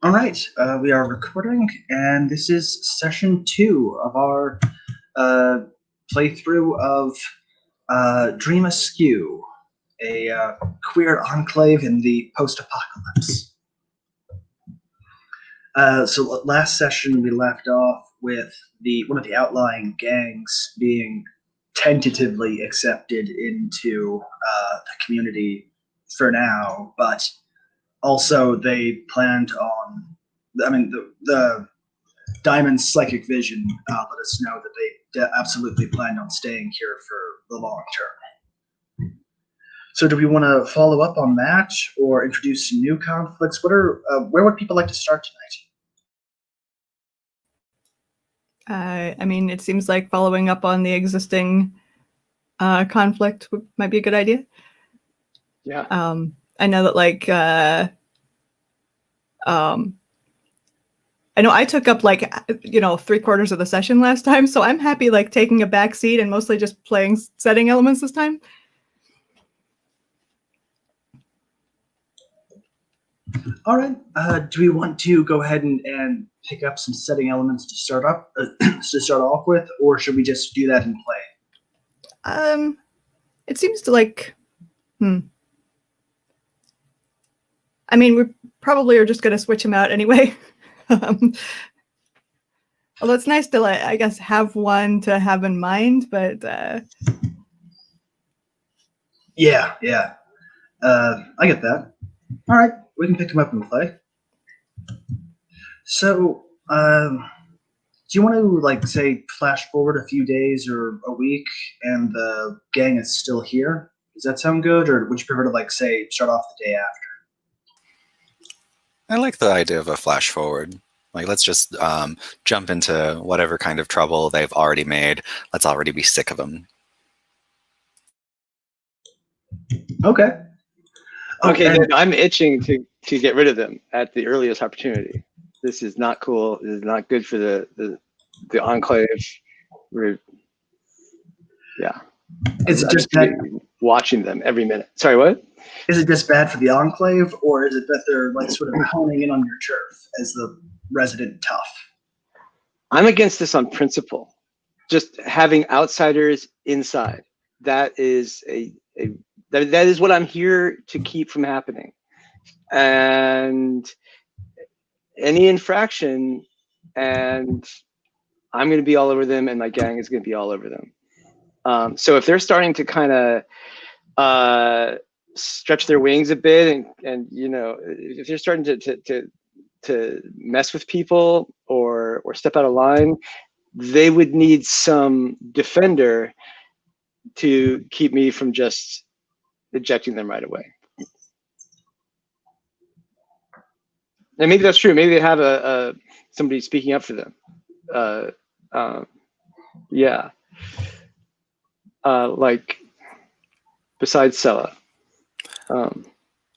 All right, we are recording, and this is session 2 of our playthrough of Dream Askew, a queer enclave in the post-apocalypse. So last session we left off with one of the outlying gangs being tentatively accepted into the community for now, but also they planned on. I mean, the Diamond's psychic vision let us know that they absolutely planned on staying here for the long term. So, do we want to follow up on that or introduce some new conflicts? Where would people like to start tonight? I mean, it seems like following up on the existing conflict might be a good idea. Yeah. I know that, I know I took up 3/4 of the session last time, so I'm happy taking a back seat and mostly just playing setting elements this time. All right. Do we want to go ahead and pick up some setting elements to start off with, or should we just do that in play? It seems to I mean, we probably are just going to switch them out anyway. Although it's nice to, I guess, have one to have in mind, but... Yeah. I get that. All right, we can pick them up and play. So, do you want to, say, flash forward a few days or a week and the gang is still here? Does that sound good, or would you prefer to, say, start off the day after? I like the idea of a flash forward. Let's just jump into whatever kind of trouble they've already made. Let's already be sick of them. Okay. Okay, then I'm itching to get rid of them at the earliest opportunity. This is not cool. This is not good for the enclave. Yeah. Is it just bad? Watching them every minute? Sorry, what? Is it just bad for the enclave, or is it that they're sort of honing in on your turf as the resident tough? I'm against this on principle. Just having outsiders inside. That is that is what I'm here to keep from happening. And any infraction, and I'm going to be all over them, and my gang is going to be all over them. So if they're starting to kind of stretch their wings a bit, and if they're starting to mess with people or step out of line, they would need some defender to keep me from just ejecting them right away. And maybe that's true. Maybe they have somebody speaking up for them. Yeah. Besides Sella.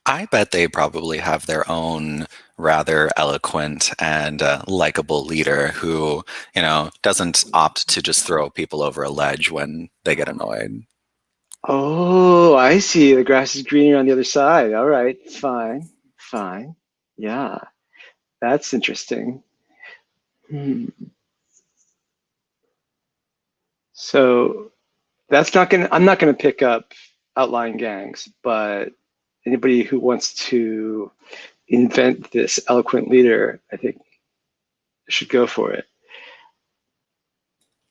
I bet they probably have their own rather eloquent and likable leader who, doesn't opt to just throw people over a ledge when they get annoyed. Oh, I see. The grass is greener on the other side. All right, fine. Yeah, that's interesting. So I'm not gonna pick up outlying gangs, but anybody who wants to invent this eloquent leader, I think should go for it.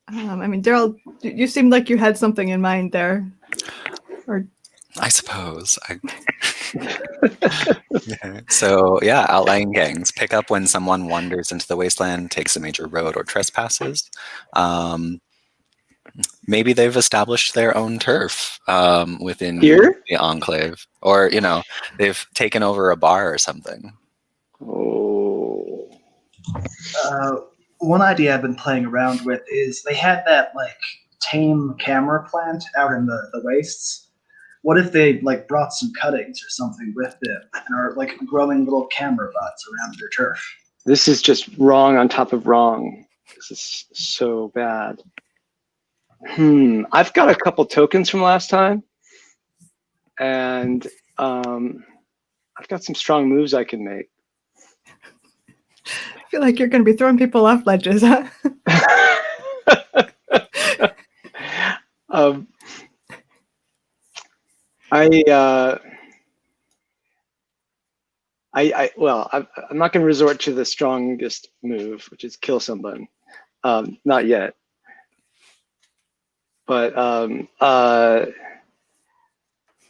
I mean, Daryl, you seemed like you had something in mind there. Or I suppose. So yeah, outlying gangs pick up when someone wanders into the wasteland, takes a major road, or trespasses. Maybe they've established their own turf within here? The enclave, or they've taken over a bar or something. Oh. One idea I've been playing around with is they had that tame camera plant out in the wastes. What if they brought some cuttings or something with them and are growing little camera butts around their turf? This is just wrong on top of wrong. This is so bad. I've got a couple tokens from last time, and I've got some strong moves I can make. feel like you're going to be throwing people off ledges, huh? I'm not going to resort to the strongest move, which is kill someone. Not yet. But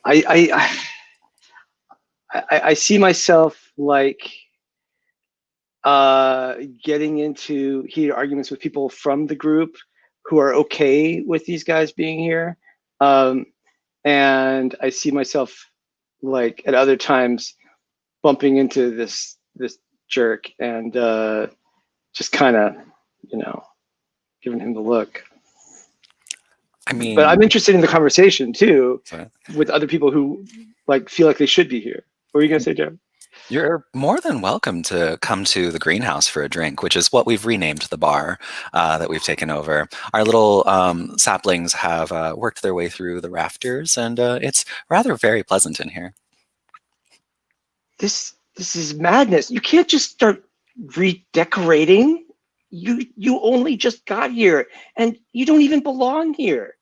I see myself like getting into heated arguments with people from the group who are okay with these guys being here. And I see myself like at other times bumping into this jerk and just kind of, giving him the look. I mean, but I'm interested in the conversation too sorry. with other people who like feel like they should be here. What were you gonna say, Joe? You're more than welcome to come to the greenhouse for a drink, which is what we've renamed the bar that we've taken over. Our little saplings have worked their way through the rafters, and it's rather very pleasant in here. This is madness. You can't just start redecorating. You only just got here, and you don't even belong here.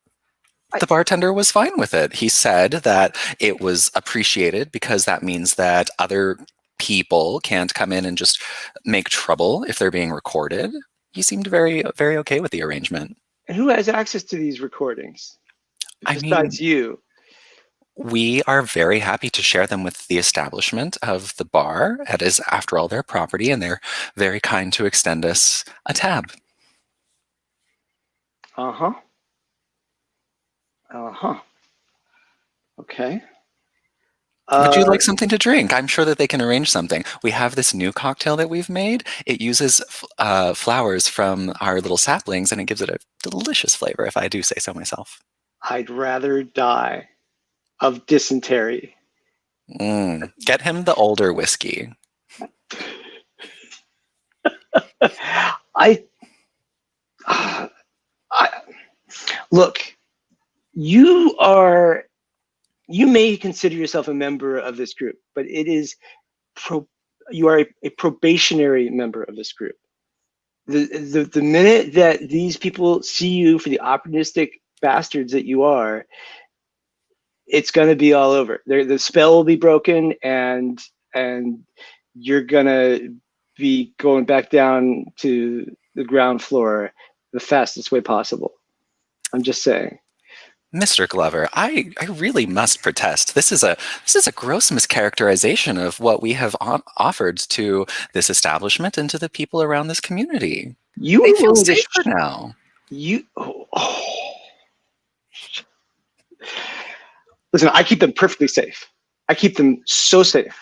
The bartender was fine with it. He said that it was appreciated because that means that other people can't come in and just make trouble if they're being recorded. He seemed very, very okay with the arrangement. And who has access to these recordings besides you? We are very happy to share them with the establishment of the bar. It is, after all, their property, and they're very kind to extend us a tab. Uh-huh. Okay. Would you like something to drink? I'm sure that they can arrange something. We have this new cocktail that we've made. It uses flowers from our little saplings, and it gives it a delicious flavor, if I do say so myself. I'd rather die of dysentery. Get him the older whiskey. Look, you may consider yourself a member of this group, but it is you are a probationary member of this group. The minute that these people see you for the opportunistic bastards that you are, it's going to be all over. The spell will be broken, and you're going to be going back down to the ground floor the fastest way possible. I'm just saying. Mr. Glover, I really must protest. This is a gross mischaracterization of what we have offered to this establishment and to the people around this community. You they feel safer now. Listen, I keep them perfectly safe. I keep them so safe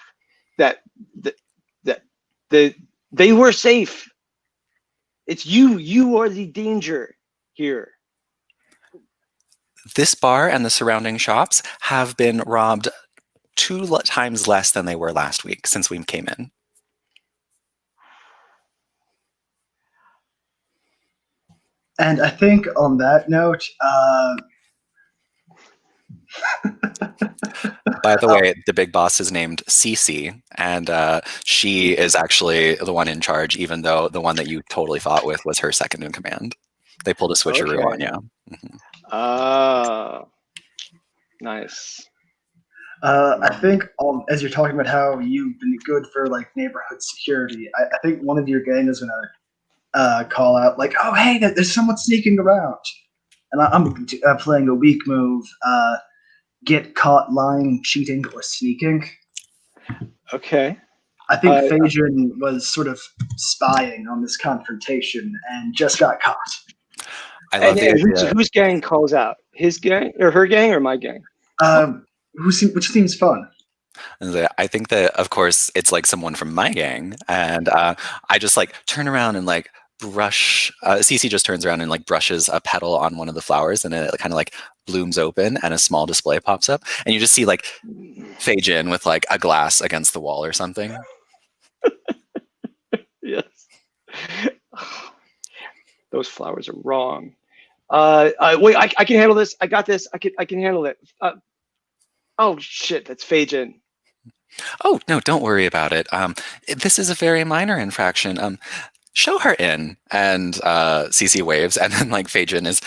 that they were safe. It's you. You are the danger here. This bar and the surrounding shops have been robbed 2 times less than they were last week since we came in. And I think on that note, by the way, the big boss is named Cece, and she is actually the one in charge, even though the one that you totally fought with was her second in command. They pulled a switcheroo on you. Nice. I think as you're talking about how you've been good for like neighborhood security, I think one of your gang is gonna call out like, "Oh, hey, there's someone sneaking around," and I'm playing a weak move. Get caught lying, cheating, or sneaking. Okay. I think Phaedron was sort of spying on this confrontation and just got caught. I love the idea. Whose gang calls out? His gang or her gang or my gang? Which seems fun. I think that, of course, it's like someone from my gang, and I just like turn around and like brush. Cece just turns around and like brushes a petal on one of the flowers, and it kind of like blooms open, and a small display pops up, and you just see like Phaedron with like a glass against the wall or something. Yes. Those flowers are wrong. Wait, I can handle this. I got this. I can handle it. Oh shit, that's Phaedron. Oh, no, don't worry about it. This is a very minor infraction. Show her in. And Cece waves, and then like Phaedron is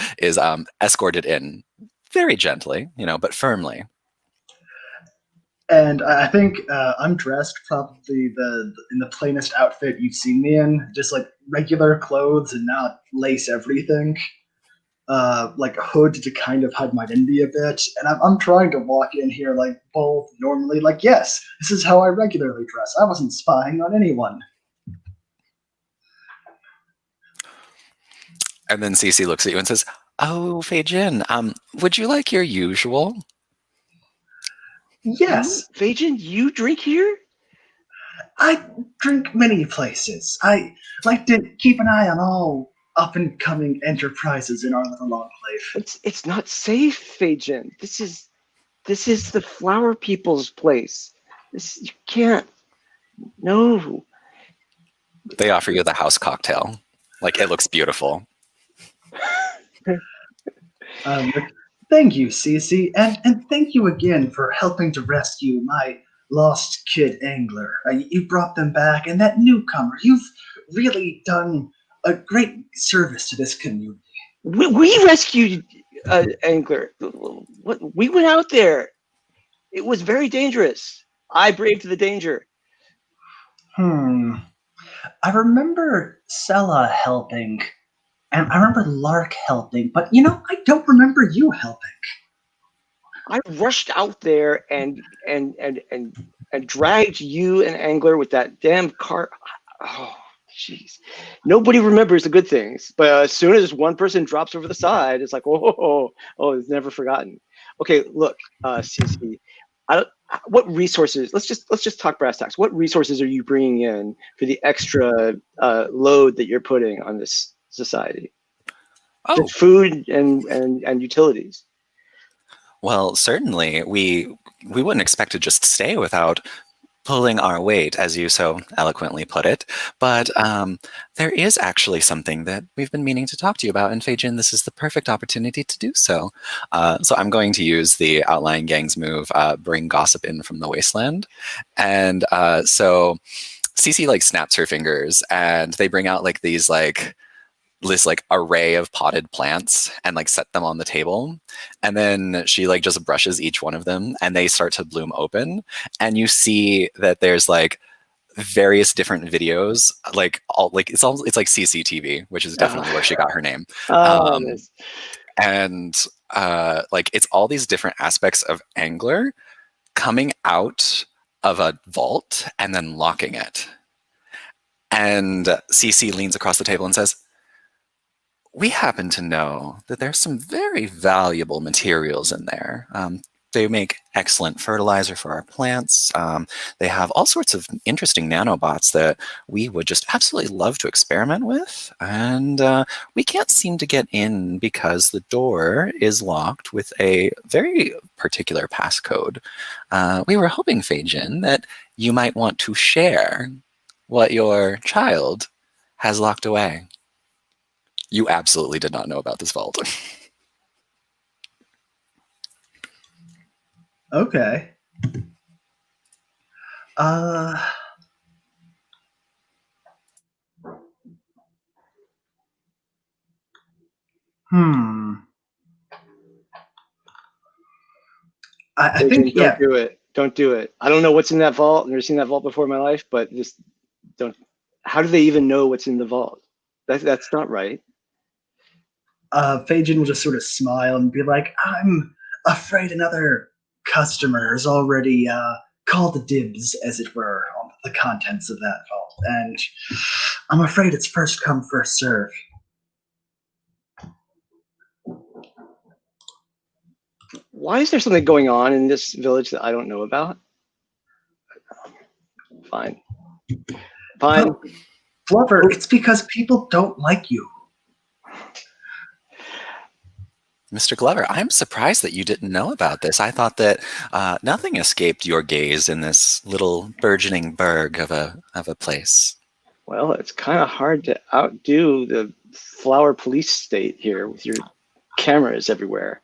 escorted in very gently, but firmly. And I think I'm dressed probably in the plainest outfit you've seen me in, just like regular clothes and not lace everything. Like a hood to kind of hide my envy a bit. And I'm trying to walk in here like bold normally, like, yes, this is how I regularly dress. I wasn't spying on anyone. And then Cece looks at you and says, "Oh, Phaedron, would you like your usual?" Yes, Phaedron, you drink here? I drink many places. I like to keep an eye on all up and coming enterprises in our little enclave. It's not safe, Phaedron. This is the flower people's place. You can't. No. They offer you the house cocktail. Like, it looks beautiful. Thank you, Cece, and thank you again for helping to rescue my lost kid angler. You brought them back, and that newcomer. You've really done a great service to this community. We rescued angler. We went out there. It was very dangerous. I braved the danger. I remember Sella helping, and I remember Lark helping, but I don't remember you helping. I rushed out there and dragged you and Angler with that damn cart. Oh, jeez. Nobody remembers the good things, but as soon as one person drops over the side, it's like, oh, it's never forgotten. Okay, look, Cece, what resources? Let's just talk brass tacks. What resources are you bringing in for the extra load that you're putting on this society? Oh, the food and utilities. Well, certainly we wouldn't expect to just stay without pulling our weight, as you so eloquently put it. But there is actually something that we've been meaning to talk to you about, and Phaedron, this is the perfect opportunity to do so. So I'm going to use the outlying gang's move, bring gossip in from the wasteland. And so Cece like snaps her fingers, and they bring out like these this array of potted plants and like set them on the table, and then she like just brushes each one of them and they start to bloom open, and you see that there's like various different videos, like it's like CCTV, which is definitely where she got her name. Nice. And like it's all these different aspects of Angler coming out of a vault and then locking it. And Cece leans across the table and says, "We happen to know that there's some very valuable materials in there. They make excellent fertilizer for our plants. They have all sorts of interesting nanobots that we would just absolutely love to experiment with. And we can't seem to get in because the door is locked with a very particular passcode. We were hoping, Phaedron, that you might want to share what your child has locked away." You absolutely did not know about this vault. Okay. I think, don't do it. Don't do it. I don't know what's in that vault. I've never seen that vault before in my life, but just don't. How do they even know what's in the vault? That's not right. Phaedron will just sort of smile and be like, "I'm afraid another customer has already called the dibs, as it were, on the contents of that vault, and I'm afraid it's first come, first serve." Why is there something going on in this village that I don't know about? Fine. Well, Glover, it's because people don't like you. Mr. Glover, I'm surprised that you didn't know about this. I thought that nothing escaped your gaze in this little burgeoning burg of a place. Well, it's kind of hard to outdo the flower police state here with your cameras everywhere.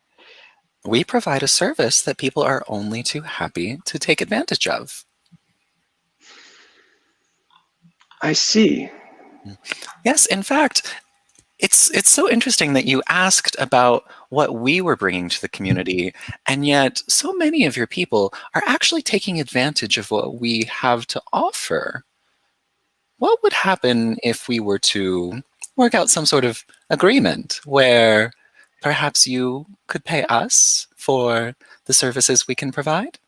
We provide a service that people are only too happy to take advantage of. I see. Yes, in fact, it's so interesting that you asked about what we were bringing to the community, and yet so many of your people are actually taking advantage of what we have to offer. What would happen if we were to work out some sort of agreement where perhaps you could pay us for the services we can provide?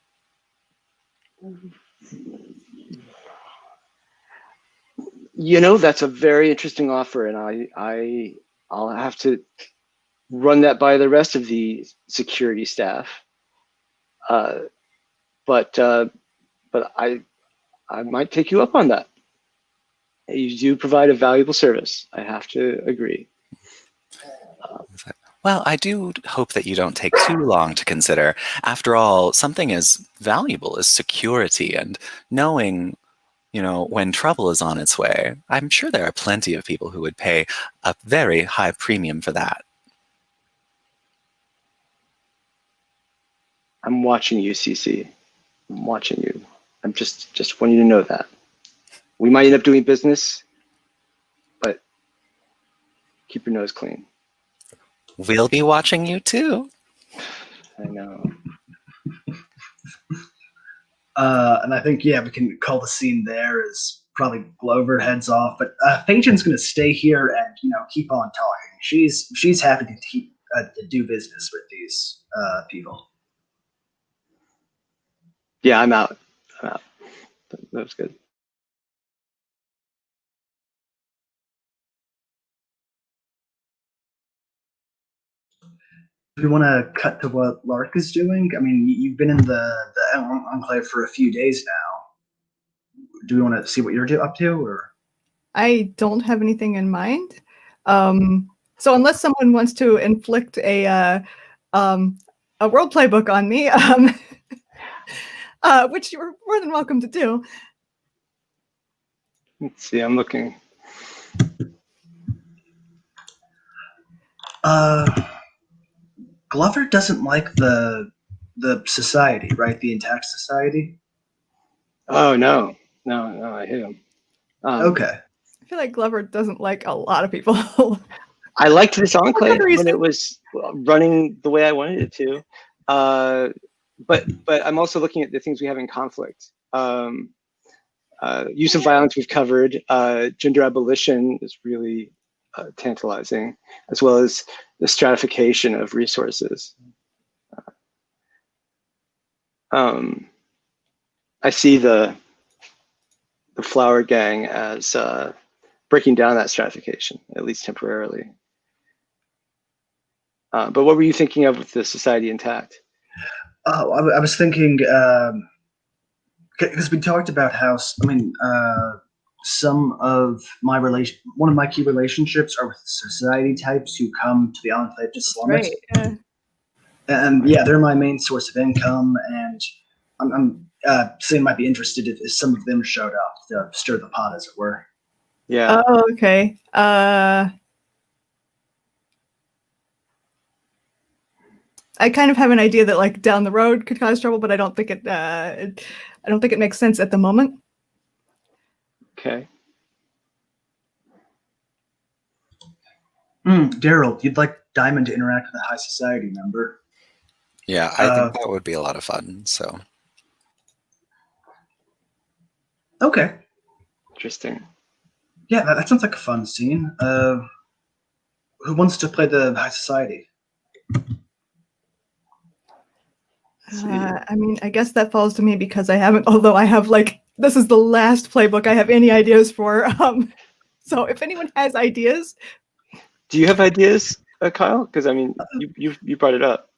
You know, that's a very interesting offer, and I'll have to run that by the rest of the security staff. But I might take you up on that. You do provide a valuable service. I have to agree. Well, I do hope that you don't take too long to consider. After all, something as valuable as security and knowing, when trouble is on its way, I'm sure there are plenty of people who would pay a very high premium for that. I'm watching you, CC. I'm watching you. I'm just want you to know that. We might end up doing business, but keep your nose clean. We'll be watching you too. I know. And I think, yeah, we can call the scene there as probably Glover heads off, but Phaeton's going to stay here and keep on talking. She's happy to keep to do business with these people. Yeah, I'm out. That was good. Do we want to cut to what Lark is doing? I mean, you've been in the Enclave for a few days now. Do we want to see what you're up to, or? I don't have anything in mind. So unless someone wants to inflict a role play book on me, which you're more than welcome to do. Let's see, I'm looking. Glover doesn't like the society, right? The Intact Society. Oh no, I hate him. Okay. I feel like Glover doesn't like a lot of people. I liked this enclave when reason. it was running the way I wanted it to, but I'm also looking at the things we have in conflict. Use of violence we've covered. Gender abolition is really tantalizing, as well as the stratification of resources. I see the Flower Gang as breaking down that stratification, at least temporarily. But what were you thinking of with the society intact? Oh, I was thinking because we talked about how some of my one of my key relationships are with society types who come to the Enclave to slum it. Right. Yeah. And yeah, they're my main source of income, and I'm saying might be interested if some of them showed up to stir the pot, as it were. Yeah. Oh, okay. I kind of have an idea that like down the road could cause trouble, but I don't think it. I don't think it makes sense at the moment. Okay. Daryl, you'd like Diamond to interact with a high society member? Yeah, I think that would be a lot of fun. So. Okay. Interesting. Yeah, that sounds like a fun scene. Who wants to play the high society? I mean, I guess that falls to me because I haven't. Although I have this is the last playbook I have any ideas for. So if anyone has ideas, do you have ideas, Kyle? Because I mean, you brought it up.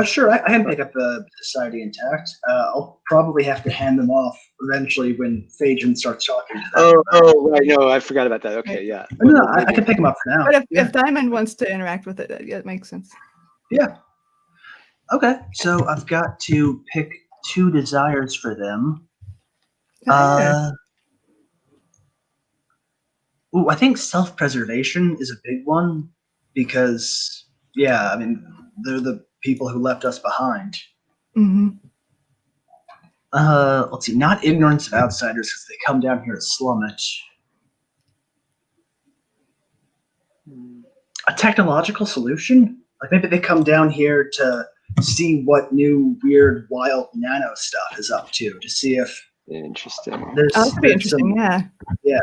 Sure, I can pick up the society intact. I'll probably have to hand them off eventually when Phaedron starts talking to them. Oh, right. No, I forgot about that. Okay, yeah. No, I can pick them up for now. But if Diamond wants to interact with it, it makes sense. Yeah. Okay, so I've got to pick 2 desires for them. I think self-preservation is a big one because, yeah, I mean, they're the people who left us behind. Mm-hmm. Let's see, not ignorance of outsiders because they come down here to slum it. A technological solution? Like maybe they come down here to see what new weird wild nano stuff is up to see if Interesting. Oh, that could be interesting. Yeah.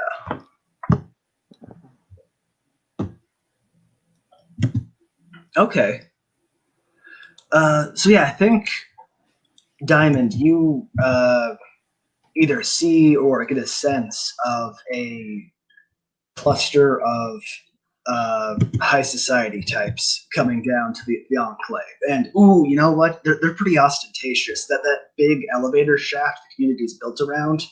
Okay. So yeah, I think Diamond, you either see or get a sense of a cluster of high society types coming down to the enclave. And ooh, you know what? They're pretty ostentatious. That big elevator shaft the community's built around,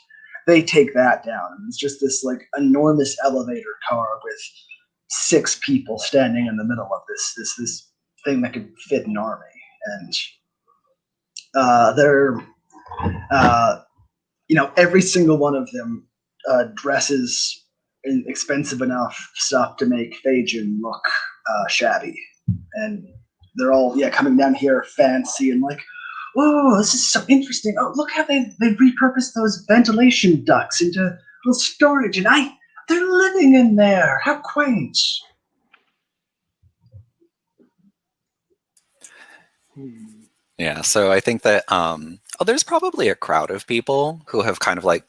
they take that down. And it's just this like enormous elevator car with 6 people standing in the middle of this thing that could fit an army. And they're every single one of them dresses in expensive enough stuff to make Phajin look shabby, and they're all coming down here fancy and like, whoa, this is so interesting. Oh, look how they repurposed those ventilation ducts into little storage, and they're living in there. How quaint. Yeah, so I think that there's probably a crowd of people who have kind of like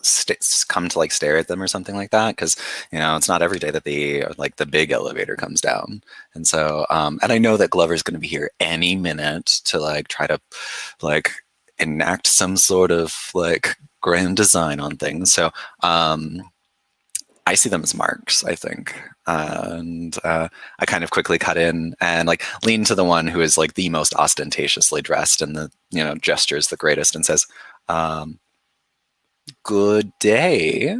come to like stare at them or something like that, because it's not every day that the big elevator comes down, and so and I know that Glover's going to be here any minute to like try to like enact some sort of like grand design on things. So I see them as marks, I think. And I kind of quickly cut in and like lean to the one who is like the most ostentatiously dressed and the, gestures the greatest and says, good day.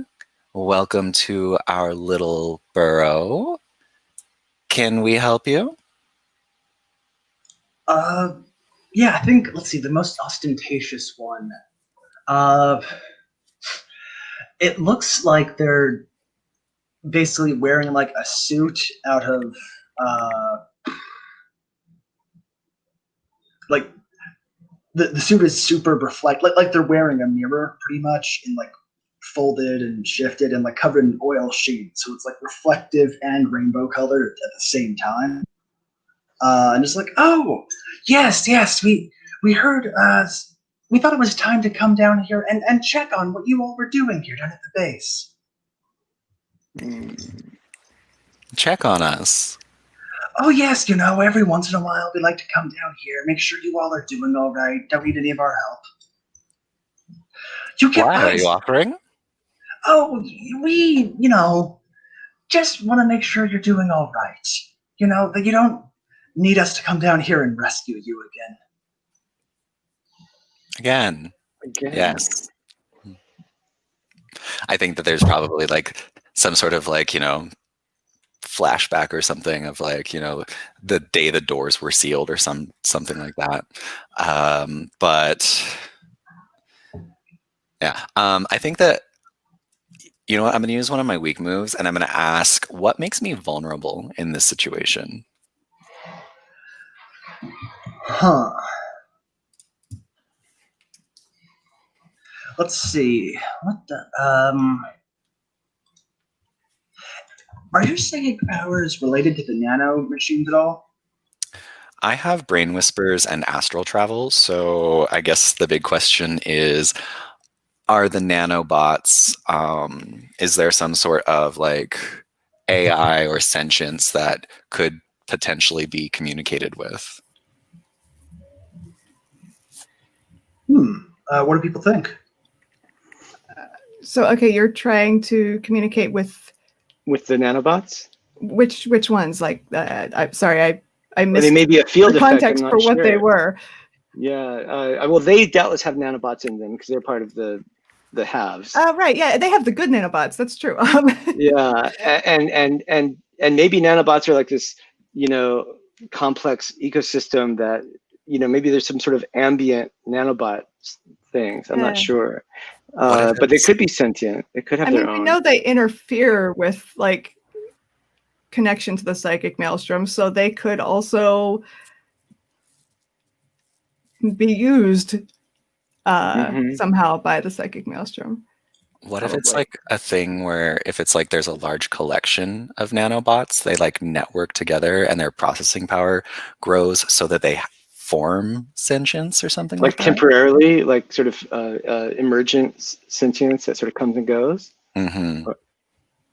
Welcome to our little burrow. Can we help you? Yeah, I think, let's see, the most ostentatious one. It looks like they're basically wearing like a suit out of like the suit is super like they're wearing a mirror pretty much, and like folded and shifted and like covered in oil sheen, so it's like reflective and rainbow colored at the same time. And it's like, oh yes, we heard, we thought it was time to come down here and check on what you all were doing here down at the base. Check on us. Oh yes, every once in a while we like to come down here, make sure you all are doing all right, don't need any of our help. Why are you offering? Oh, we, just want to make sure you're doing all right. That you don't need us to come down here and rescue you Again. Yes. I think that there's probably like some sort of like, flashback or something of like, the day the doors were sealed or something like that. But yeah, I think that, what, I'm going to use one of my weak moves and I'm going to ask, what makes me vulnerable in this situation? Huh. Let's see. What the, are your psychic powers related to the nano machines at all? I have brain whispers and astral travel, so I guess the big question is, are the nanobots, is there some sort of like AI or sentience that could potentially be communicated with? What do people think? So, okay, you're trying to communicate with the nanobots? Which ones? Like, I'm sorry, I missed. They may be a field the context for what they were. Yeah, well, they doubtless have nanobots in them because they're part of the halves. Right, yeah, they have the good nanobots. That's true. Yeah, and maybe nanobots are like this, complex ecosystem that, maybe there's some sort of ambient nanobot things. I'm not sure, but they could be sentient. They could have their own. We know they interfere with like connection to the psychic maelstrom, so they could also be used somehow by the psychic maelstrom. What if it's Probably. like a thing where if it's like there's a large collection of nanobots, they like network together and their processing power grows so that they form sentience or something like Like that? temporarily, like sort of emergent sentience that sort of comes and goes. Mm-hmm.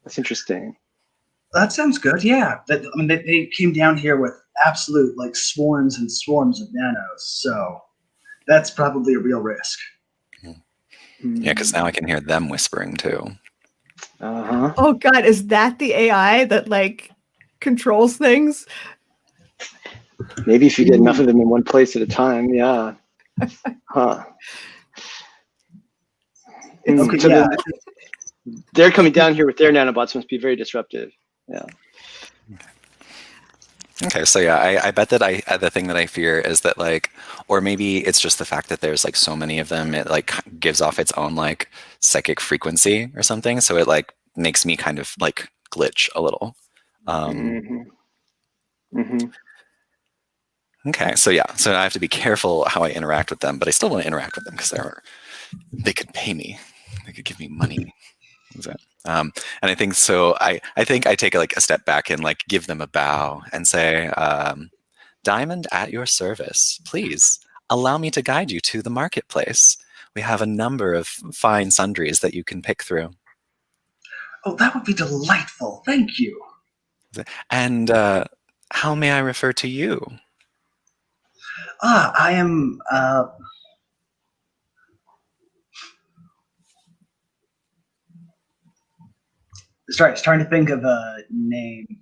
That's interesting. That sounds good. Yeah. They came down here with absolute like swarms and swarms of nanos. So that's probably a real risk. Yeah, because now I can hear them whispering too. Uh-huh. Oh God, is that the AI that like controls things? Maybe if you get enough of them in one place at a time, yeah. Huh. Okay, So yeah. they're coming down here with their nanobots must be very disruptive. Yeah. Okay, so yeah, I bet that the thing that I fear is that like, or maybe it's just the fact that there's like so many of them, it like gives off its own like psychic frequency or something, so it like makes me kind of like glitch a little. Okay, so yeah, so I have to be careful how I interact with them, but I still want to interact with them because they could pay me, they could give me money. And I think so. I think I take like a step back and like give them a bow and say, Diamond at your service. Please allow me to guide you to the marketplace. We have a number of fine sundries that you can pick through. Oh, that would be delightful. Thank you. And how may I refer to you? I am. Sorry, I was trying to think of a name.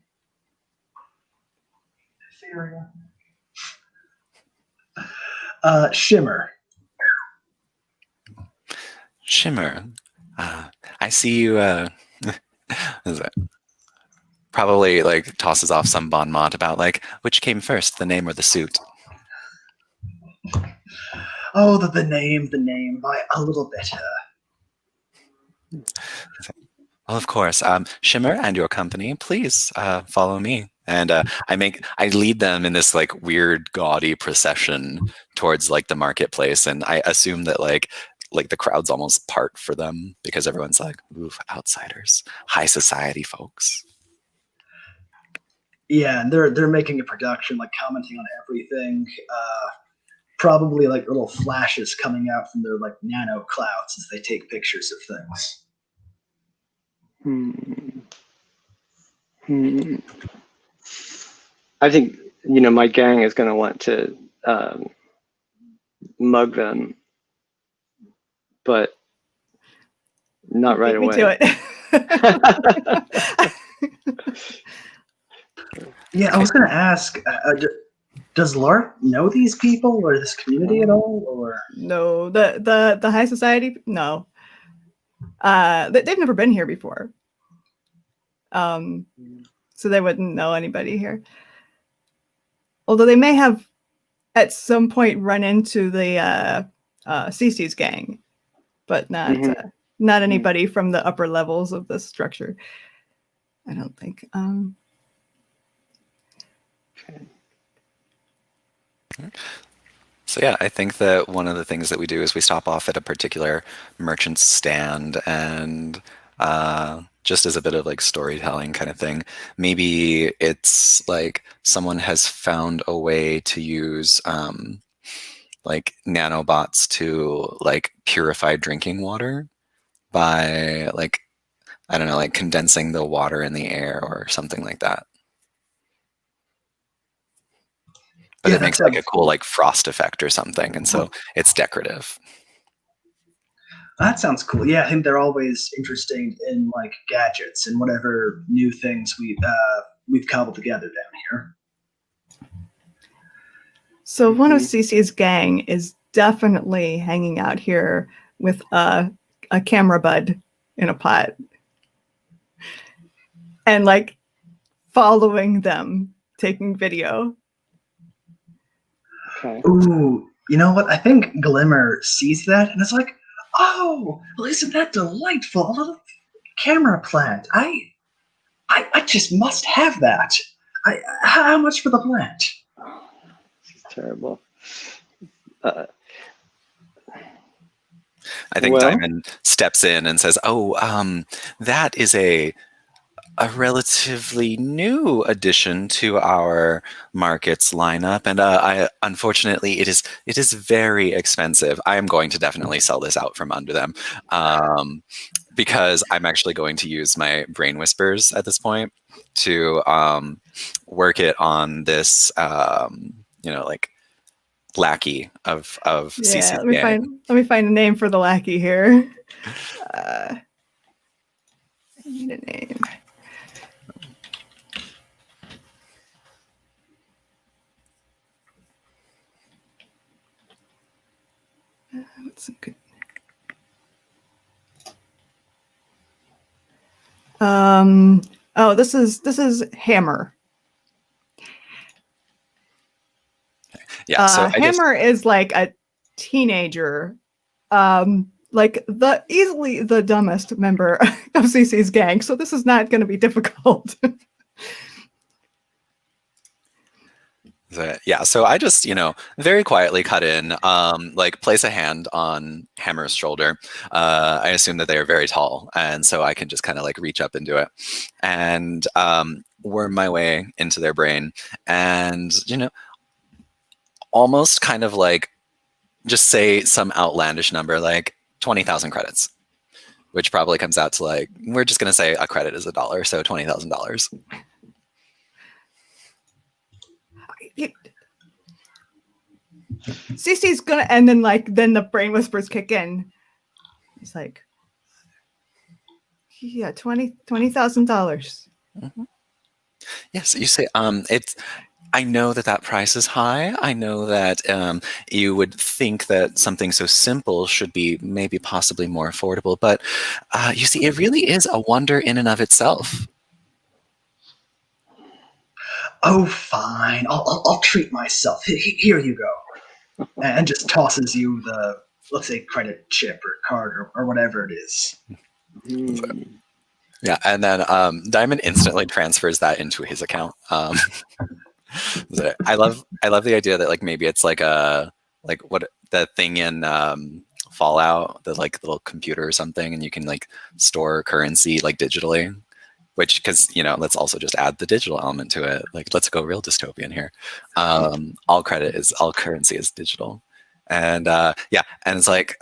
Shimmer. Shimmer. I see you. Is it? Probably like tosses off some bon mot about like which came first, the name or the suit. Oh, the name by a little bit. Well, of course. Shimmer and your company, please follow me. And I lead them in this like weird gaudy procession towards like the marketplace, and I assume that like the crowd's almost part for them because everyone's like, ooh, outsiders, high society folks. Yeah, and they're making a production, like commenting on everything. Probably like little flashes coming out from their like nano clouds as they take pictures of things. I think my gang is going to want to mug them, but not right away. Me to it. Yeah, I was going to ask, does Lark know these people or this community at all? Or No, the high society, no. They've never been here before. So they wouldn't know anybody here. Although they may have at some point run into the Cece's gang, but not anybody from the upper levels of the structure. I don't think. So yeah, I think that one of the things that we do is we stop off at a particular merchant's stand and just as a bit of like storytelling kind of thing, maybe it's like someone has found a way to use like nanobots to like purify drinking water by like, I don't know, like condensing the water in the air or something like that. But yeah, it makes like a cool like frost effect or something, and so it's decorative. That sounds cool. Yeah, I think they're always interested in like gadgets and whatever new things we've cobbled together down here. So one of Cece's gang is definitely hanging out here with a camera bud in a pot and like following them, taking video. Okay. Ooh, you know what? I think Glimmer sees that and is like, "Oh, well, isn't that delightful? A little camera plant. I just must have that. How much for the plant?" This is terrible. I think Well, Diamond steps in and says, "Oh, that is a relatively new addition to our markets lineup, and I unfortunately it is very expensive. I am going to definitely sell this out from under them, because I'm actually going to use my brain whispers at this point to work it on this, like lackey of Yeah, Cece's gang." let me find a name for the lackey here. I need a name. What's a good? Oh, this is Hammer. Yeah, so I just Hammer is like a teenager, like easily the dumbest member of CC's gang. So this is not going to be difficult. So I just, very quietly cut in, like place a hand on Hammer's shoulder. I assume that they are very tall, and so I can just kind of like reach up and do it, and worm my way into their brain, and almost kind of like just say some outlandish number like 20,000 credits, which probably comes out to like, we're just gonna say a credit is $1, so $20,000. CC's gonna, and then the brain whispers kick in. He's like, yeah, $20,000. Mm-hmm. Yes, you say it's. I know that price is high. I know that you would think that something so simple should be maybe possibly more affordable, but you see, it really is a wonder in and of itself. Oh, fine. I'll treat myself. Here you go. And just tosses you the, let's say, credit chip or card or whatever it is. Yeah, and then Diamond instantly transfers that into his account. I love the idea that like maybe it's like what the thing in Fallout, the like little computer or something, and you can like store currency like digitally. Which, because let's also just add the digital element to it. Like, let's go real dystopian here. All currency is digital, and and it's like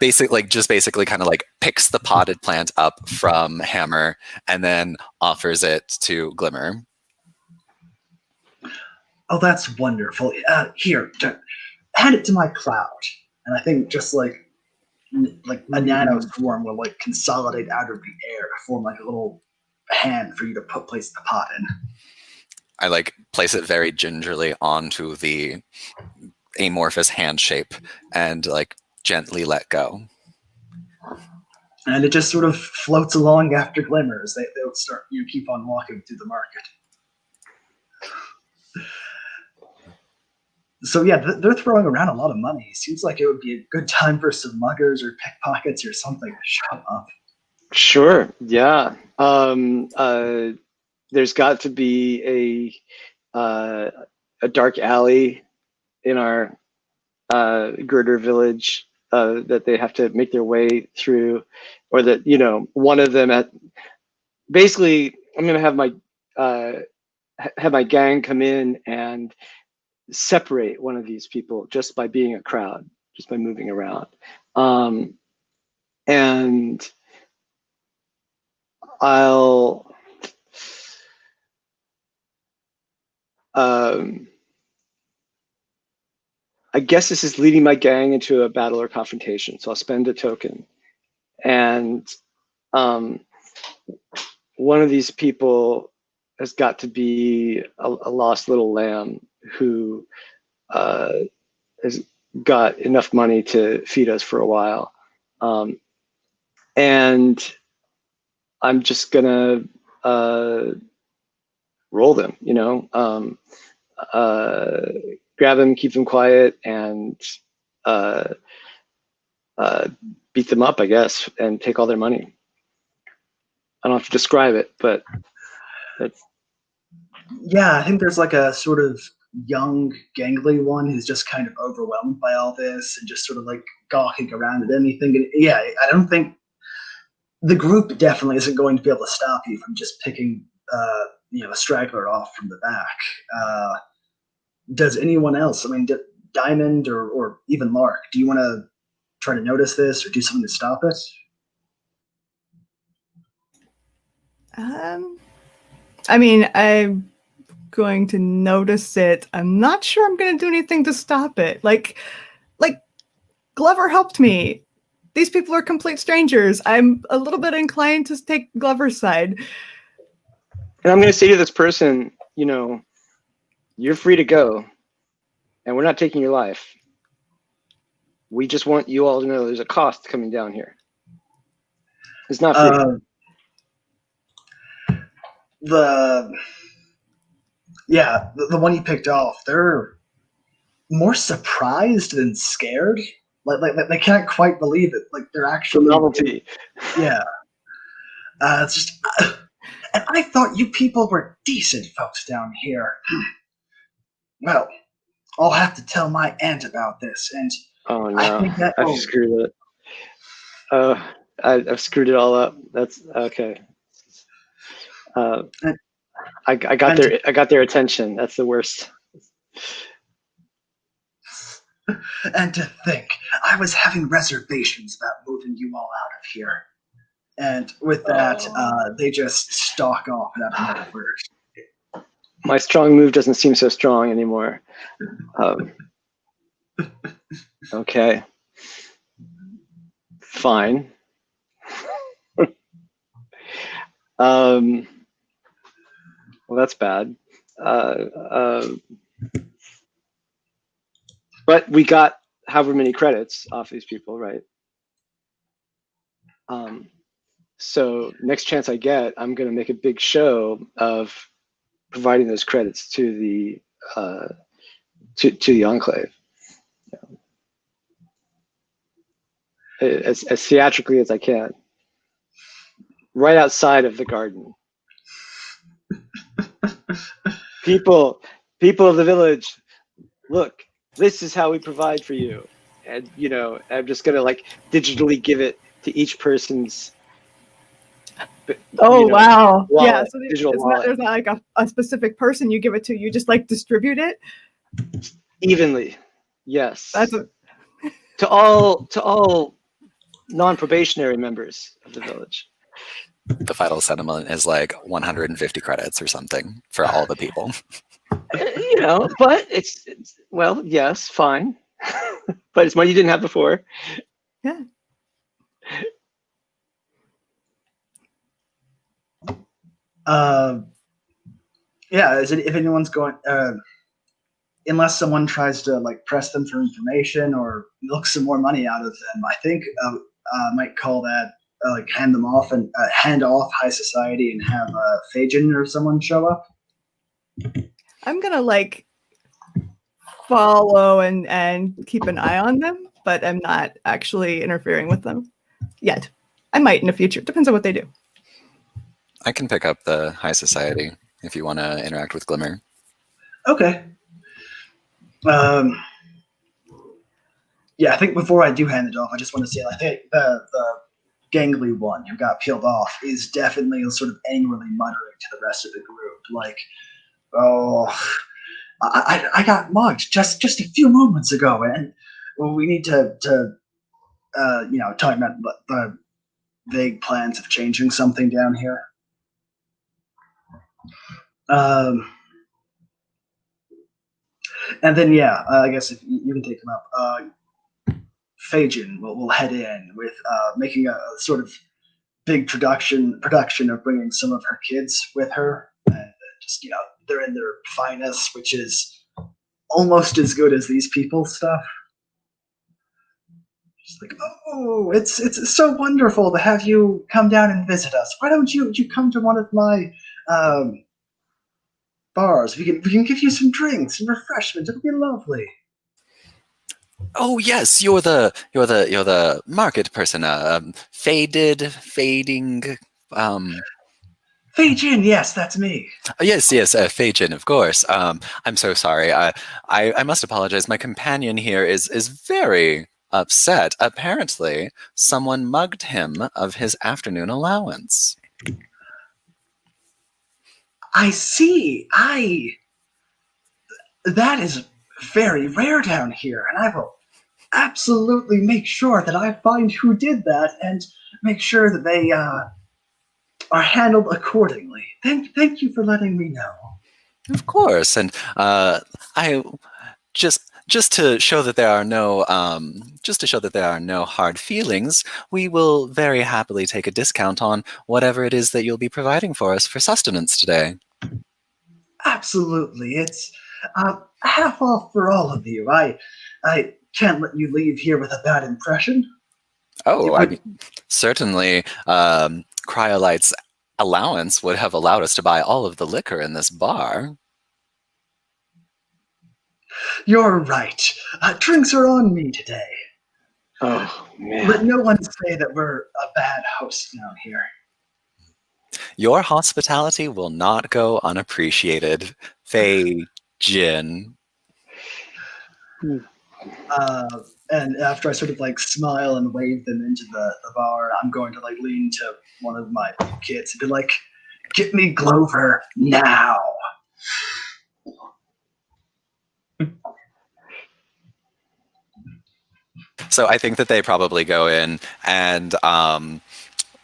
basically kind of like picks the potted plant up from Hammer and then offers it to Glimmer. Oh, that's wonderful. Here, add it to my cloud, and I think just like a nano swarm will like consolidate out of the air to form like a little hand for you to place the pot in. I like place it very gingerly onto the amorphous hand shape and like gently let go. And it just sort of floats along after Glimmers. They'll start, keep on walking through the market. So yeah, they're throwing around a lot of money. Seems like it would be a good time for some muggers or pickpockets or something to show up. Sure. Yeah. There's got to be a dark alley in our girder village that they have to make their way through, or that one of them basically I'm gonna have my gang come in and separate one of these people just by being a crowd, just by moving around, and I'll I guess this is leading my gang into a battle or confrontation, so I'll spend a token. And one of these people has got to be a lost little lamb who has got enough money to feed us for a while. And I'm just gonna roll them, grab them, keep them quiet, and beat them up, I guess, and take all their money. I don't have to describe it, but yeah, I think there's like a sort of young, gangly one who's just kind of overwhelmed by all this and just sort of like gawking around at anything. And yeah, I don't think the group definitely isn't going to be able to stop you from just picking, a straggler off from the back. Does anyone else? I mean, Diamond or even Mark, do you want to try to notice this or do something to stop it? I mean, I'm going to notice it. I'm not sure I'm going to do anything to stop it. Like Glover helped me. These people are complete strangers. I'm a little bit inclined to take Glover's side. And I'm going to say to this person, you're free to go, and we're not taking your life. We just want you all to know there's a cost coming down here. It's not free. The one you picked off, they're more surprised than scared. Like they can't quite believe it. Like they're actually The novelty. Yeah. It's just, and I thought you people were decent folks down here. Well, I'll have to tell my aunt about this, and Oh no, I think that I've screwed it. I've screwed it all up. That's okay. I got their attention. That's the worst. And to think, I was having reservations about moving you all out of here. And with that, they just stalk off without another word. My strong move doesn't seem so strong anymore. Okay. Fine. Well, that's bad. But we got however many credits off these people, right? So next chance I get, I'm going to make a big show of providing those credits to the Enclave, as theatrically as I can, right outside of the garden. People of the village, look, this is how we provide for you. And I'm just gonna like digitally give it to each person's Wow. wallet, Yeah, so there's not like a specific person you give it to, you just like distribute it evenly. Yes. That's to all non-probationary members of the village. The final settlement is like 150 credits or something for all the people. But it's well, yes, fine. But it's money you didn't have before. Yeah. If anyone's going, unless someone tries to like press them for information or milk some more money out of them, I think might call that like hand them off and hand off high society and have Fajin or someone show up. I'm gonna like follow and keep an eye on them, but I'm not actually interfering with them yet. I might in the future. Depends on what they do. I can pick up the high society if you want to interact with Glimmer. Okay. I think before I do hand it off, I just want to say, I think the gangly one who got peeled off is definitely sort of angrily muttering to the rest of the group, like, "Oh, I got mugged just a few moments ago, and we need to talk about the vague plans of changing something down here." And then I guess if you can take them up. Fajin will head in with making a sort of big production of bringing some of her kids with her, and just they're in their finest, which is almost as good as these people's stuff. Just like, oh, it's so wonderful to have you come down and visit us. Why don't you come to one of my bars? We can give you some drinks and refreshments. It'll be lovely. Oh yes, you're the market person. Fading. Fei Jin, yes, that's me. Yes, yes, Feijin, of course. I'm so sorry. I must apologize. My companion here is very upset. Apparently, someone mugged him of his afternoon allowance. I see. That is very rare down here, and I will absolutely make sure that I find who did that and make sure that they are handled accordingly. Thank you for letting me know. Of course, and I just to show that there are no hard feelings, we will very happily take a discount on whatever it is that you'll be providing for us for sustenance today. Absolutely, it's half off for all of you. I can't let you leave here with a bad impression. Oh, I mean, certainly, Cryolite's allowance would have allowed us to buy all of the liquor in this bar. You're right. Drinks are on me today. Oh, man. Let no one say that we're a bad host down here. Your hospitality will not go unappreciated, Fei Jin. And after I sort of like smile and wave them into the bar, I'm going to like lean to one of my kids and be like, "Get me Glover now." So I think that they probably go in and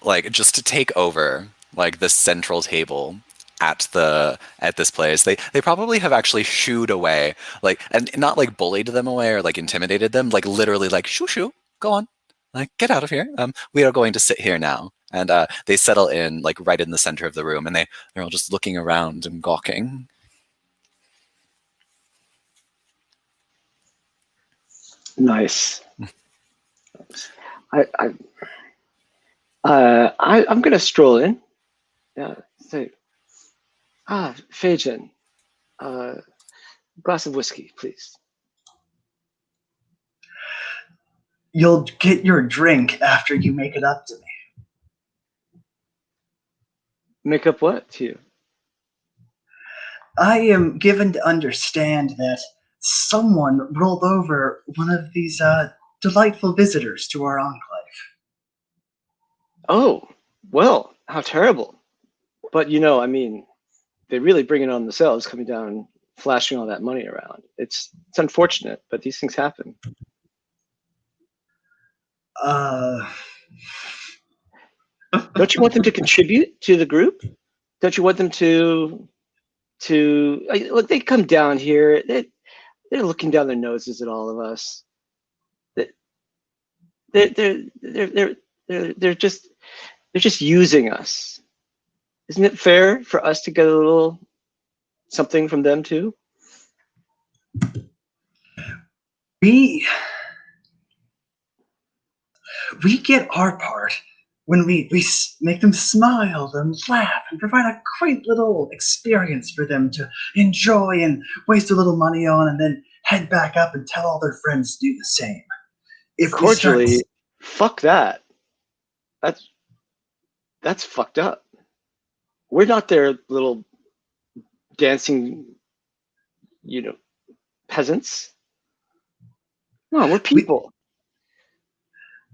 like just to take over like the central table at this place. They probably have actually shooed away, like, and not like bullied them away or like intimidated them, like literally like shoo, go on, like get out of here. We are going to sit here now. And they settle in like right in the center of the room, and they're all just looking around and gawking. Nice. I'm gonna stroll in. Yeah. Say, Feijin, glass of whiskey, please. You'll get your drink after you make it up to me. Make up what to you? I am given to understand that someone rolled over one of these delightful visitors to our enclave. Oh, well, how terrible. But you know, I mean, they really bring it on themselves, coming down and flashing all that money around. It's unfortunate, but these things happen. Don't you want them to contribute to the group? Don't you want them to look? They come down here. They're looking down their noses at all of us. They're just using us. Isn't it fair for us to get a little something from them too? We get our part when we make them smile and laugh and provide a quaint little experience for them to enjoy and waste a little money on, and then head back up and tell all their friends to do the same. If Cordially, fuck that. That's fucked up. We're not their little dancing, peasants. No, we're people.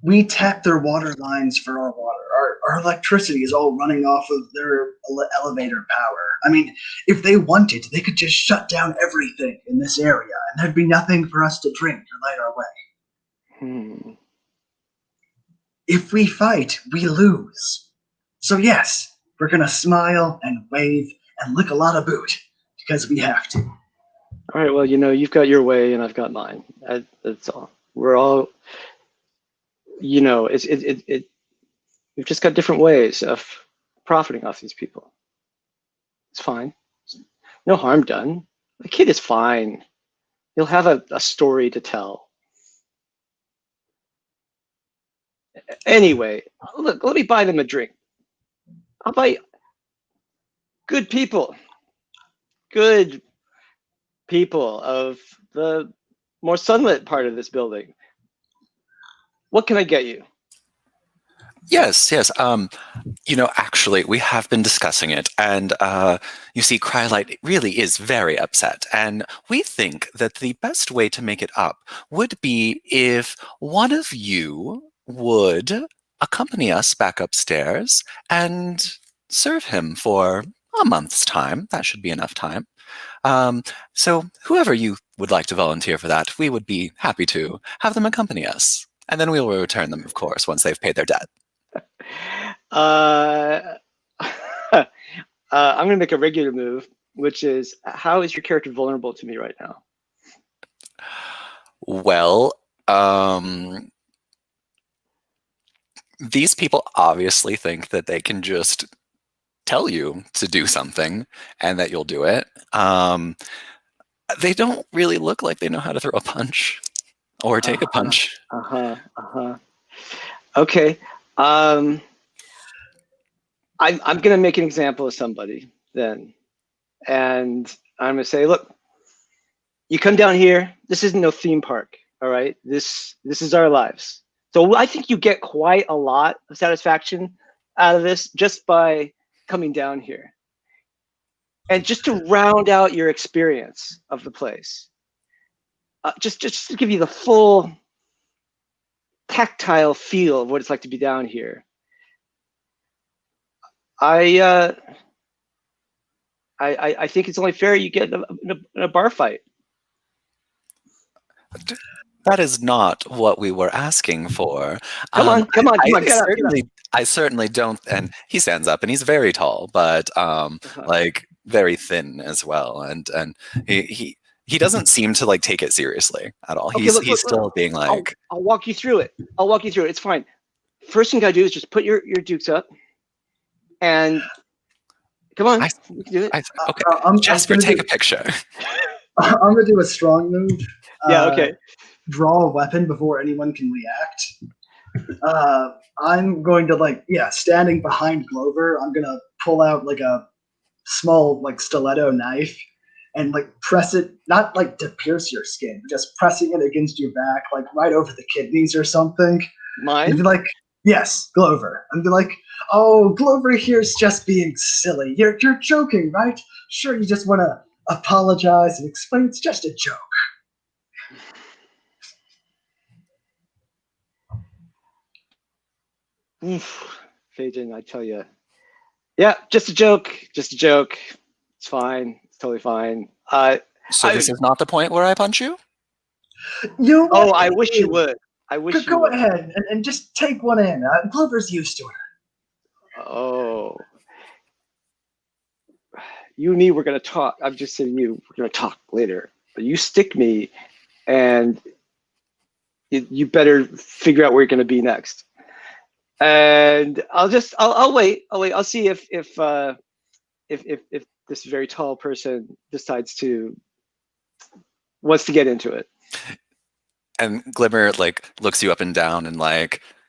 We tap their water lines for our water. Our electricity is all running off of their elevator power. I mean, if they wanted, they could just shut down everything in this area, and there'd be nothing for us to drink or light our way. If we fight, we lose. So yes, we're gonna smile and wave and lick a lot of boot because we have to. All right. Well, you've got your way and I've got mine. That's all. We're all. We've just got different ways of profiting off these people. It's fine. No harm done. The kid is fine. He'll have a story to tell. Anyway, look, let me buy them a drink. I'll buy good people of the more sunlit part of this building. What can I get you? Yes, yes. Actually, we have been discussing it, and you see, Crylight really is very upset, and we think that the best way to make it up would be if one of you would accompany us back upstairs and serve him for a month's time. That should be enough time. So whoever you would like to volunteer for that, we would be happy to have them accompany us. And then we will return them, of course, once they've paid their debt. I'm going to make a regular move, which is, how is your character vulnerable to me right now? Well, these people obviously think that they can just tell you to do something and that you'll do it. They don't really look like they know how to throw a punch or take a punch. Okay. I'm going to make an example of somebody then. And I'm going to say, look, you come down here. This isn't no theme park. All right. This is our lives. So I think you get quite a lot of satisfaction out of this just by coming down here. And just to round out your experience of the place, just to give you the full tactile feel of what it's like to be down here. I think it's only fair you get in a bar fight. That is not what we were asking for. Come on, I certainly don't. And he stands up, and he's very tall, but like very thin as well. And he doesn't seem to like take it seriously at all. Okay, he's still being like, I'll walk you through it. It's fine. First thing you gotta do is just put your dukes up, and come on, you can do it. Okay, Jasper, take a picture. I'm gonna do a strong move. Yeah, okay. Draw a weapon before anyone can react. I'm going to standing behind Glover, I'm gonna pull out like a small stiletto knife and press it, not to pierce your skin, but just pressing it against your back, right over the kidneys or something. Mine? And be like, yes, Glover. And be like, oh, Glover here's just being silly. You're joking, right? Sure, you just want to apologize and explain it's just a joke. Fajin, I tell you. Yeah, just a joke. It's fine. It's totally fine. So this is not the point where I punch you? I wish you would. Go ahead and just take one in. Glover's used to it. Oh. You and me, we're going to talk. I'm just saying we're going to talk later. But you stick me, and you better figure out where you're going to be next. And I'll wait. I'll see if this very tall person decides wants to get into it. And Glimmer looks you up and down and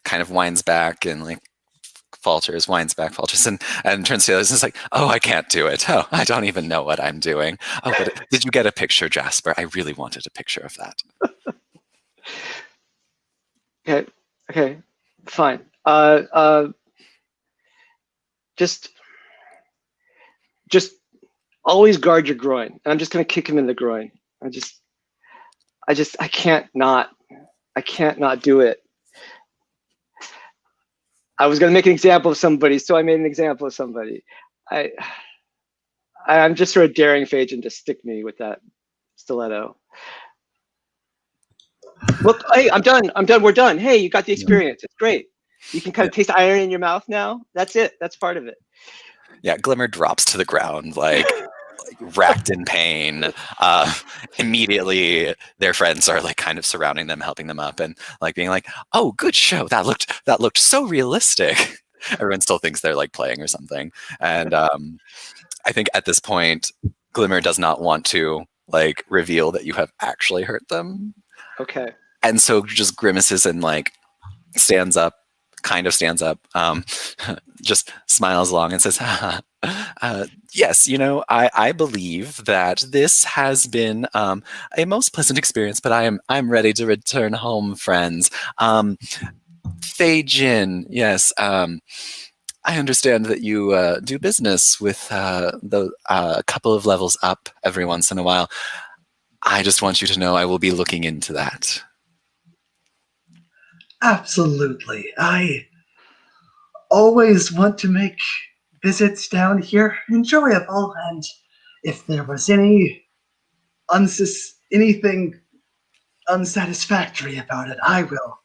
kind of whines back and falters, whines back, falters, and turns to the others and is like, oh, I can't do it. Oh, I don't even know what I'm doing. Oh, but did you get a picture, Jasper? I really wanted a picture of that. Okay, fine. Just always guard your groin. And I'm just gonna kick him in the groin. I can't not do it. I was gonna make an example of somebody, so I made an example of somebody. I'm just sort of daring Fajin to stick me with that stiletto. Look, hey, I'm done. We're done. Hey, you got the experience. It's great. You can kind of taste iron in your mouth now. That's it. That's part of it. Yeah, Glimmer drops to the ground, racked in pain. Immediately, their friends are kind of surrounding them, helping them up, and being like, "Oh, good show. That looked so realistic." Everyone still thinks they're playing or something, and I think at this point, Glimmer does not want to reveal that you have actually hurt them. Okay. And so just grimaces and stands up, just smiles along and says, yes, I believe that this has been a most pleasant experience, but I'm ready to return home, friends. Feijin, yes. I understand that you do business with a couple of levels up every once in a while. I just want you to know I will be looking into that. Absolutely. I always want to make visits down here enjoyable, and if there was anything unsatisfactory about it, I will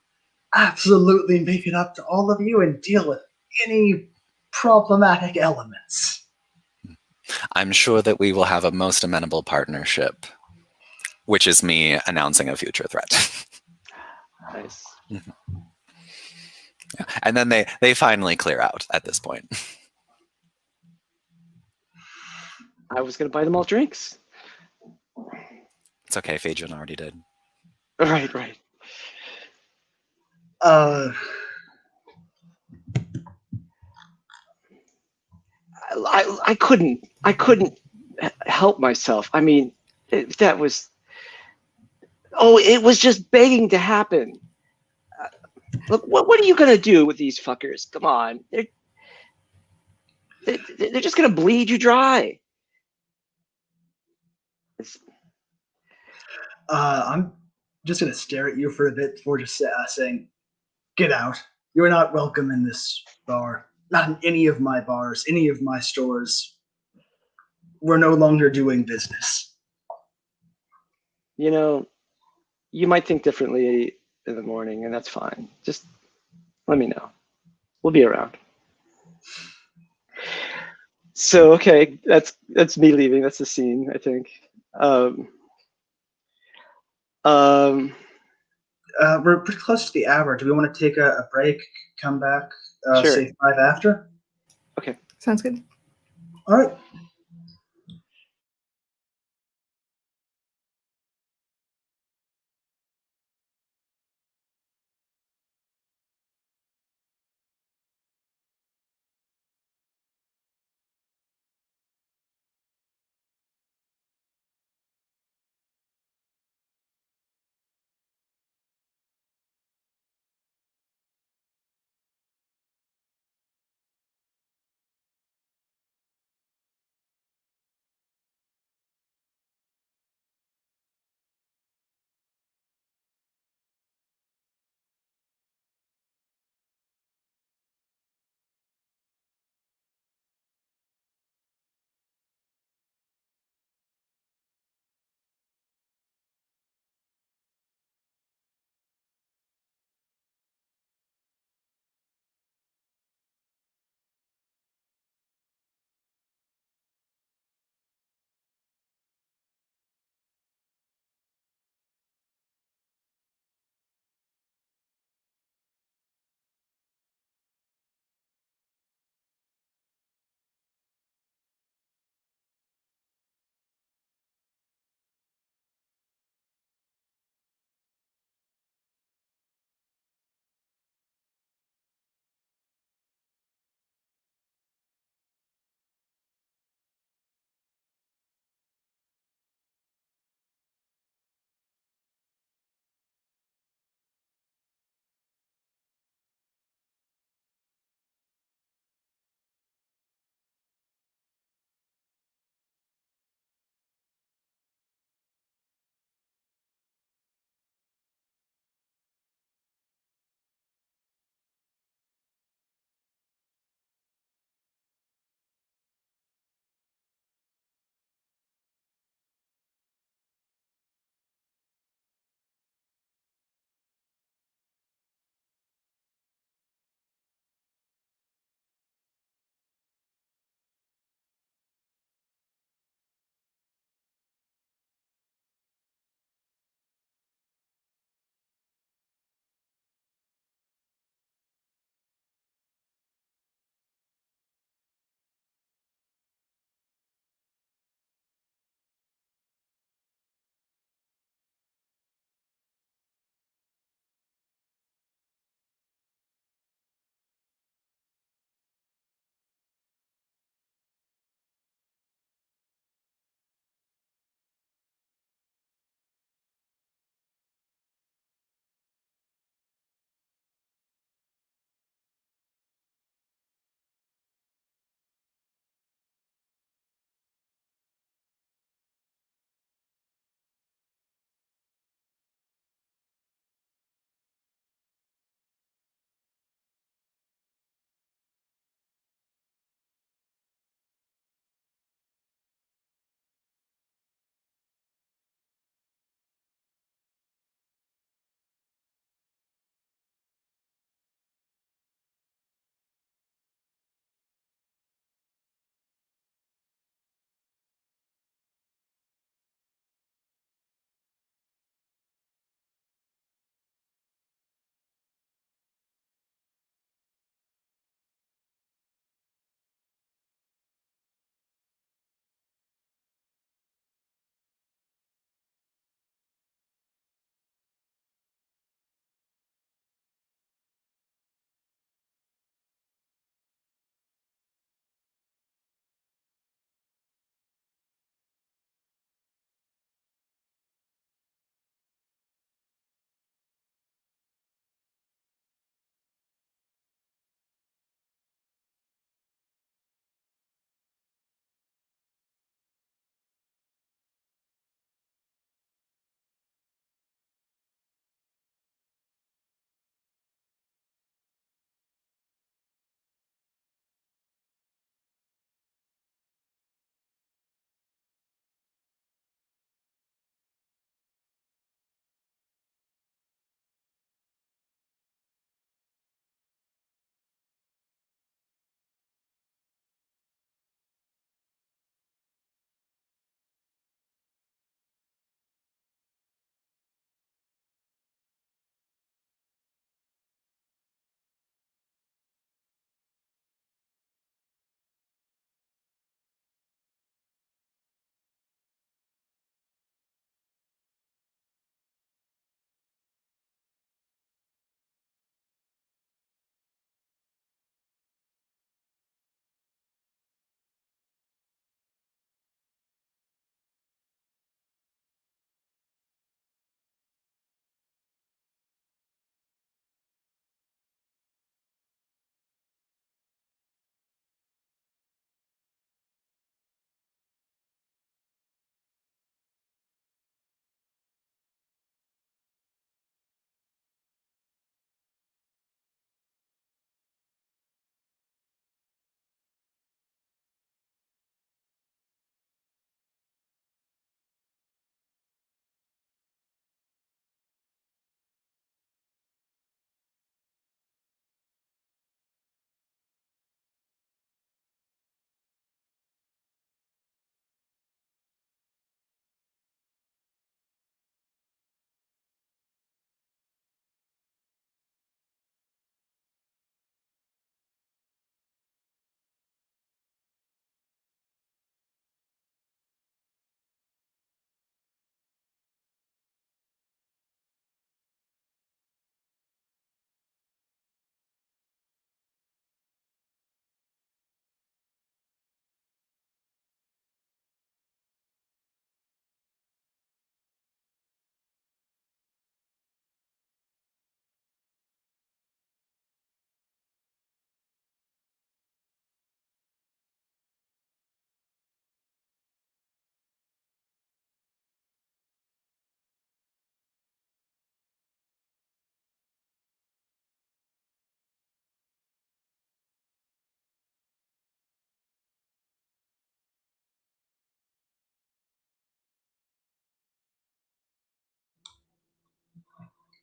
absolutely make it up to all of you and deal with any problematic elements. I'm sure that we will have a most amenable partnership, which is me announcing a future threat. Nice. And then they finally clear out at this point. I was gonna buy them all drinks. It's okay, Phaedron already did. Right, right. I couldn't help myself. I mean, that was. Oh, it was just begging to happen. Look, what are you gonna do with these fuckers? Come on, they're just gonna bleed you dry. I'm just gonna stare at you for a bit before just saying, "Get out. You are not welcome in this bar. Not in any of my bars, any of my stores. We're no longer doing business." You know, you might think differently in the morning, and that's fine. Just let me know. We'll be around. So okay, that's me leaving. That's the scene, I think. We're pretty close to the hour. Do we want to take a break, come back, Sure. say 5 after? Okay. Sounds good. All right.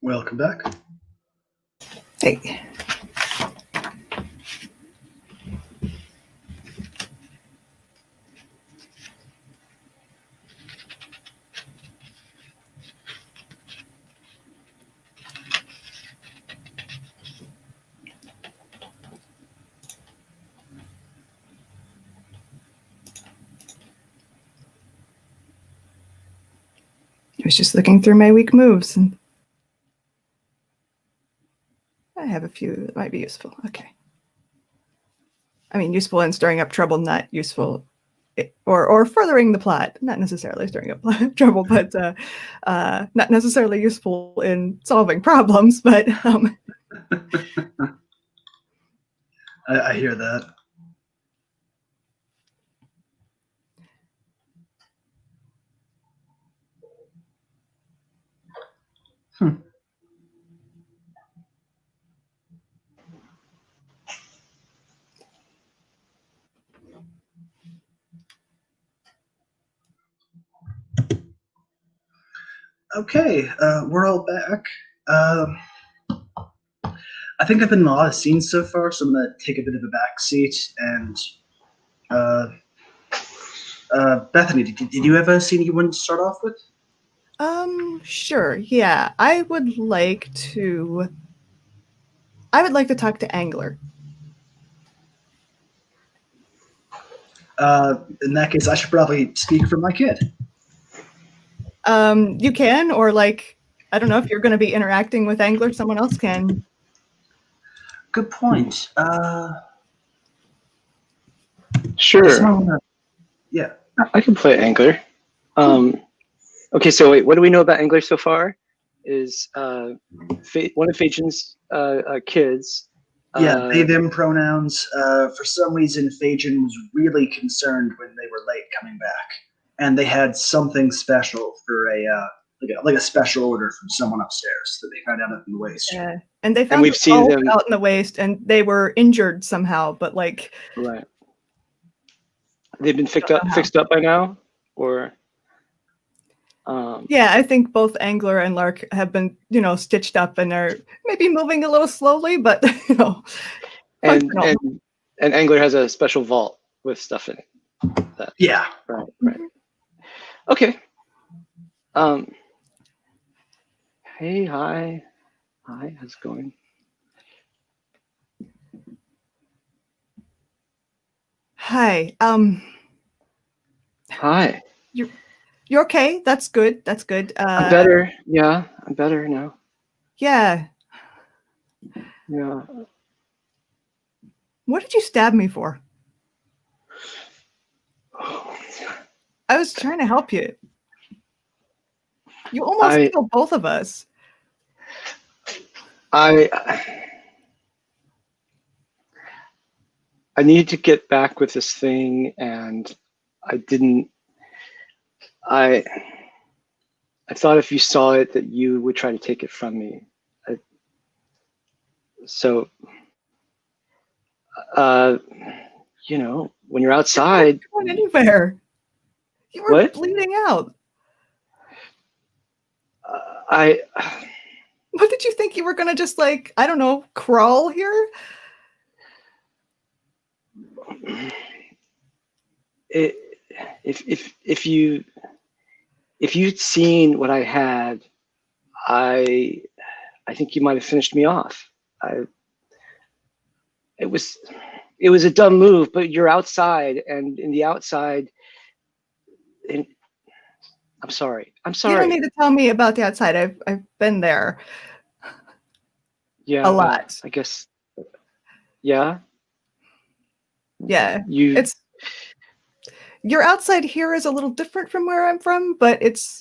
Welcome back. Hey. I was just looking through my weak moves, and I have a few that might be useful. Okay. I mean, useful in stirring up trouble, not useful, or furthering the plot. Not necessarily stirring up trouble, but not necessarily useful in solving problems. But I hear that. Okay, we're all back. I think I've been in a lot of scenes so far, so I'm gonna take a bit of a back seat. And Bethany, did you have a scene you wanted to start off with? sure. Yeah, I would like to talk to Angler. In that case, I should probably speak for my kid. You can, or like, I don't know if you're going to be interacting with Angler, someone else can. Good point. Sure. Yeah. I can play Angler. Okay, so wait, what do we know about Angler so far? Is one of Phaeton's kids. Yeah, they, them pronouns. For some reason, Phaeton was really concerned when they were late coming back, and they had something special for like a special order from someone upstairs that they found out in the waste. Yeah, and they found we've seen them out in the waste, and they were injured somehow. But like, right, they've been fixed up by now, or. Yeah, I think both Angler and Lark have been, stitched up and are maybe moving a little slowly, but And Angler has a special vault with stuff in it. Yeah. Right. Mm-hmm. Okay. Hey, hi, how's it going? Hi. Hi. You're okay? That's good. That's good. I'm better. Yeah, I'm better now. Yeah. Yeah. What did you stab me for? I was trying to help you. You almost killed both of us. I needed to get back with this thing, and I didn't. I thought if you saw it that you would try to take it from me. So, when you're outside. You weren't going anywhere. You were bleeding out. What did you think you were going to just I don't know, crawl here? If you'd seen what I had, I think you might have finished me off. It was a dumb move, but you're outside, and in the outside, I'm sorry. You don't need to tell me about the outside. I've been there. Yeah, a lot. I guess. Yeah. Yeah. Your outside here is a little different from where I'm from, but it's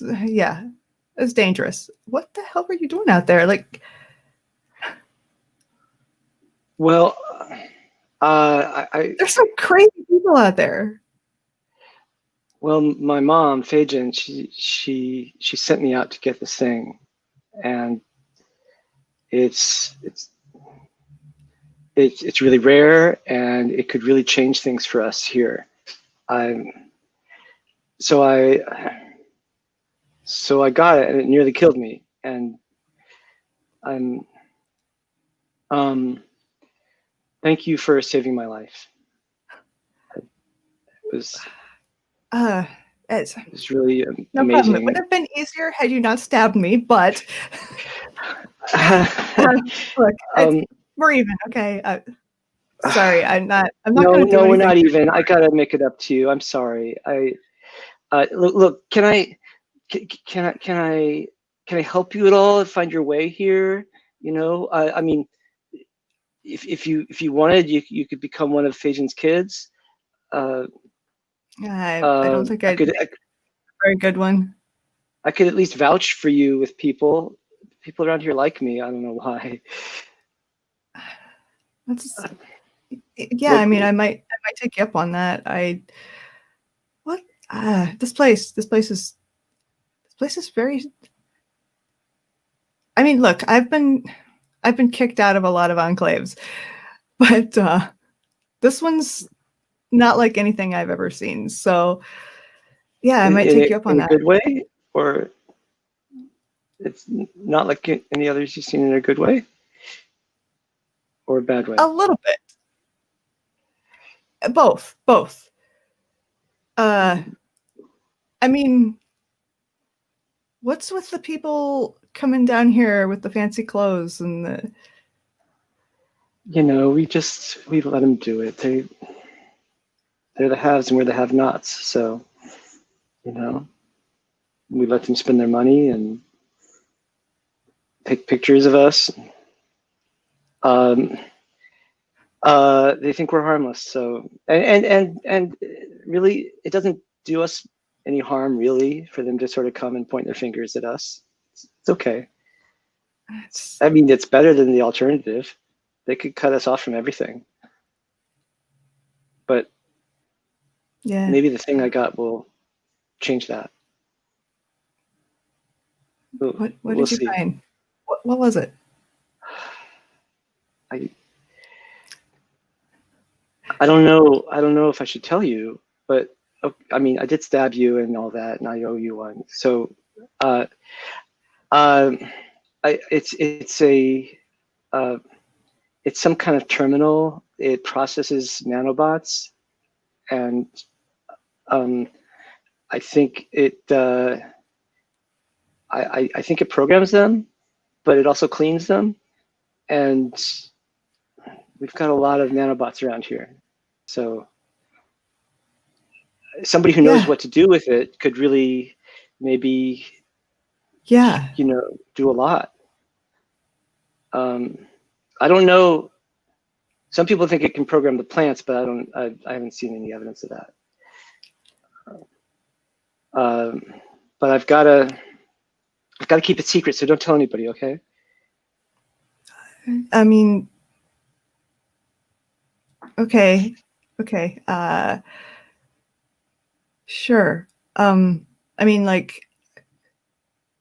dangerous. What the hell were you doing out there? Well, there's some crazy people out there. Well, my mom, Phaeton, she sent me out to get this thing, and it's really rare, and it could really change things for us here. So I got it, and it nearly killed me. And I'm thank you for saving my life. It was It's really no problem. It amazing. would have been easier had you not stabbed me, but look, we're even, okay? Sorry, I'm not No, going to do we're anything. not even. I gotta make it up to you. I'm sorry. Look. Can I help you at all? Find your way here. You know, I mean, if you wanted, you could become one of Feijan's kids. I don't think I'd could. make a very good one. I could at least vouch for you with people. People around here like me. I don't know why. That's yeah. I mean, I might take you up on that. This place is very. I mean, look, I've been kicked out of a lot of enclaves, but this one's not like anything I've ever seen. So yeah, I might take you up on that. In a good way, or it's not like any others you've seen in a good way, or a bad way. A little bit. Both. I mean, what's with the people coming down here with the fancy clothes and the? You know, we let them do it. They're the haves and we're the have-nots. So, you know, we let them spend their money and take pictures of us. They think we're harmless. So, and really, it doesn't do us any harm, really, for them to sort of come and point their fingers at us. It's okay. I mean, it's better than the alternative. They could cut us off from everything. But yeah, maybe the thing I got will change that. What we'll did you see. find? What was it? I don't know. I don't know if I should tell you, but I mean, I did stab you and all that, and I owe you one. So, it's some kind of terminal. It processes nanobots, and I think it. I think it programs them, but it also cleans them, and we've got a lot of nanobots around here. So somebody who knows what to do with it could really maybe, you know, do a lot. I don't know. Some people think it can program the plants, but I haven't seen any evidence of that. But I've got to keep it secret, so don't tell anybody, okay? I mean, okay. Sure. I mean, like,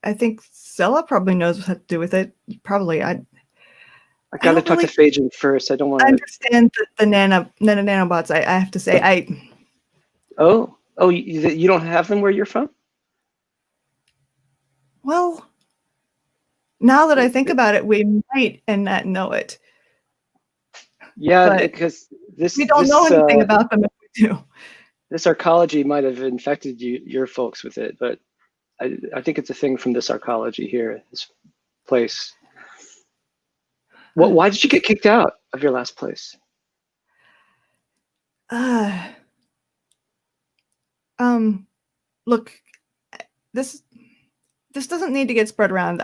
I think Zella probably knows what to do with it. Probably. I got to talk to Feijan first. I don't want to understand the nanobots. I have to say, Oh, you don't have them where you're from? Well, now that I think about it, we might and not know it. Yeah, but because we don't know anything about them if we do. This arcology might have infected your folks with it, but I think it's a thing from this arcology here, this place. Why did you get kicked out of your last place? Look, this doesn't need to get spread around.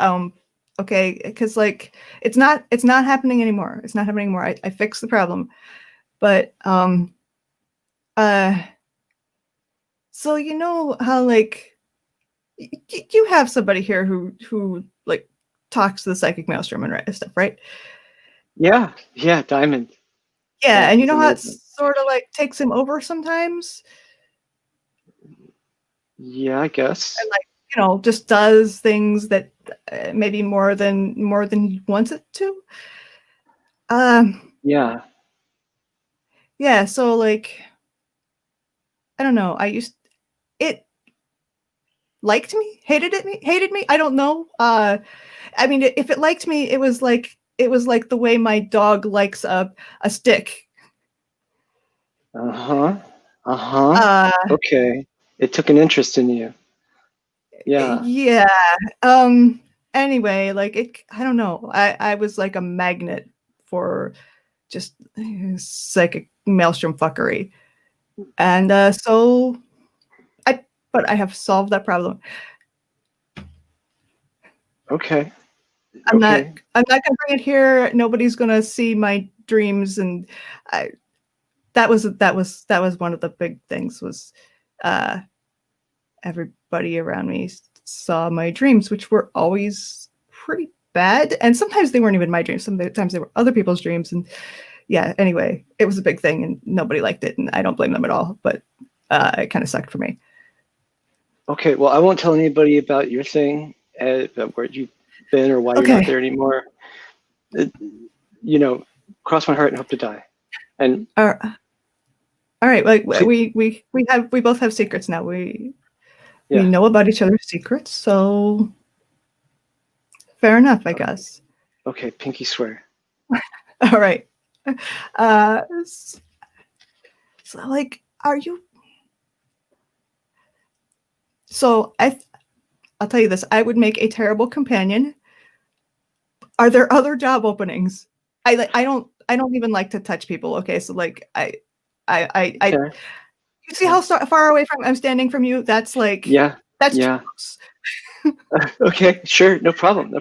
Okay, because like it's not happening anymore. It's not happening anymore. I fixed the problem, but so you know how like you have somebody here who like talks to the psychic maelstrom and stuff, right? Yeah, Diamond. Yeah, and you know how it sort of like takes him over sometimes. Yeah, I guess. And like, you know, just does things that maybe more than he wants it to. Yeah. Yeah, so like I don't know. liked me, hated me. I don't know. I mean, if it liked me, it was like the way my dog likes a stick. Okay. It took an interest in you. Yeah. Yeah. Anyway, like I don't know. I was like a magnet for just psychic maelstrom fuckery, and so but I have solved that problem. Okay. I'm not gonna bring it here. Nobody's gonna see my dreams, and that was one of the big things was everybody around me saw my dreams, which were always pretty bad, and sometimes they weren't even my dreams. Sometimes they were other people's dreams, and yeah. Anyway, it was a big thing, and nobody liked it, and I don't blame them at all. But it kind of sucked for me. Okay. Well, I won't tell anybody about your thing, about where you've been or why you're not there anymore. You know, cross my heart and hope to die. And all right, like we both have secrets now. We know about each other's secrets, so fair enough, I guess. Okay, pinky swear. All right. So like, are you? So I'll tell you this. I would make a terrible companion. Are there other job openings? I don't even like to touch people. Okay, so like I you see how far away I'm standing from you? That's like that's close. Okay, sure, no problem.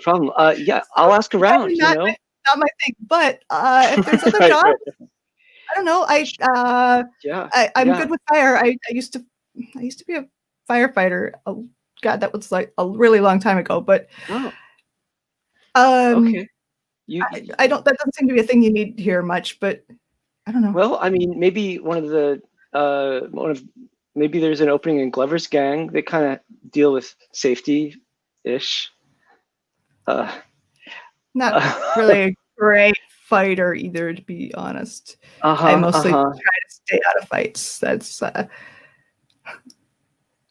Yeah, I'll ask around. Not my thing, but if there's other jobs, I don't know. I'm good with fire. I used to be a firefighter. Oh, God, that was like a really long time ago. But okay, I don't. That doesn't seem to be a thing you need here much. But I don't know. Well, I mean, maybe maybe there's an opening in Glover's gang. They kind of deal with safety-ish. Not really a great fighter either, to be honest. I mostly try to stay out of fights. That's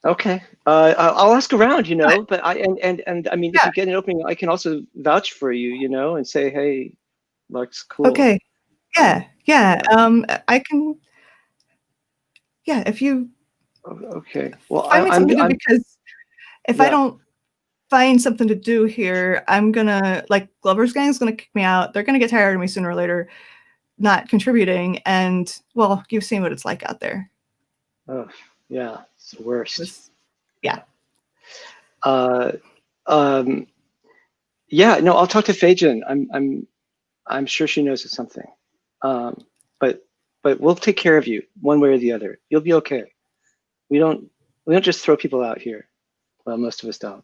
okay. I'll ask around, but I mean, if you get an opening, I can also vouch for you, and say, hey, Lark's cool. Okay. Yeah. I can. Yeah, if you. Okay. Well, find me something to do, because if I don't find something to do here, I'm gonna, like, Glover's gang is gonna kick me out. They're gonna get tired of me sooner or later, not contributing, and well, you've seen what it's like out there. Oh yeah, it's the worst. Yeah. Yeah. No, I'll talk to Feijin. I'm sure she knows of something. But we'll take care of you one way or the other. You'll be okay. We don't just throw people out here. Well, most of us don't.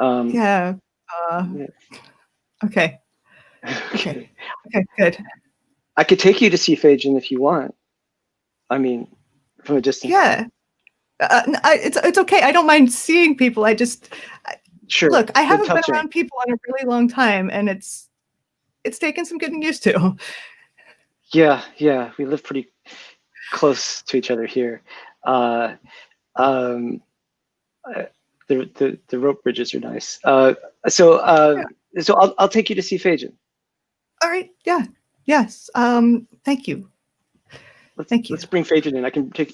Yeah. Okay. Okay, good. I could take you to see Feijin if you want. I mean, from a distance. Yeah. It's okay. I don't mind seeing people. Sure. Look, I haven't been around people in a really long time, and it's taken some getting used to. Yeah, we live pretty close to each other here. The rope bridges are nice. So I'll take you to see Feijin. All right. Yeah. Yes. Thank you. Thank you. Let's bring Feijin in.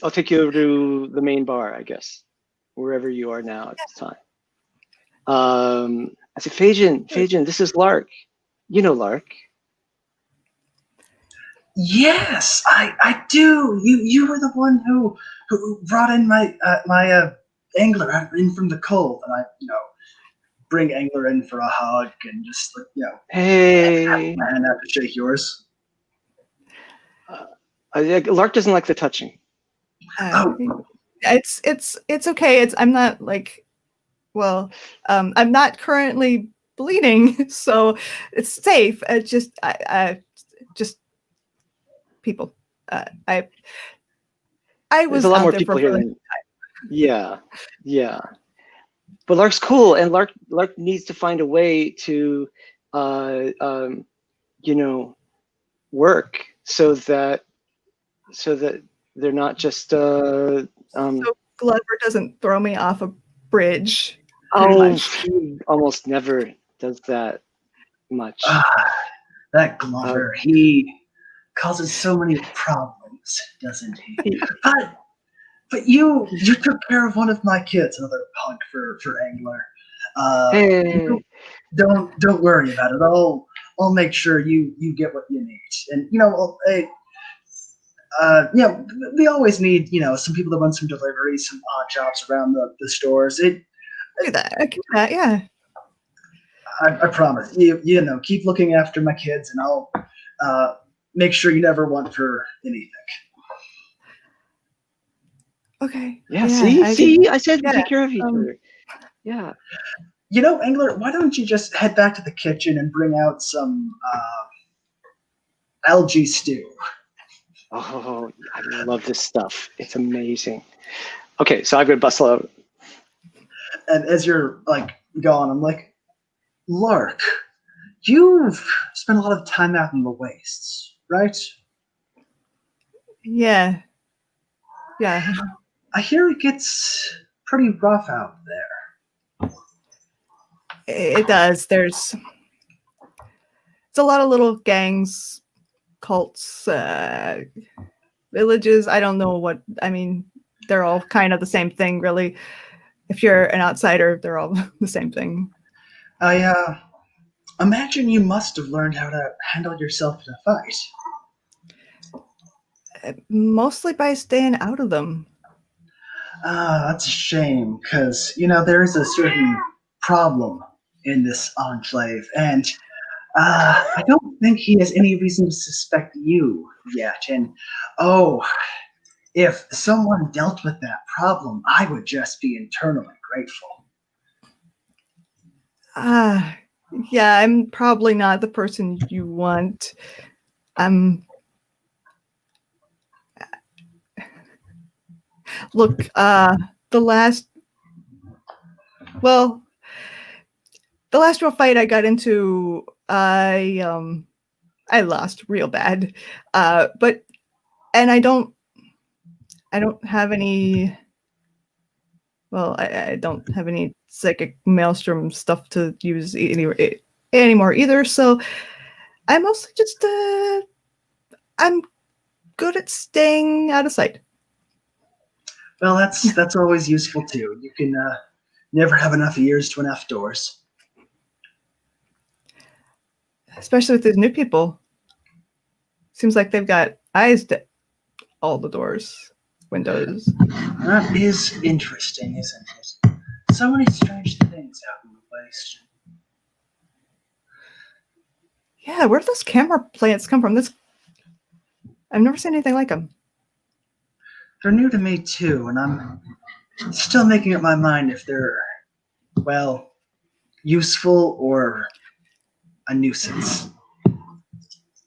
I'll take you over to the main bar, I guess, wherever you are now at this time. I said, Feijin, this is Lark. You know Lark. Yes, I do. You were the one who brought in my angler in from the cold, and I bring angler in for a hug and just hey, have my hand out to shake yours. Lark doesn't like the touching. It's okay. I'm not like, well, I'm not currently bleeding, so it's safe. It's just just people. I was There's a lot out more there people for here than yeah. But Lark's cool, and Lark needs to find a way to work so that they're not just Glover doesn't throw me off a bridge. Oh, much. he almost never does that much. That Glover, he causes so many problems, doesn't he? But you took care of one of my kids, another punk for Angler. Hey. Don't worry about it. I'll make sure you get what you need. And we always need some people to run some deliveries, some odd jobs around the stores. I can do that, yeah. I promise. Keep looking after my kids, and I'll make sure you never want for anything. Okay. Yeah. See, I said we take care of each other. Yeah. Angler, why don't you just head back to the kitchen and bring out some algae stew? Oh, I love this stuff. It's amazing. Okay, so I'm gonna bustle out. And as you're gone, I'm like, Lark, you've spent a lot of time out in the wastes, right? Yeah. I hear it gets pretty rough out there. It does. It's a lot of little gangs, cults, villages. I don't know what, they're all kind of the same thing, really. If you're an outsider, they're all the same thing. I imagine you must have learned how to handle yourself in a fight. Mostly by staying out of them. That's a shame, because, there is a certain problem in this enclave, and I don't think he has any reason to suspect you yet. And, if someone dealt with that problem, I would just be eternally grateful. Yeah, I'm probably not the person you want. Look, the last real fight I got into, I lost real bad. And I don't have any. Well, I don't have any psychic maelstrom stuff to use anymore either. So I mostly just I'm good at staying out of sight. Well, that's always useful too. You can never have enough ears to enough doors. Especially with these new people. Seems like they've got eyes to all the doors, windows. That is interesting, isn't it? So many strange things out in the waste. Yeah, where do those camera plants come from? I've never seen anything like them. They're new to me too, and I'm still making up my mind if they're, useful or a nuisance.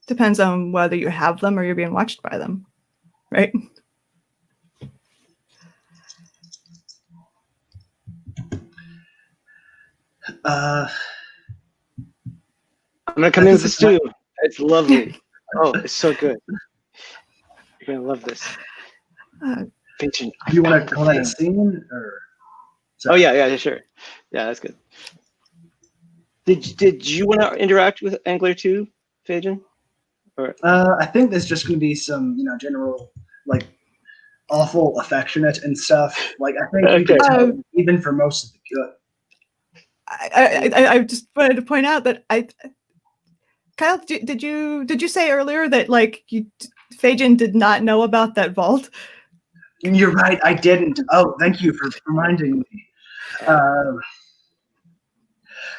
Depends on whether you have them or you're being watched by them, right? I'm gonna come in with the stew. It's lovely. Oh, it's so good. You're gonna love this. Pigeon. You want to call that a scene, or? Sorry. Oh yeah, sure. Yeah, that's good. Did you want to interact with Angler too, Fajan? Or I think there's just going to be some, general awful affectionate and stuff. I think we can tell, even for most of the good. I just wanted to point out that Kyle, did you say earlier that Fajan did not know about that vault? You're right, I didn't. Oh, thank you for reminding me.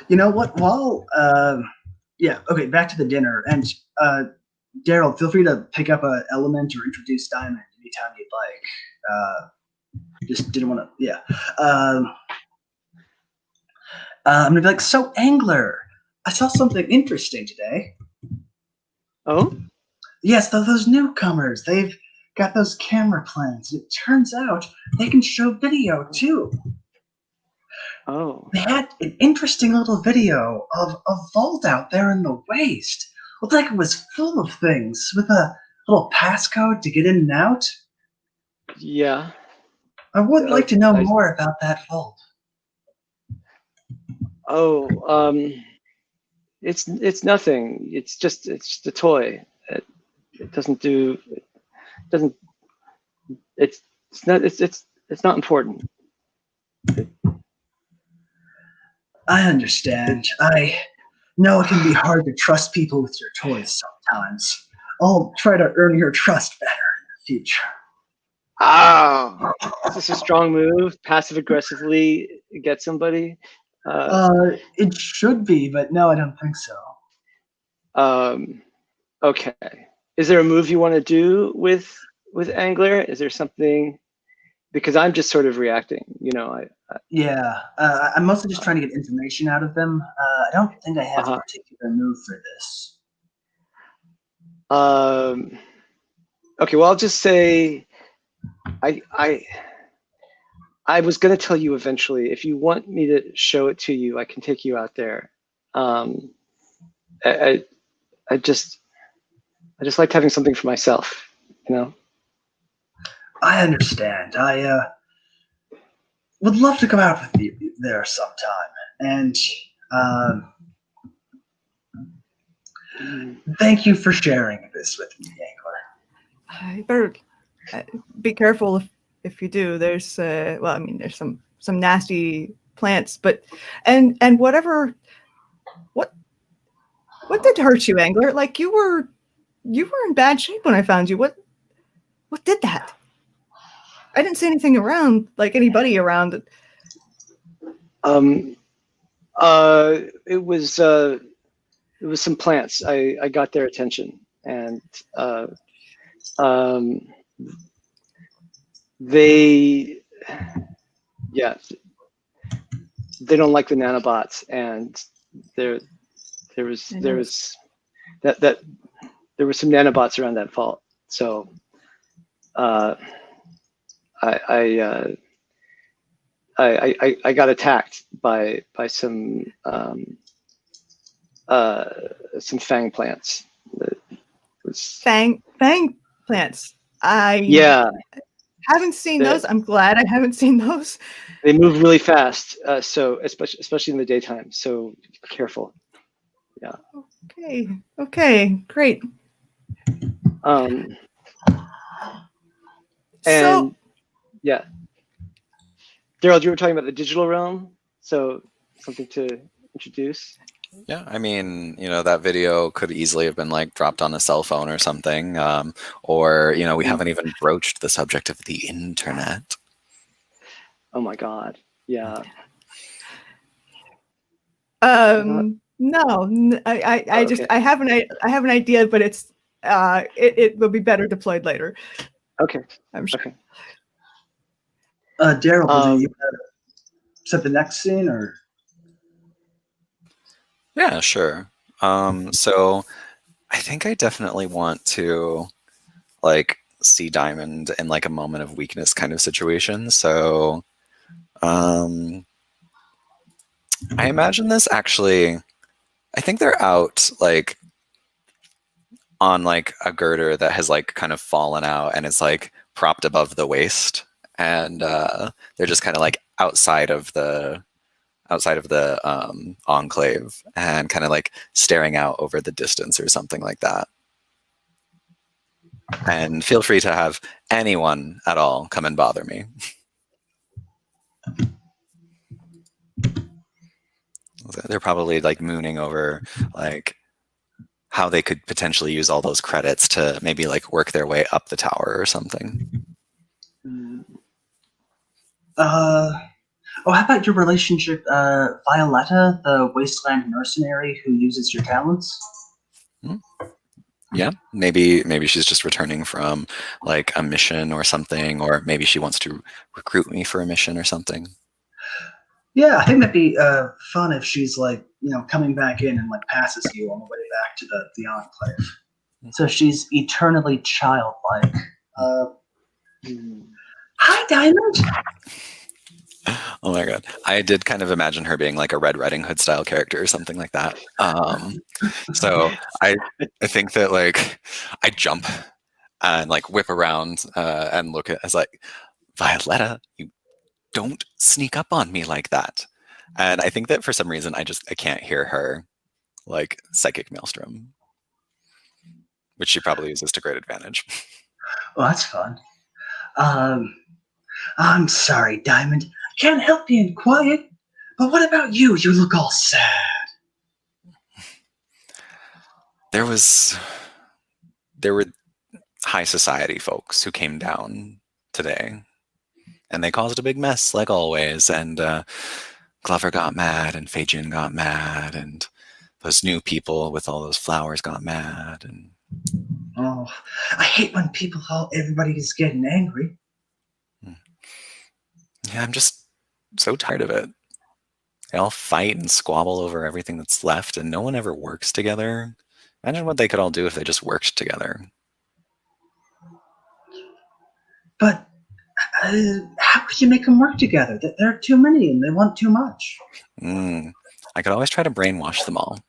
You know what? Okay, back to the dinner. And Daryl, feel free to pick up an element or introduce Diamond anytime you'd like. Just didn't want to, I'm gonna be like, so Angler, I saw something interesting today. Oh? Yes, those newcomers, they've got those camera plans. It turns out they can show video too. Oh. They had an interesting little video of a vault out there in the waste. Looked like it was full of things with a little passcode to get in and out. Yeah. I would like to know more about that vault. Oh, it's nothing. It's just a toy. It doesn't do. It doesn't. It's not. It's not important. I understand. I know it can be hard to trust people with your toys sometimes. I'll try to earn your trust better in the future. Oh, is this a strong move? Passive aggressively get somebody? It should be, but no, I don't think so. Okay. Is there a move you want to do with Angler? Is there something? Because I'm just sort of reacting. Yeah, I'm mostly just trying to get information out of them. I don't think I have a particular move for this. Okay, well, I'll just say I was going to tell you eventually. If you want me to show it to you, I can take you out there. I just liked having something for myself, I understand. I would love to come out with you there sometime. And thank you for sharing this with me, Angler. You better be careful if you do. There's well, I mean, there's some nasty plants, but and whatever. What did hurt you, Angler? Like you were in bad shape when I found you. What did that? I didn't see anything around, like anybody around. It was some plants. I got their attention, and they don't like the nanobots, and there was some nanobots around that vault. So I got attacked by some fang plants. Fang plants. Yeah. Haven't seen those. I'm glad I haven't seen those. They move really fast, so especially in the daytime. So be careful. Yeah. Okay. Great. And so, yeah, Daryl, you were talking about the digital realm, so something to introduce. Yeah, I mean, that video could easily have been like dropped on a cell phone or something, or we haven't even broached the subject of the internet. Oh my God! Yeah. No, I just I have an idea, but it will be better deployed later. Okay. I'm sure. Okay. Daryl, do you set the next scene or? Yeah, sure. So I think I definitely want to like see Diamond in like a moment of weakness kind of situation. So I imagine this actually, I think they're out like on like a girder that has like kind of fallen out and it's like propped above the waist. And they're just kind of like outside of the enclave and kind of like staring out over the distance or something like that. And feel free to have anyone at all come and bother me. They're probably like mooning over like how they could potentially use all those credits to maybe like work their way up the tower or something. How about your relationship, Violetta, the wasteland mercenary who uses your talents? Yeah, maybe she's just returning from like a mission or something, or maybe she wants to recruit me for a mission or something. Yeah, I think that'd be fun if she's like, coming back in and like passes you on the way back to the enclave. So she's eternally childlike. Hi, Diamond. Oh my God. I did kind of imagine her being like a Red Riding Hood style character or something like that. So I think that like I jump and like whip around and look at as like Violetta, you don't sneak up on me like that. And I think that for some reason I can't hear her like psychic maelstrom, which she probably uses to great advantage. Well, that's fun. I'm sorry, Diamond. I can't help being quiet. But what about you? You look all sad. There were high society folks who came down today, and they caused a big mess like always. And Glover got mad, and Fejin got mad, and those new people with all those flowers got mad. And Oh, I hate when everybody's getting angry. yeah, I'm just so tired of it. They all fight and squabble over everything that's left, and no one ever works together. Imagine what they could all do if they just worked together. But how could you make them work together? There are too many and they want too much. I could always try to brainwash them all.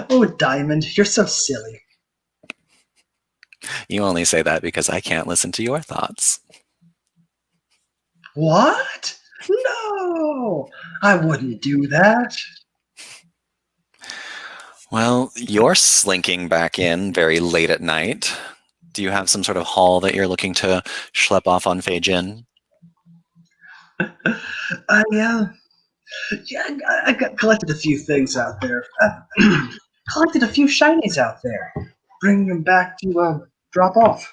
Oh, Diamond, you're so silly. You only say that because I can't listen to your thoughts. What? No, I wouldn't do that. Well, you're slinking back in very late at night. Do you have some sort of haul that you're looking to schlep off on Fejin? I collected a few things out there. Collected a few shinies out there. Bring them back to drop off.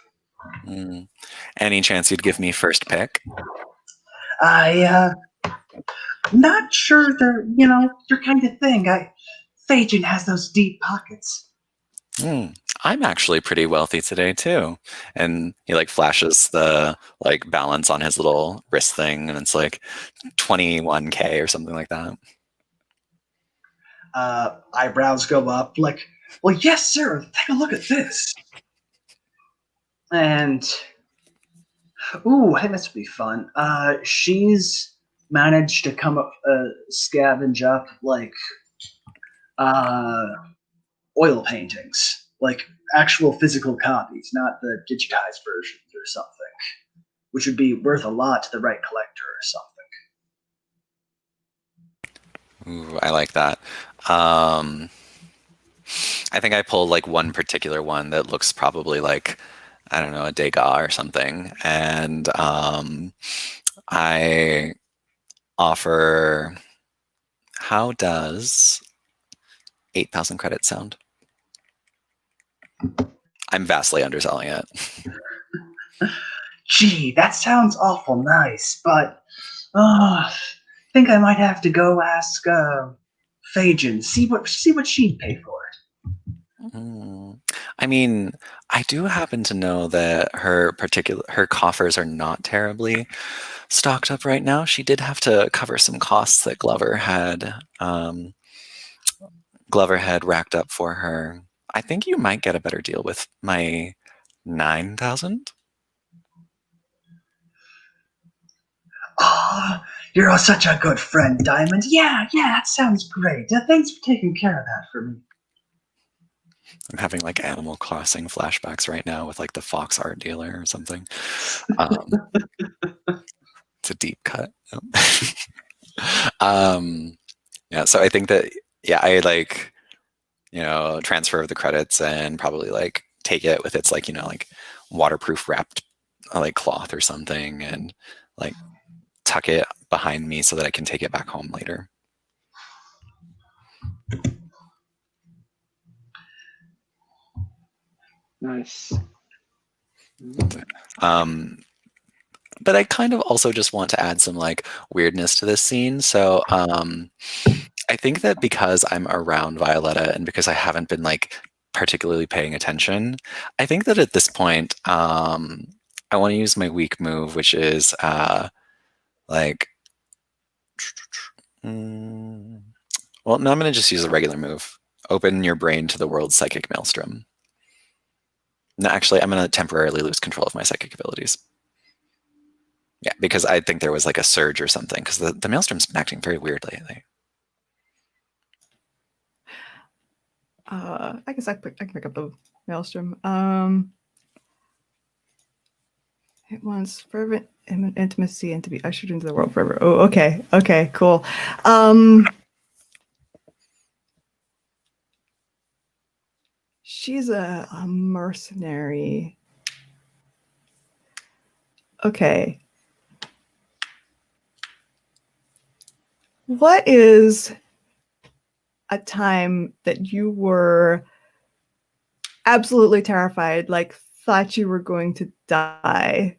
Any chance you'd give me first pick? Not sure they're your kind of thing. Fejin has those deep pockets. I'm actually pretty wealthy today too. And he like flashes the like balance on his little wrist thing, and it's like 21K or something like that. Eyebrows go up like, well, yes, sir. Take a look at this. And hey, this would be fun. She's managed to come up, scavenge up like oil paintings, like actual physical copies, not the digitized versions or something, which would be worth a lot to the right collector or something. Ooh, I like that. I think I pulled like one particular one that looks probably like, I don't know, a Degas or something. And I offer, how does 8,000 credits sound? I'm vastly underselling it. Gee, that sounds awful nice, but I think I might have to go ask Fejin, see what she'd pay for it. I mean, I do happen to know that her coffers are not terribly stocked up right now. She did have to cover some costs that Glover had racked up for her. I think you might get a better deal with my 9,000. Oh, you're such a good friend, Diamond. Yeah, that sounds great. Thanks for taking care of that for me. I'm having like Animal Crossing flashbacks right now with like the Fox art dealer or something. It's a deep cut. Yeah, so I think that, yeah, I like, transfer of the credits and probably like take it with its like, like waterproof wrapped like cloth or something, and like tuck it behind me so that I can take it back home later. Nice. But I kind of also just want to add some like weirdness to this scene. So I think that because I'm around Violetta and because I haven't been like particularly paying attention, I think that at this point, I want to use my weak move, which is like, well, no, I'm going to just use a regular move. Open your brain to the world's psychic maelstrom. No, actually, I'm going to temporarily lose control of my psychic abilities. Yeah, because I think there was like a surge or something, because the maelstrom's been acting very weird lately. I guess I can pick up the maelstrom. It wants fervent intimacy and to be ushered into the world forever. Oh, okay. Okay, cool. She's a mercenary. Okay. What is a time that you were absolutely terrified, like thought you were going to die?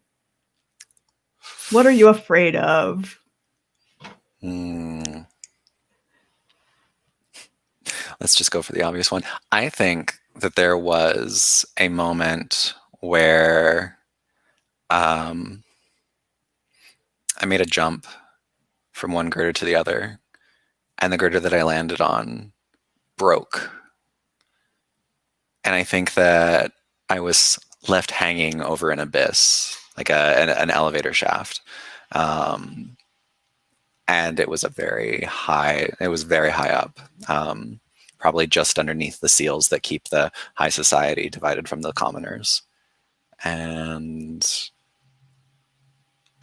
What are you afraid of? Let's just go for the obvious one. I think that there was a moment where I made a jump from one girder to the other, and the girder that I landed on broke. And I think that I was left hanging over an abyss, like an elevator shaft. And it was very high up, probably just underneath the seals that keep the high society divided from the commoners. And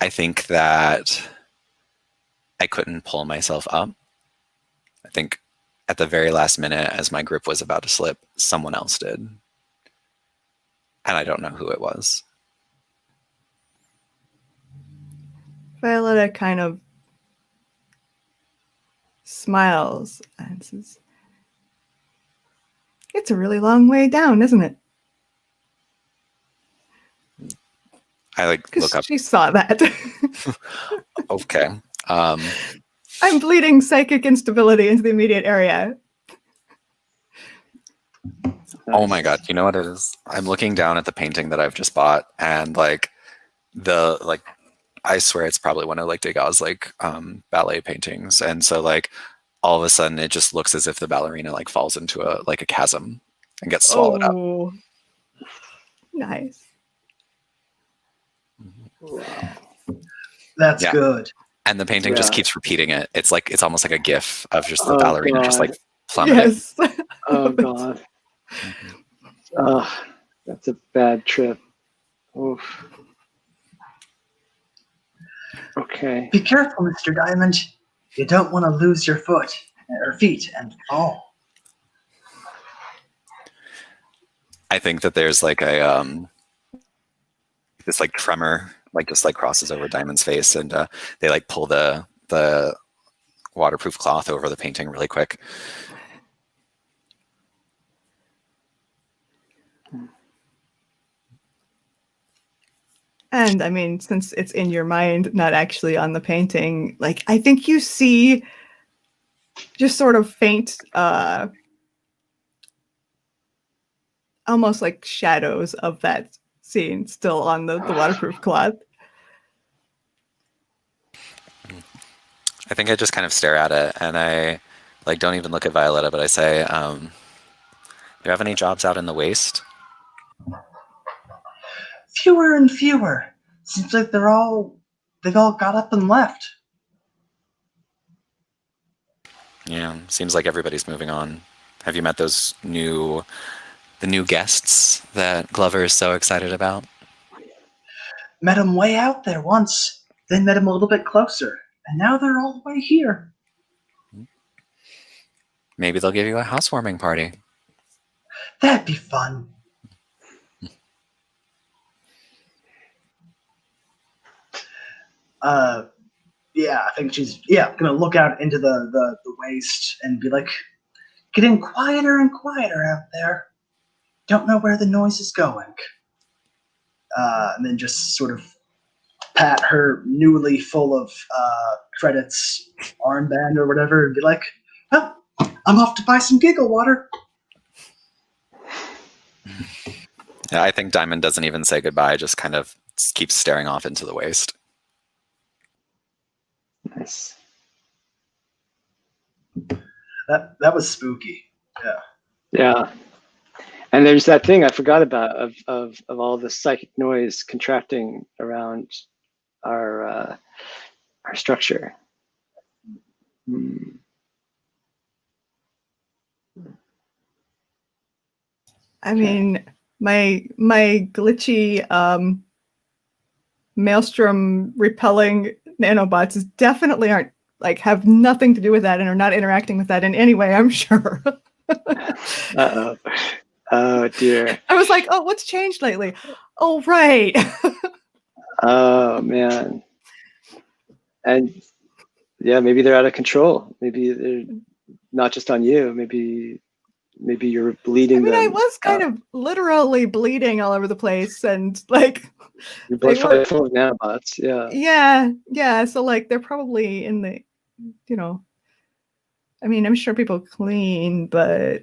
I think that I couldn't pull myself up. I think at the very last minute, as my grip was about to slip, someone else did. And I don't know who it was. Violetta kind of smiles and says, "It's a really long way down, isn't it?" I look up. She saw that. Okay. I'm bleeding psychic instability into the immediate area. Oh my God. You know what it is? I'm looking down at the painting that I've just bought, and I swear it's probably one of Degas' ballet paintings. And so all of a sudden it just looks as if the ballerina falls into a chasm and gets swallowed up. Oh, nice. Wow. That's good. And the painting just keeps repeating it. It's almost like a gif of just the Oh, ballerina God. just plummeting. Yes. Oh God. That's a bad trip. Oof. Okay. Be careful, Mr. Diamond. You don't want to lose your feet and fall. I think that there's a this tremor just crosses over Diamond's face, and they pull the waterproof cloth over the painting really quick. And I mean, since it's in your mind, not actually on the painting, I think you see just sort of faint, almost like shadows of that scene still on the waterproof cloth. I think I just kind of stare at it, and I don't even look at Violetta, but I say, "Do you have any jobs out in the waste?" Fewer and fewer. Seems like they've all got up and left. Yeah, seems like everybody's moving on. Have you met the new guests that Glover is so excited about? Met them way out there once, then met them a little bit closer, and now they're all the way here. Maybe they'll give you a housewarming party. That'd be fun. Yeah, I think she's gonna look out into the waste and be like, getting quieter and quieter out there. Don't know where the noise is going. And then just sort of pat her newly full of credits armband or whatever and be like, well, I'm off to buy some giggle water. Yeah, I think Diamond doesn't even say goodbye, just kind of keeps staring off into the waste. Nice. That was spooky. Yeah. Yeah. And there's that thing I forgot about of all the psychic noise contracting around our structure. I mean, my glitchy maelstrom repelling nanobots definitely aren't have nothing to do with that and are not interacting with that in any way, I'm sure. Uh-oh. Oh dear. I was like, oh, what's changed lately? Oh, right. Oh man. And yeah, maybe they're out of control. Maybe they're not just on you. Maybe you're bleeding them. I was kind of literally bleeding all over the place, and your blood's probably full of nanobots. Yeah. Yeah. So they're probably in the, I'm sure people clean, but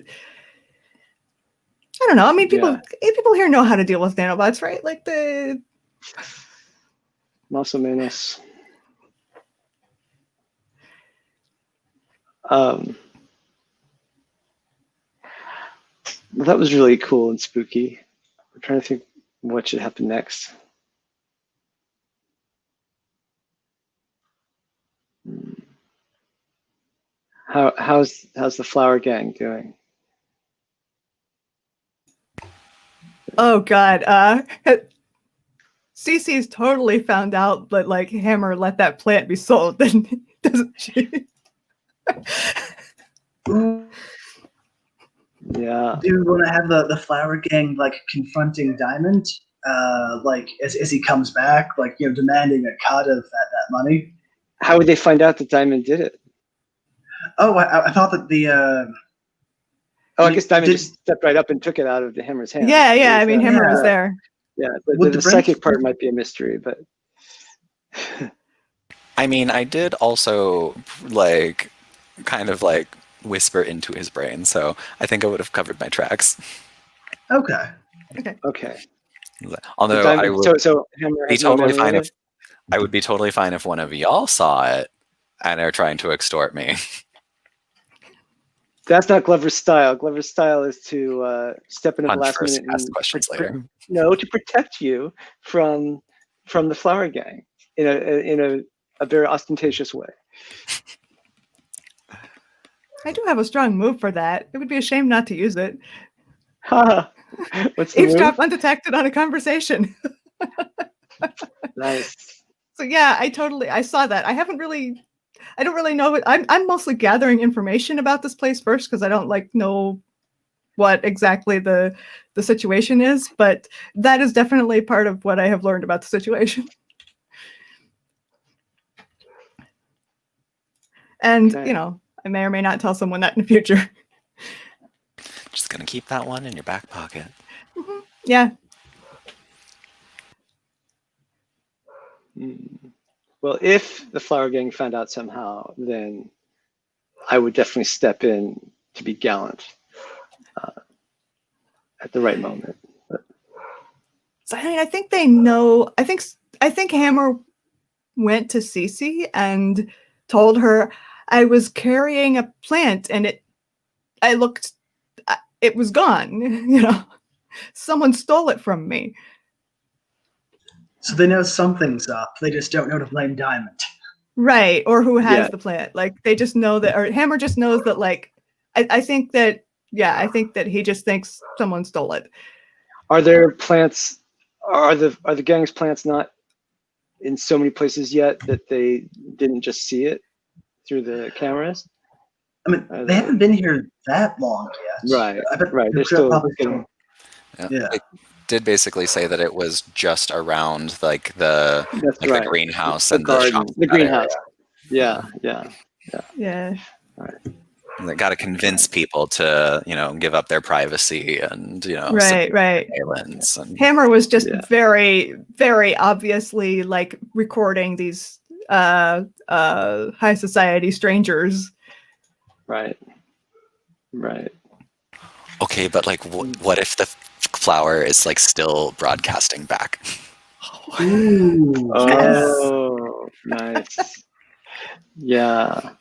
I don't know. People here know how to deal with nanobots, right? Más o menos. Well, that was really cool and spooky. I'm trying to think what should happen next. How's the Flower Gang doing? Oh God, Cece's totally found out that Hammer let that plant be sold, doesn't she? Yeah. Do you want to have the Flower Gang confronting Diamond, as he comes back, demanding a cut of that money? How would they find out that Diamond did it? Oh, I thought that the. I guess Diamond just stepped right up and took it out of the Hammer's hand. Yeah. Hammer was there. Yeah, the psychic part might be a mystery, but. I did also kind of whisper into his brain, so I think I would have covered my tracks. Okay. Although Diamond, I would Hammer be totally fine if I would be totally fine if one of y'all saw it and are trying to extort me. That's not Glover's style. Glover's style is to step in at the last first, minute ask questions later. No, to protect you from the Flower Gang in a very ostentatious way. I do have a strong move for that. It would be a shame not to use it. What's the Eavesdrop move? undetected on a conversation. Nice. So yeah, I saw that. I don't really know it. I'm mostly gathering information about this place first because I don't know what exactly the situation is, but that is definitely part of what I have learned about the situation. And Okay. I may or may not tell someone that in the future. Just gonna keep that one in your back pocket. Mm-hmm. Yeah. Well, if the Flower Gang found out somehow, then I would definitely step in to be gallant at the right moment. But. So I think they know. I think Hammer went to Cece and told her I was carrying a plant and it was gone. Someone stole it from me. So they know something's up. They just don't know to blame Diamond. Right, or who has the plant. They just know that, or Hammer just knows that, I think that he just thinks someone stole it. Are there plants, are the gang's plants not in so many places yet that they didn't just see it through the cameras? They haven't been here that long yet. Right, I bet right. They're still Yeah. It did basicily say that it was just around the greenhouse and the shop. The greenhouse. Yeah. Right. They got to convince people to, give up their privacy and, right. surveillance. And Hammer was just very, very obviously recording these high society strangers. Right. Okay, but what if the flower is still broadcasting back? Ooh, oh, nice. Yeah.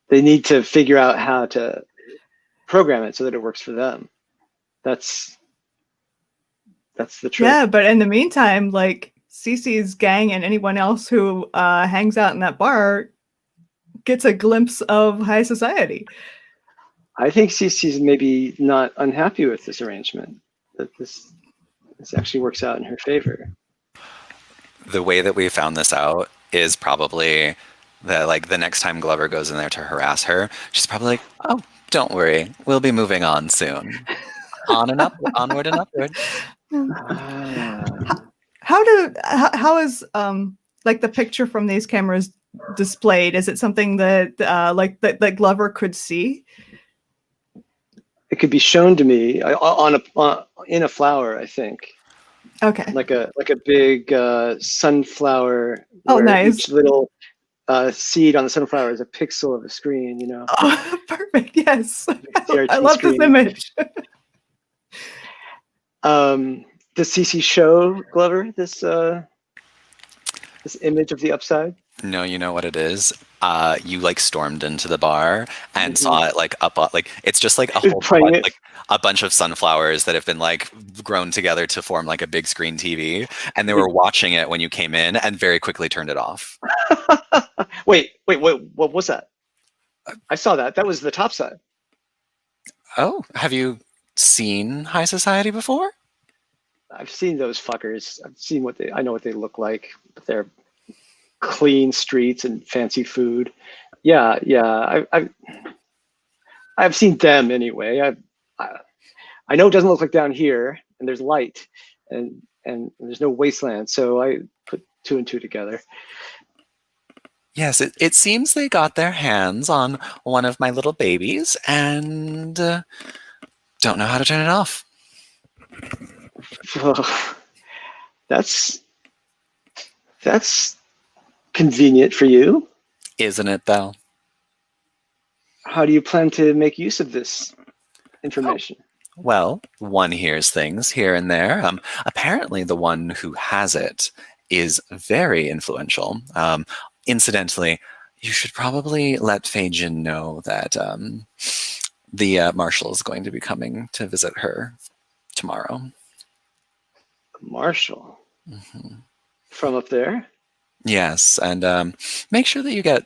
They need to figure out how to program it so that it works for them. That's the trick. Yeah, but in the meantime, Cece's gang and anyone else who hangs out in that bar gets a glimpse of high society. I think Cece's maybe not unhappy with this arrangement, that this actually works out in her favor. The way that we found this out is probably that, like, the next time Glover goes in there to harass her, she's probably like, "Oh, don't worry, we'll be moving on soon. On and up, onward and upward." How is like the picture from these cameras displayed? Is it something that like that Glover could see? It could be shown to me in a flower, I think. Okay. Like a big sunflower. Oh, where nice. Each little seed on the sunflower is a pixel of a screen. You know. Oh, perfect. Yes. CRT I love screen. this image. Does CC show Glover this image of the upside? No, you know what it is? You like stormed into the bar and Mhm. saw it like up, like it's just like a Who's whole playing bunch, it? like a bunch of sunflowers that have been like grown together to form like a big screen TV, and they were watching it when you came in and very quickly turned it off. Wait, what was that? I saw that. That was the top side. Oh, have you seen High Society before? I've seen those fuckers. I know what they look like. They're clean streets and fancy food. Yeah. I've seen them anyway. I know it doesn't look like down here, and there's light, and there's no wasteland. So I put two and two together. Yes, it seems they got their hands on one of my little babies and don't know how to turn it off. That's convenient for you. Isn't it, though? How do you plan to make use of this information? Well, one hears things here and there. Apparently, the one who has it is very influential. Incidentally, you should probably let Feijin know that the marshal is going to be coming to visit her tomorrow. Marshal? Mm-hmm. From up there? Yes, and make sure that you get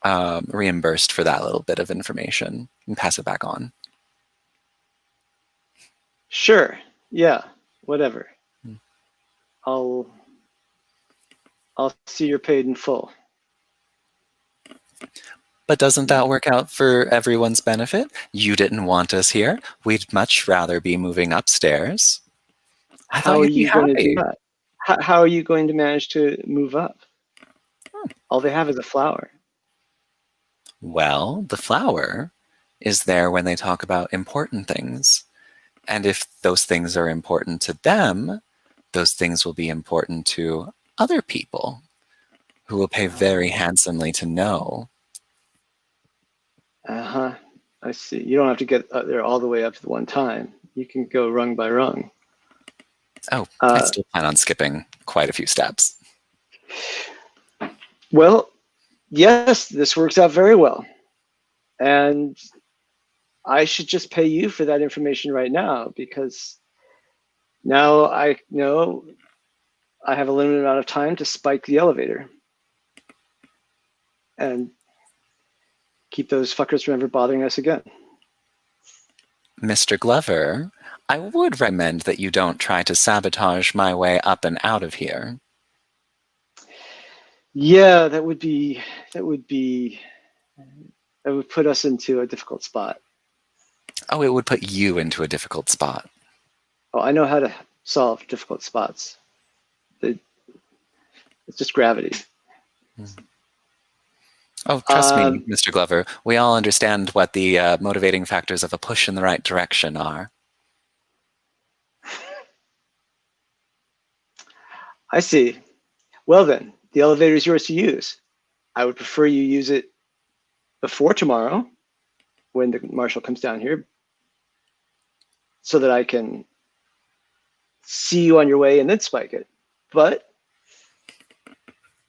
reimbursed for that little bit of information and pass it back on. Sure. Yeah. Whatever. Hmm. I'll see you're paid in full. But doesn't that work out for everyone's benefit? You didn't want us here. We'd much rather be moving upstairs. I How thought are you'd be you going to happy. do that? How are you going to manage to move up? Hmm. All they have is a flower. Well, the flower is there when they talk about important things. And if those things are important to them, those things will be important to other people who will pay very handsomely to know. Uh-huh. I see. You don't have to get there all the way up to the one time. You can go rung by rung. Oh, I still plan on skipping quite a few steps. Well, yes, this works out very well. And I should just pay you for that information right now, because now I know I have a limited amount of time to spike the elevator and keep those fuckers from ever bothering us again. Mr. Glover, I would recommend that you don't try to sabotage my way up and out of here. Yeah, that would put us into a difficult spot. Oh, it would put you into a difficult spot. Oh, I know how to solve difficult spots. It's just gravity. Oh, trust me, Mr. Glover. We all understand what the motivating factors of a push in the right direction are. I see. Well then, the elevator is yours to use. I would prefer you use it before tomorrow, when the marshal comes down here, so that I can see you on your way and then spike it. But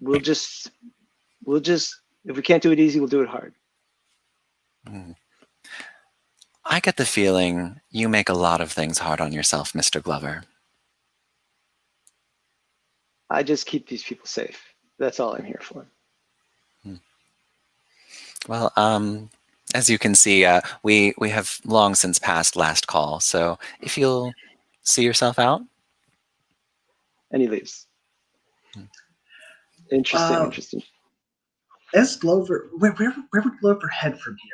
we'll just, if we can't do it easy, we'll do it hard. I get the feeling you make a lot of things hard on yourself, Mr. Glover. I just keep these people safe. That's all I'm here for. Well, as you can see, we have long since passed last call, so if you'll see yourself out. And he leaves. Interesting, interesting. As Glover, where would Glover head from here?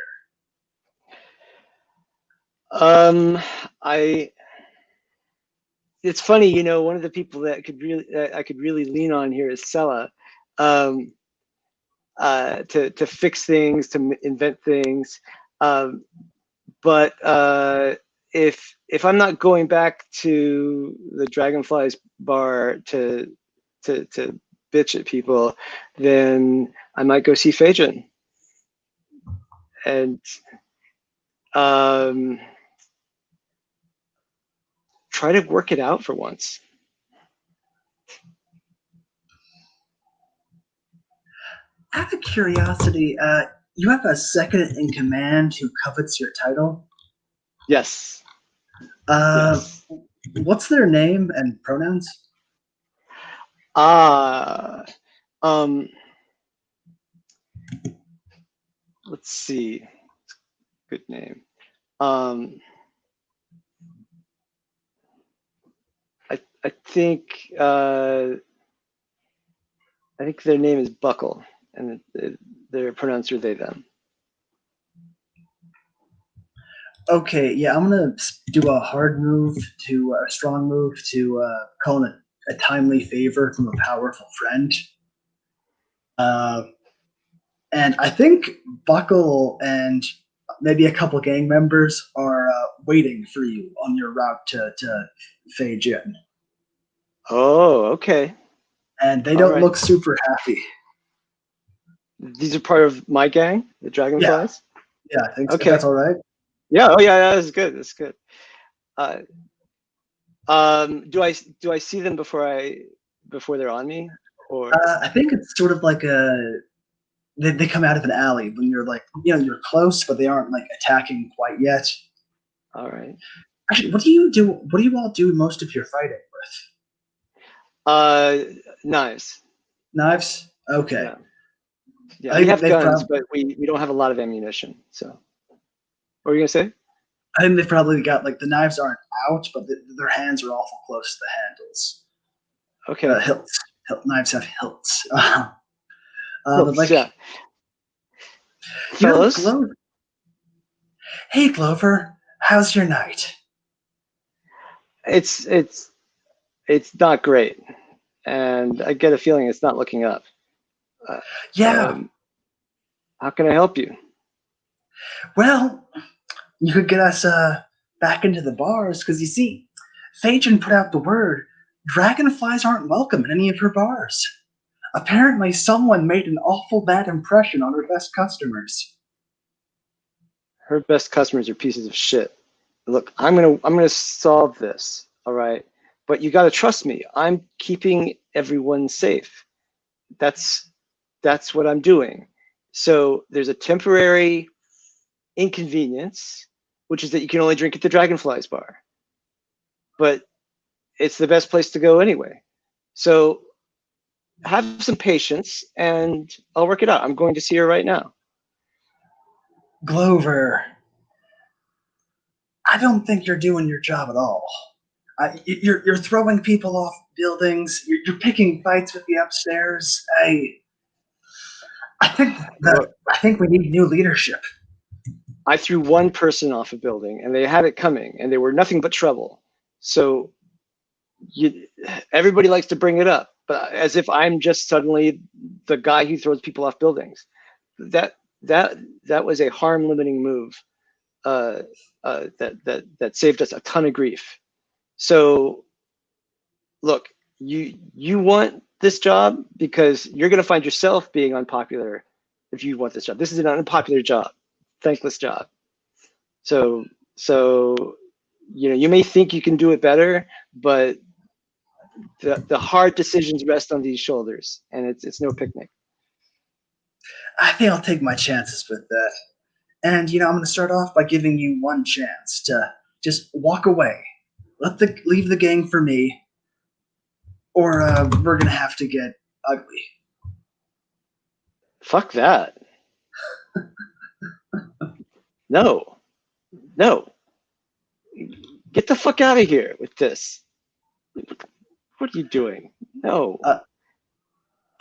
It's funny, you know, one of the people that I could really lean on here is Sela, to fix things, to invent things. But if I'm not going back to the Dragonflies bar to bitch at people, then I might go see Phaedron. And try to work it out for once. Out of curiosity, you have a second in command who covets your title? Yes. Yes. What's their name and pronouns? Let's see. Good name. I think their name is Buckle, and their pronouns are they them. Okay, yeah, I'm gonna do a hard move to a strong move to call in a timely favor from a powerful friend. And I think Buckle and maybe a couple gang members are waiting for you on your route to Feijin. Oh, okay. And they don't look super happy. These are part of my gang, the Dragonflies? Yeah, I think so. Okay. That's all right. Yeah, oh yeah, that's good. That's good. Do I see them before they're on me? Or I think it's sort of like they come out of an alley when you're like, you know, you're close, but they aren't like attacking quite yet. All right. Actually, what do you do? What do you all do most of your fighting with? Knives. Knives? Okay. Yeah, we have guns, but we don't have a lot of ammunition. So, what were you gonna say? I think they've probably got like the knives aren't out, but their hands are awful close to the handles. Okay. Hilts. Knives have hilts. But like, yeah. Fellas. Glover. Hey, Glover. How's your night? It's not great, and I get a feeling it's not looking up. Yeah. How can I help you? Well, you could get us back into the bars, because you see, Phaedron put out the word, dragonflies aren't welcome in any of her bars. Apparently someone made an awful bad impression on her best customers. Her best customers are pieces of shit. Look, I'm gonna solve this, all right? But you gotta trust me. I'm keeping everyone safe. That's what I'm doing. So there's a temporary inconvenience, which is that you can only drink at the Dragonflies bar. But it's the best place to go anyway. So have some patience and I'll work it out. I'm going to see her right now. Glover, I don't think you're doing your job at all. You're throwing people off buildings. You're picking fights with the upstairs. I think we need new leadership. I threw one person off a building and they had it coming and they were nothing but trouble. So everybody likes to bring it up, but as if I'm just suddenly the guy who throws people off buildings. That was a harm limiting move that saved us a ton of grief. So look, you want this job because you're going to find yourself being unpopular if you want this job. This is an unpopular job, thankless job. So you know, you may think you can do it better, but the hard decisions rest on these shoulders, and it's no picnic. I think I'll take my chances with that. And, you know, I'm going to start off by giving you one chance to just walk away. Leave the gang for me, or we're going to have to get ugly. Fuck that. No. Get the fuck out of here with this. What are you doing? No.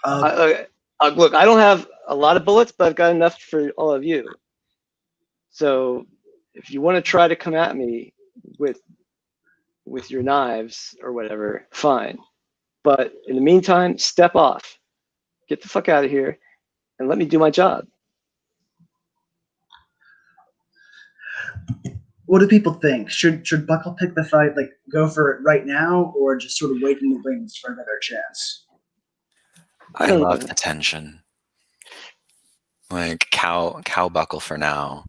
Look, I don't have a lot of bullets, but I've got enough for all of you. So if you want to try to come at me with your knives or whatever, fine. But in the meantime, step off. Get the fuck out of here and let me do my job. What do people think? Should Buckle pick the fight, like go for it right now, or just sort of wait in the wings for another chance? I love the tension. Like cow Buckle for now,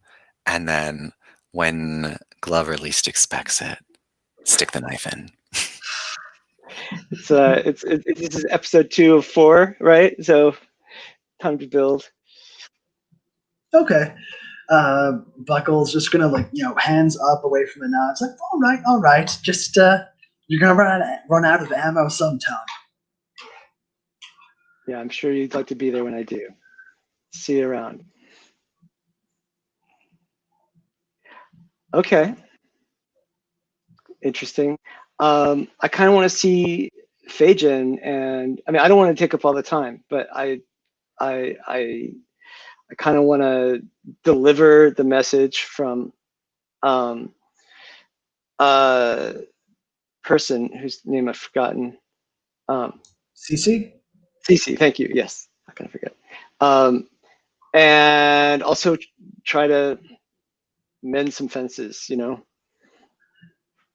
and then when Glover least expects it, stick the knife in. This is episode 2 of 4, right? So time to build. Okay. Buckle's just gonna hands up away from the knives, like all right. Just you're gonna run out of ammo sometime. Yeah, I'm sure you'd like to be there when I do. See you around. Okay. Interesting. I kind of want to see Feijin, and I mean, I don't want to take up all the time, but I kind of want to deliver the message from person whose name I've forgotten. Cece? Cece, thank you. Yes, I kind of forget. And also try to mend some fences, you know.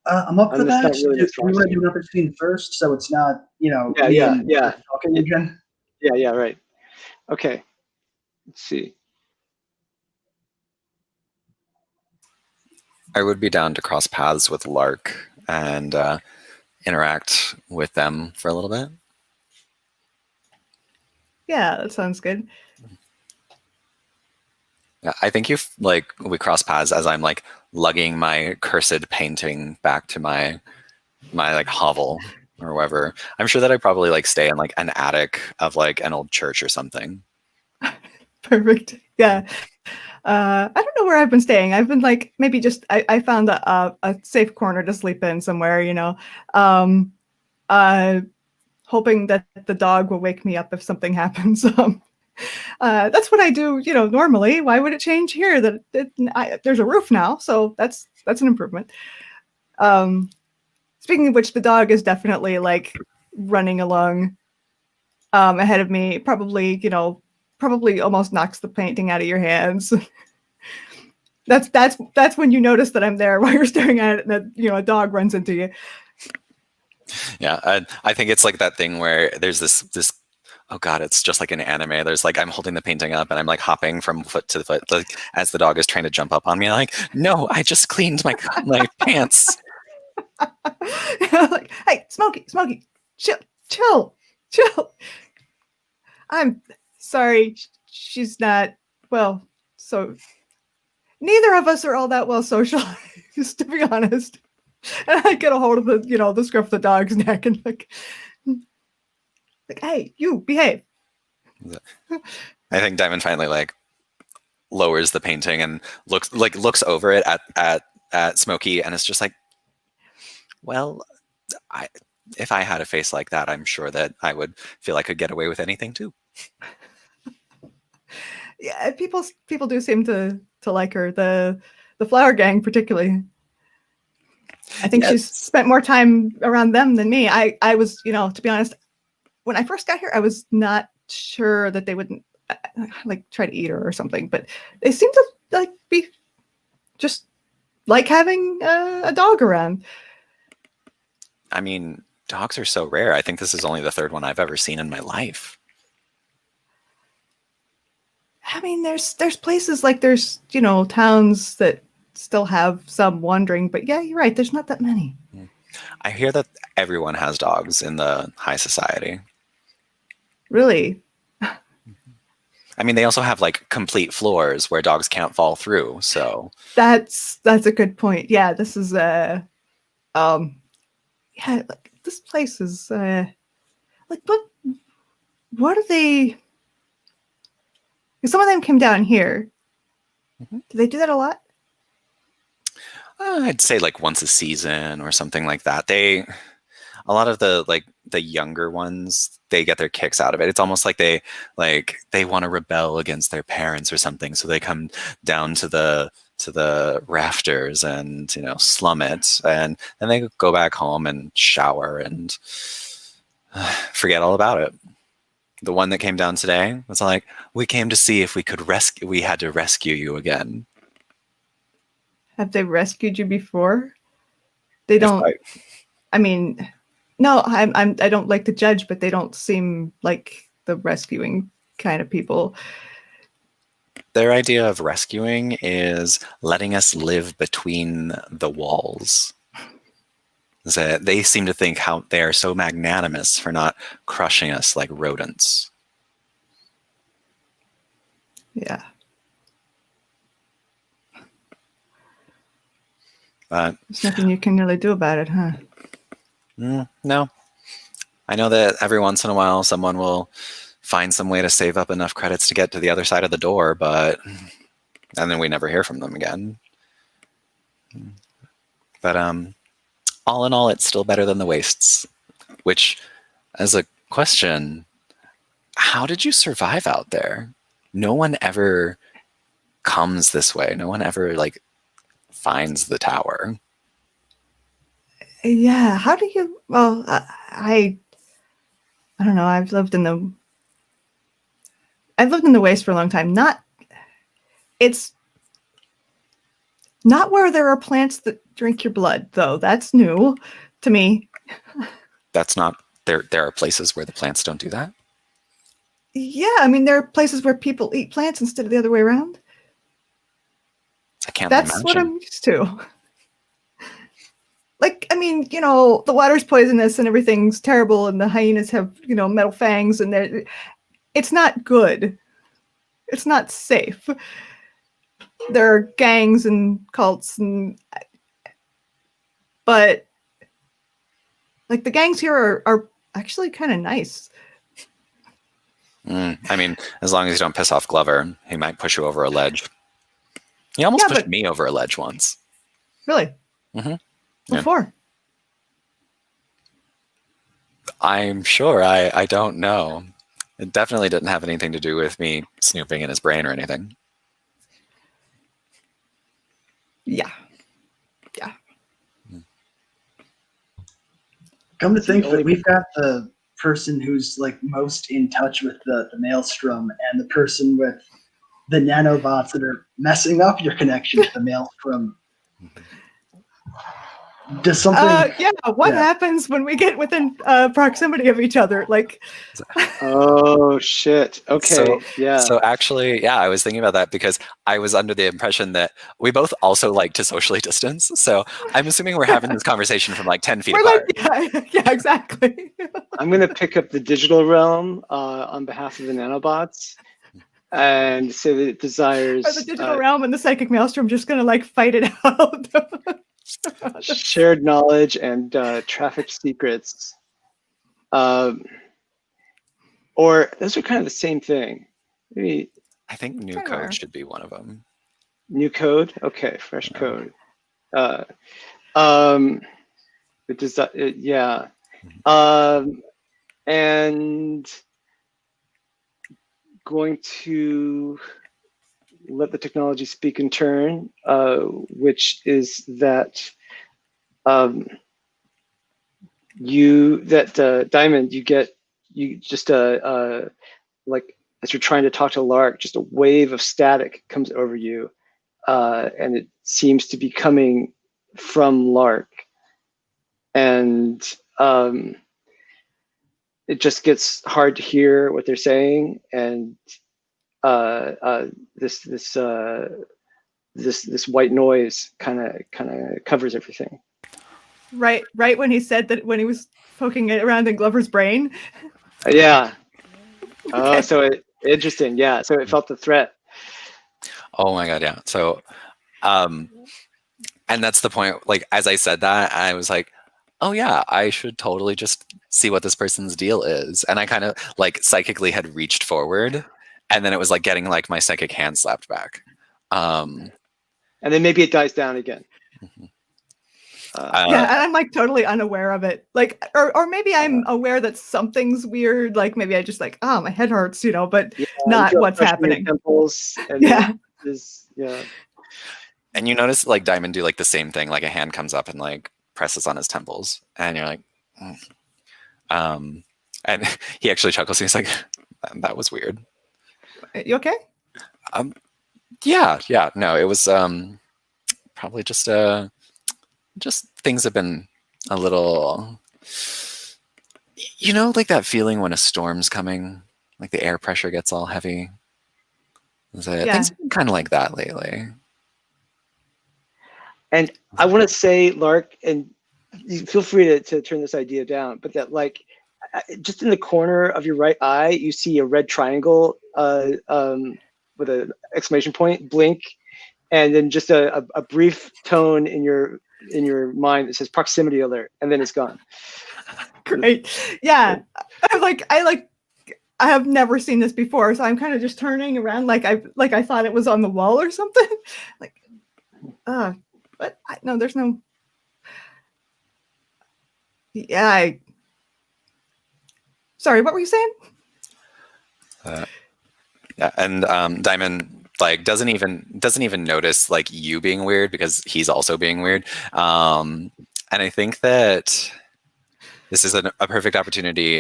I'm up for that. Really Do we want to do another scene first, so it's not, Yeah. talking again? Yeah, right. Okay. Let's see. I would be down to cross paths with Lark and interact with them for a little bit. Yeah, that sounds good. Yeah, I think we cross paths as I'm like lugging my cursed painting back to my like hovel or wherever. I'm sure that I probably like stay in like an attic of like an old church or something. Perfect. Yeah. I don't know where I've been staying. I've been like maybe just I found a safe corner to sleep in somewhere, you know. Hoping that the dog will wake me up if something happens. That's what I do, you know, normally. Why would it change here? There's a roof now, so that's an improvement. Speaking of which, the dog is definitely like running along ahead of me. Probably almost knocks the painting out of your hands. That's when you notice that I'm there while you're staring at it, and that a dog runs into you. Yeah, I think it's like that thing where there's this. Oh God, it's just like an anime. There's like I'm holding the painting up and I'm like hopping from foot to foot, like as the dog is trying to jump up on me. Like, no, I just cleaned my pants. Like, hey, Smokey, chill. I'm sorry, she's not well. So neither of us are all that well socialized, to be honest. And I get a hold of the scruff of the dog's neck and like, hey, you behave. I think Diamond finally like lowers the painting and looks over it at Smokey, and it's just like, well, if I had a face like that, I'm sure that I would feel I could get away with anything too. Yeah, people do seem to like her. The Flower Gang particularly. I think she's spent more time around them than me. I was, to be honest, when I first got here, I was not sure that they wouldn't like try to eat her or something, but they seem to like be just like having a dog around. I mean, dogs are so rare. I think this is only the third one I've ever seen in my life. I mean, there's places like there's, towns that still have some wandering, but yeah, you're right. There's not that many. I hear that everyone has dogs in the high society. Really? I mean, they also have like complete floors where dogs can't fall through. So that's a good point. Yeah, this is like this place is like what are they? Some of them came down here. Mm-hmm. Do they do that a lot? I'd say like once a season or something like that. A lot of the like the younger ones, they get their kicks out of it. It's almost like they want to rebel against their parents or something, so they come down to the rafters and slum it, and then they go back home and shower and forget all about it. The one that came down today was like, we came to see if we had to rescue you again. Have they rescued you before? They don't. I mean, no, I don't like to judge, but they don't seem like the rescuing kind of people. Their idea of rescuing is letting us live between the walls. That they seem to think how they are so magnanimous for not crushing us like rodents. Yeah. But there's nothing you can really do about it, huh? No. I know that every once in a while someone will find some way to save up enough credits to get to the other side of the door, and then we never hear from them again. But all in all, it's still better than the wastes. Which, as a question, how did you survive out there? No one ever comes this way. No one ever finds the tower. Yeah. How do you? Well, I don't know. I've lived in the waste for a long time. It's not where there are plants that drink your blood, though. That's new to me. That's not there. There are places where the plants don't do that. Yeah, I mean, there are places where people eat plants instead of the other way around. I can't That's imagine. what I'm used to. I mean, the water's poisonous and everything's terrible, and the hyenas have, metal fangs, and it's not good. It's not safe. There are gangs and cults, but the gangs here are actually kind of nice. I mean, as long as you don't piss off Glover, he might push you over a ledge. He almost pushed me over a ledge once. Really? Mm-hmm. What for? I'm sure. I don't know. It definitely didn't have anything to do with me snooping in his brain or anything. Yeah. Come to think of it, we've got the person who's most in touch with the maelstrom, and the person with the nanobots that are messing up your connection to the maelstrom. Does something? What happens when we get within proximity of each other? Oh shit. Okay. So actually, I was thinking about that because I was under the impression that we both also like to socially distance. So I'm assuming we're having this conversation from 10 feet apart. Yeah, exactly. I'm gonna pick up the digital realm on behalf of the nanobots and say that it desires the digital realm and the psychic maelstrom just gonna fight it out. shared knowledge and traffic secrets, or those are kind of the same thing. Maybe I think new code should be one of them. New code, okay, fresh code. And going to let the technology speak in turn, which is that Diamond, you just as you're trying to talk to Lark, just a wave of static comes over you, and it seems to be coming from Lark, and it just gets hard to hear what they're saying, and this white noise kind of covers everything. Right when he said that, when he was poking it around in Glover's brain. Yeah. Okay. So interesting. Yeah. So it felt the threat. Oh my God. Yeah. So, and that's the point. As I said that, I was like, oh yeah, I should totally just see what this person's deal is. And I kind of psychically had reached forward, and then it was getting my psychic hand slapped back. And then maybe it dies down again. Mm-hmm. Yeah, and I'm like totally unaware of it. Like, or maybe I'm aware that something's weird. Like maybe I just like, oh, my head hurts, but not what's happening. Temples and Yeah. Yeah. And you notice like Diamond do like the same thing, like a hand comes up and like presses on his temples, and you're like, and he actually chuckles. And he's like, "That was weird." You okay? Yeah. No, it was probably just things have been a little, like that feeling when a storm's coming, like the air pressure gets all heavy. Yeah. Things have been kind of like that lately. And I want to say, Lark, and you feel free to turn this idea down, but that like just in the corner of your right eye, you see a red triangle with an exclamation point, blink, and then just a brief tone in your mind that says proximity alert, and then it's gone. Great. Yeah. I have never seen this before, so I'm kind of just turning around like I thought it was on the wall or something. Like, but no, there's no. Yeah. Sorry, what were you saying? Yeah, and Diamond like doesn't even notice like you being weird because he's also being weird. And I think that this is a perfect opportunity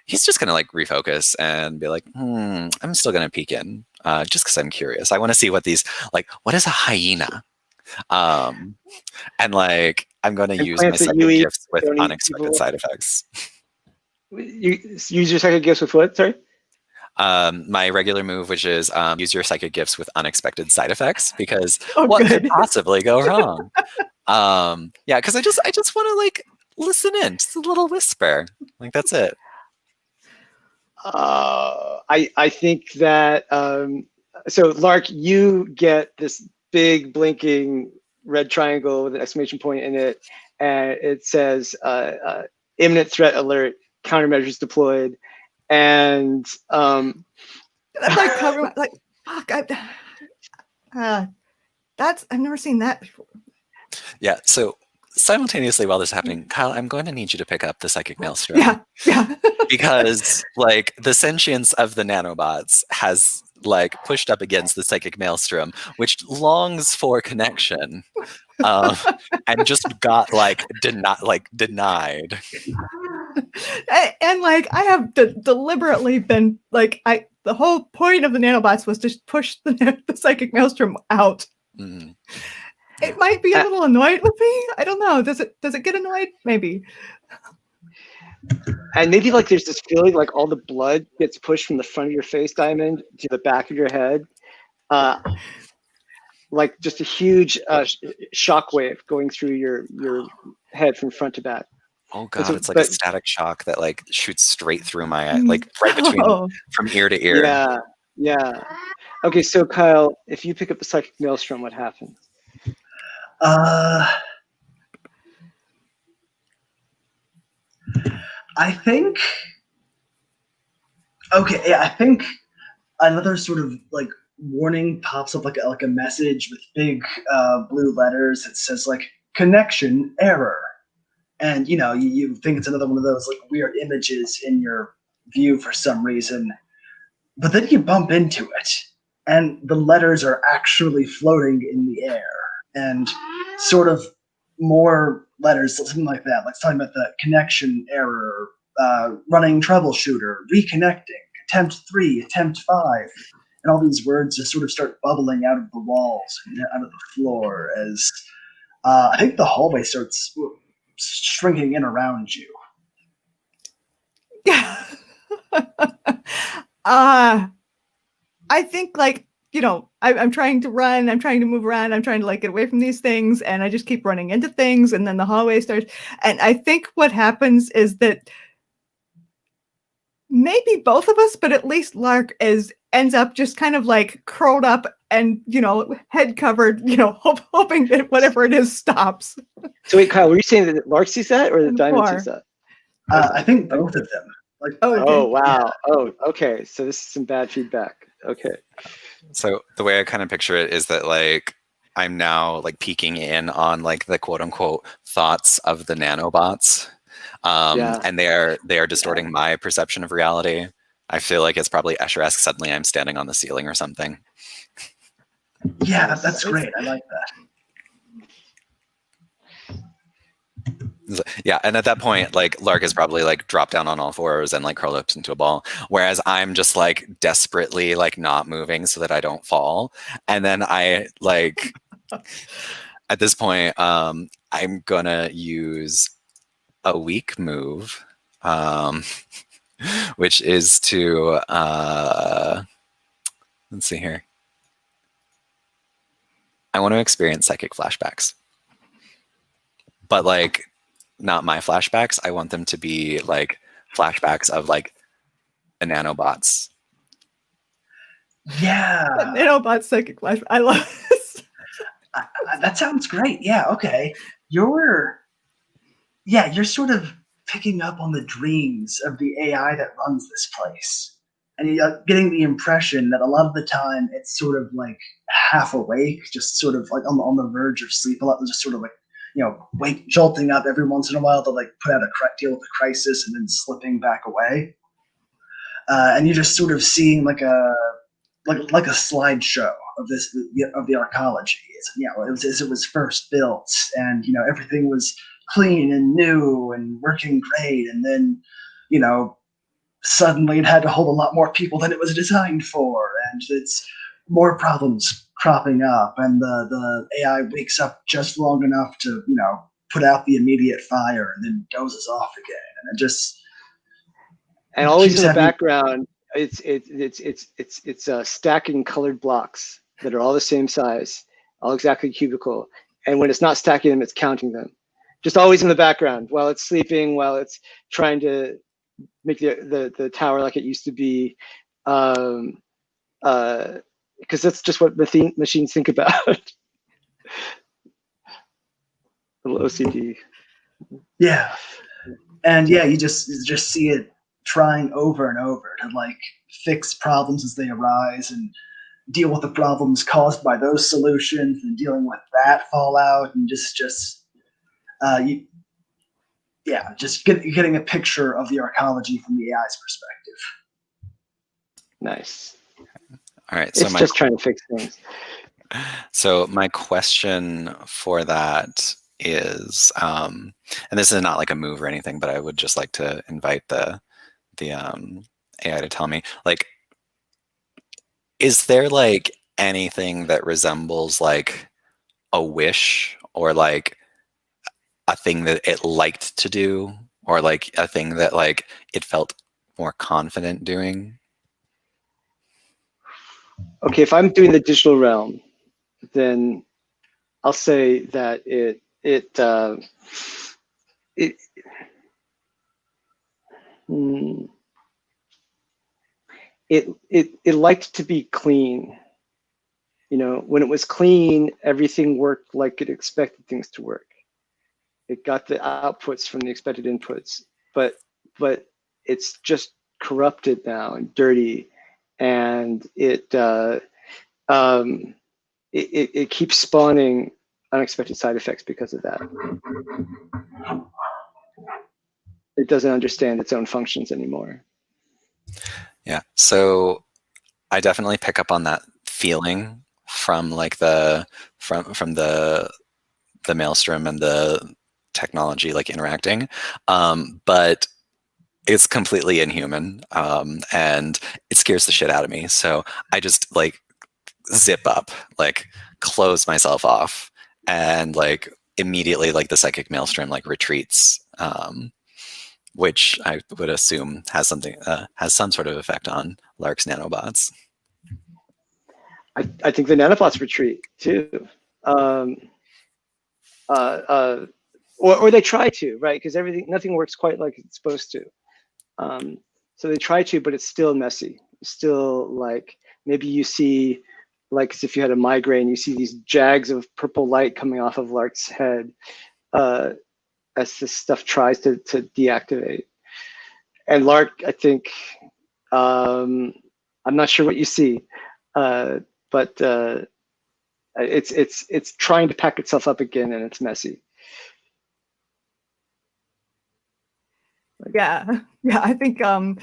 he's just gonna like refocus and be like, I'm still gonna peek in just because I'm curious. I want to see what what is a hyena? And like I'm going to use my psychic gifts with unexpected side effects. You use your psychic gifts with what? Sorry. My regular move, which is use your psychic gifts with unexpected side effects, because what could possibly go wrong? Yeah, because I just want to like listen in, just a little whisper, like that's it. I think that so Lark, you get this big blinking red triangle with an exclamation point in it, and it says imminent threat alert, countermeasures deployed, and I'm like covering like fuck. I've never seen that before. Yeah, so simultaneously while this is happening, Kyle, I'm going to need you to pick up the psychic maelstrom. Yeah. Because like the sentience of the nanobots has like pushed up against the psychic maelstrom, which longs for connection, and just got denied. And like I have deliberately been like the whole point of the nanobots was to push the psychic maelstrom out. Mm. It might be a little annoyed with me. I don't know. Does it get annoyed? Maybe. And maybe like there's this feeling like all the blood gets pushed from the front of your face, Diamond, to the back of your head. Like just a huge shockwave going through your head from front to back. Oh god, it's like a static shock that like shoots straight through my eye, like right between from ear to ear. Yeah. Okay, so Kyle, if you pick up the psychic maelstrom, what happens? I think. Okay, yeah, I think another sort of like warning pops up, like a message with big blue letters that says like connection error, and you think it's another one of those like weird images in your view for some reason, but then you bump into it, and the letters are actually floating in the air, and sort of more letters, something like that. Like it's talking about the connection error, running troubleshooter, reconnecting, attempt 3, attempt 5, and all these words just sort of start bubbling out of the walls and out of the floor as I think the hallway starts shrinking in around you. Yeah. I think like, I'm trying to run, I'm trying to move around, I'm trying to like get away from these things, and I just keep running into things, and then the hallway starts. And I think what happens is that maybe both of us, but at least Lark ends up just kind of like curled up and, head covered, hoping that whatever it is stops. So wait, Kyle, were you saying that Lark sees that or that Diamond sees that? I think both of them. Like, oh wow. Yeah. Oh, okay. So this is some bad feedback. Okay. So the way I kind of picture it is that like I'm now like peeking in on like the quote unquote thoughts of the nanobots. And they are distorting my perception of reality. I feel like it's probably Escher-esque. Suddenly I'm standing on the ceiling or something. Yeah, that's great. I like that. Yeah, and at that point, like Lark is probably like dropped down on all fours and like curled up into a ball, whereas I'm just like desperately like not moving so that I don't fall. And then I like at this point, I'm gonna use a weak move, which is to let's see here. I want to experience psychic flashbacks, but like not my flashbacks. I want them to be like flashbacks of like the nanobots. Yeah. Nanobot psychic flash. I love this. That sounds great. Yeah, okay. You're sort of picking up on the dreams of the AI that runs this place. And you're getting the impression that a lot of the time it's sort of like half awake, just sort of like on the verge of sleep. A lot of just sort of like, jolting up every once in a while to like put out deal with a crisis and then slipping back away. And you're just sort of seeing like a slideshow of the arcology. It was first built, and everything was clean and new and working great, and then suddenly it had to hold a lot more people than it was designed for, and it's more problems cropping up, and the AI wakes up just long enough to put out the immediate fire and then dozes off again, and it just and always in the background it's stacking colored blocks that are all the same size, all exactly cubical, and when it's not stacking them, it's counting them, just always in the background while it's sleeping, while it's trying to make the tower like it used to be, because that's just what machines think about. A little OCD. Yeah, and you just see it trying over and over to like fix problems as they arise and deal with the problems caused by those solutions and dealing with that fallout, and just getting a picture of the arcology from the AI's perspective. Nice. All right, so it's just trying to fix things. So my question for that is, and this is not like a move or anything, but I would just like to invite the AI to tell me, like, is there like anything that resembles like a wish or like a thing that it liked to do, or like a thing that like it felt more confident doing? Okay, if I'm doing the digital realm, then I'll say that it liked to be clean. When it was clean, everything worked like it expected things to work. It got the outputs from the expected inputs, but it's just corrupted now and dirty, and it keeps spawning unexpected side effects because of that. It doesn't understand its own functions anymore. Yeah, so I definitely pick up on that feeling from like from the maelstrom and the technology like interacting, but it's completely inhuman, and it scares the shit out of me. So I just like zip up, like close myself off, and like immediately like the psychic maelstrom like retreats, which I would assume has some sort of effect on Lark's nanobots. I think the nanobots retreat too, or they try to, right? Because nothing works quite like it's supposed to. So they try to, but it's still messy. Still, like maybe you see, like as if you had a migraine, you see these jags of purple light coming off of Lark's head as this stuff tries to deactivate. And Lark, I think, I'm not sure what you see, but It's trying to pack itself up again, and it's messy. Yeah, yeah. I think I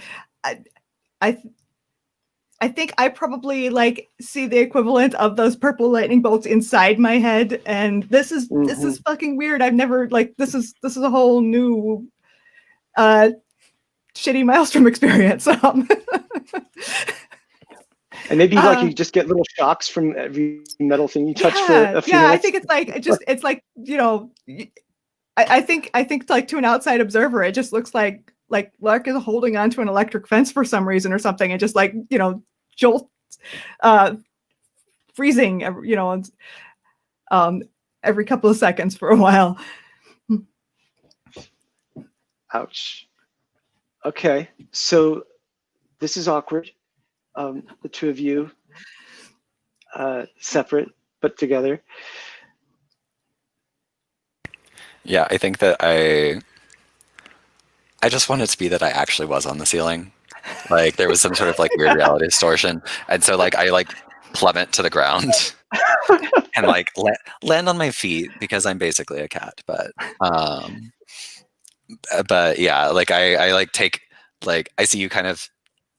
I think I probably like see the equivalent of those purple lightning bolts inside my head, and this is fucking weird. I've never like this is a whole new shitty Maelstrom experience. And maybe like you just get little shocks from every metal thing you touch for a few minutes. I think it's like I think like to an outside observer, it just looks like Lark is holding onto an electric fence for some reason or something, and just like jolt, freezing, every couple of seconds for a while. Ouch. Okay, so this is awkward. The two of you, separate but together. Yeah, I think that I just want it to be that I actually was on the ceiling. Like there was some sort of like weird reality distortion. And so like I like plummet to the ground and like land on my feet because I'm basically a cat. But yeah, like I like take like I see you kind of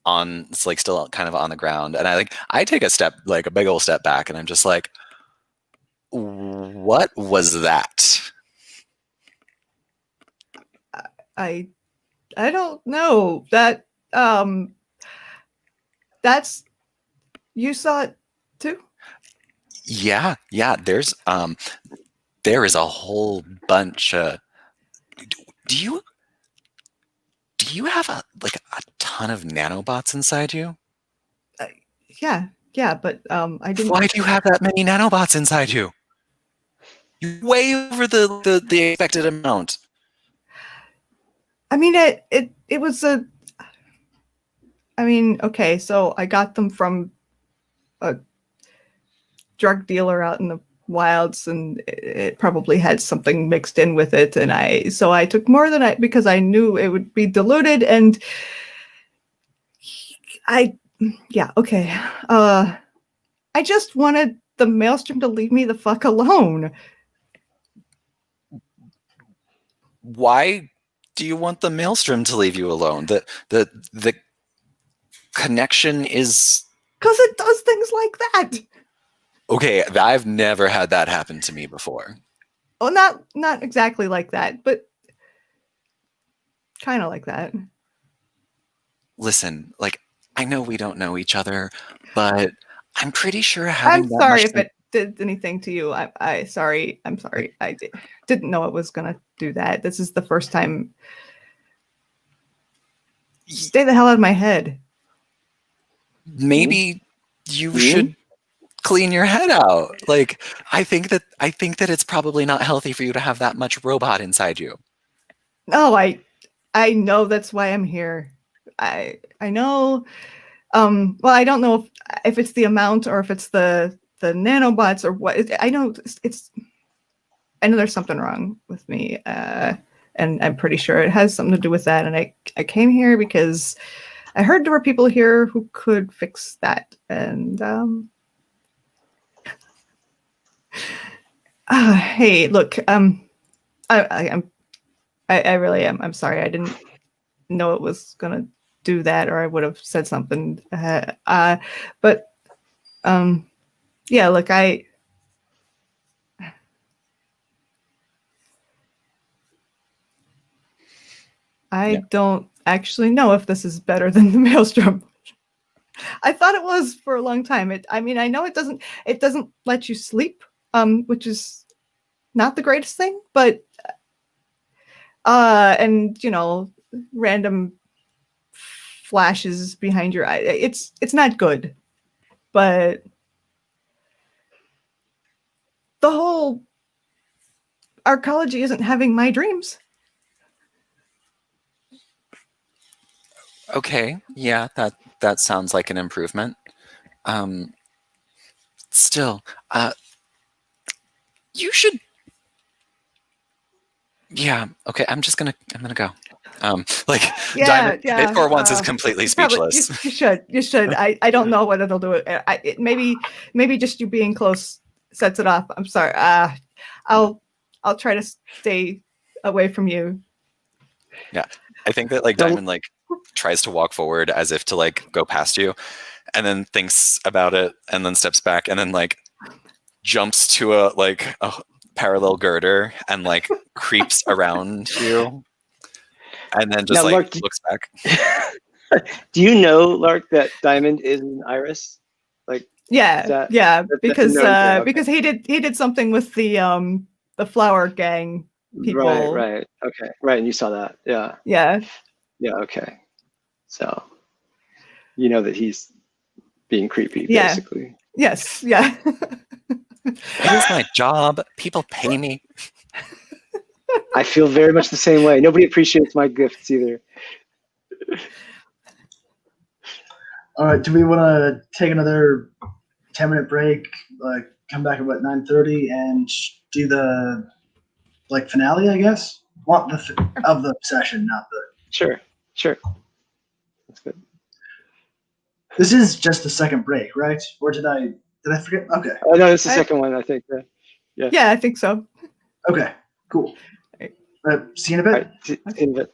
on it's like still kind of on the ground, and I take a step, like a big old step back, and I'm just like, what was that? I don't know. That that's you saw it too? Yeah. There is a whole bunch of do you have a ton of nanobots inside you? Yeah, but I didn't. Why do you have that many nanobots inside you? You're way over the expected amount. I mean, it was a. I mean, okay, so I got them from a drug dealer out in the wilds, and it probably had something mixed in with it, and I took more than because I knew it would be diluted, and okay. I just wanted the Maelstrom to leave me the fuck alone. Why do you want the Maelstrom to leave you alone? The connection is because it does things like that. Okay, I've never had that happen to me before. Oh, not exactly like that, but kind of like that. Listen, like I know we don't know each other, but I'm pretty sure having. I'm sorry if it did anything to you. I'm sorry. I didn't know it was gonna do that. This is the first time. Stay the hell out of my head. Maybe you should clean your head out. Like I think that it's probably not healthy for you to have that much robot inside you. No, I know that's why I'm here. I know. Well, I don't know if it's the amount or if it's the nanobots or what. I know there's something wrong with me, and I'm pretty sure it has something to do with that. And I came here because I heard there were people here who could fix that. And hey, look, I really am. I'm sorry. I didn't know it was gonna do that, or I would have said something. But yeah, look, I don't actually know if this is better than the Maelstrom. I thought it was for a long time. I mean, I know it doesn't let you sleep, which is not the greatest thing, but and random flashes behind your eye. It's not good, but the whole arcology isn't having my dreams. Okay, yeah, that sounds like an improvement. Still, you should. Yeah, okay. I'm gonna go. Diamond for once is completely speechless. You should. I don't know what it'll do. Maybe just you being close sets it off. I'm sorry. I'll try to stay away from you. Yeah, I think that like Diamond like tries to walk forward as if to like go past you, and then thinks about it, and then steps back, and then like jumps to a parallel girder and like creeps around you, and then just Now, like Lark, looks back. do you know, Lark, that Diamond is an iris? Like, Yeah, that, yeah, that's because a known thing. Okay. because he did something with the flower gang people. Right. Okay. Right. And you saw that. Yeah. Yeah. Yeah. Okay. So you know that he's being creepy, Yeah. basically. Yes. Yeah. It is my job. People pay me. I feel very much the same way. Nobody appreciates my gifts either. All right, do we want to take another 10-minute break? Like, come back about 9:30 and do the finale, I guess. Want of the session, not the. Sure. That's good. This is just the second break, right? Or did I forget? Okay. Oh no, it's the second one, I think. Yeah. Yeah, I think so. Okay. Cool. See you in a bit. All right. See you in a bit.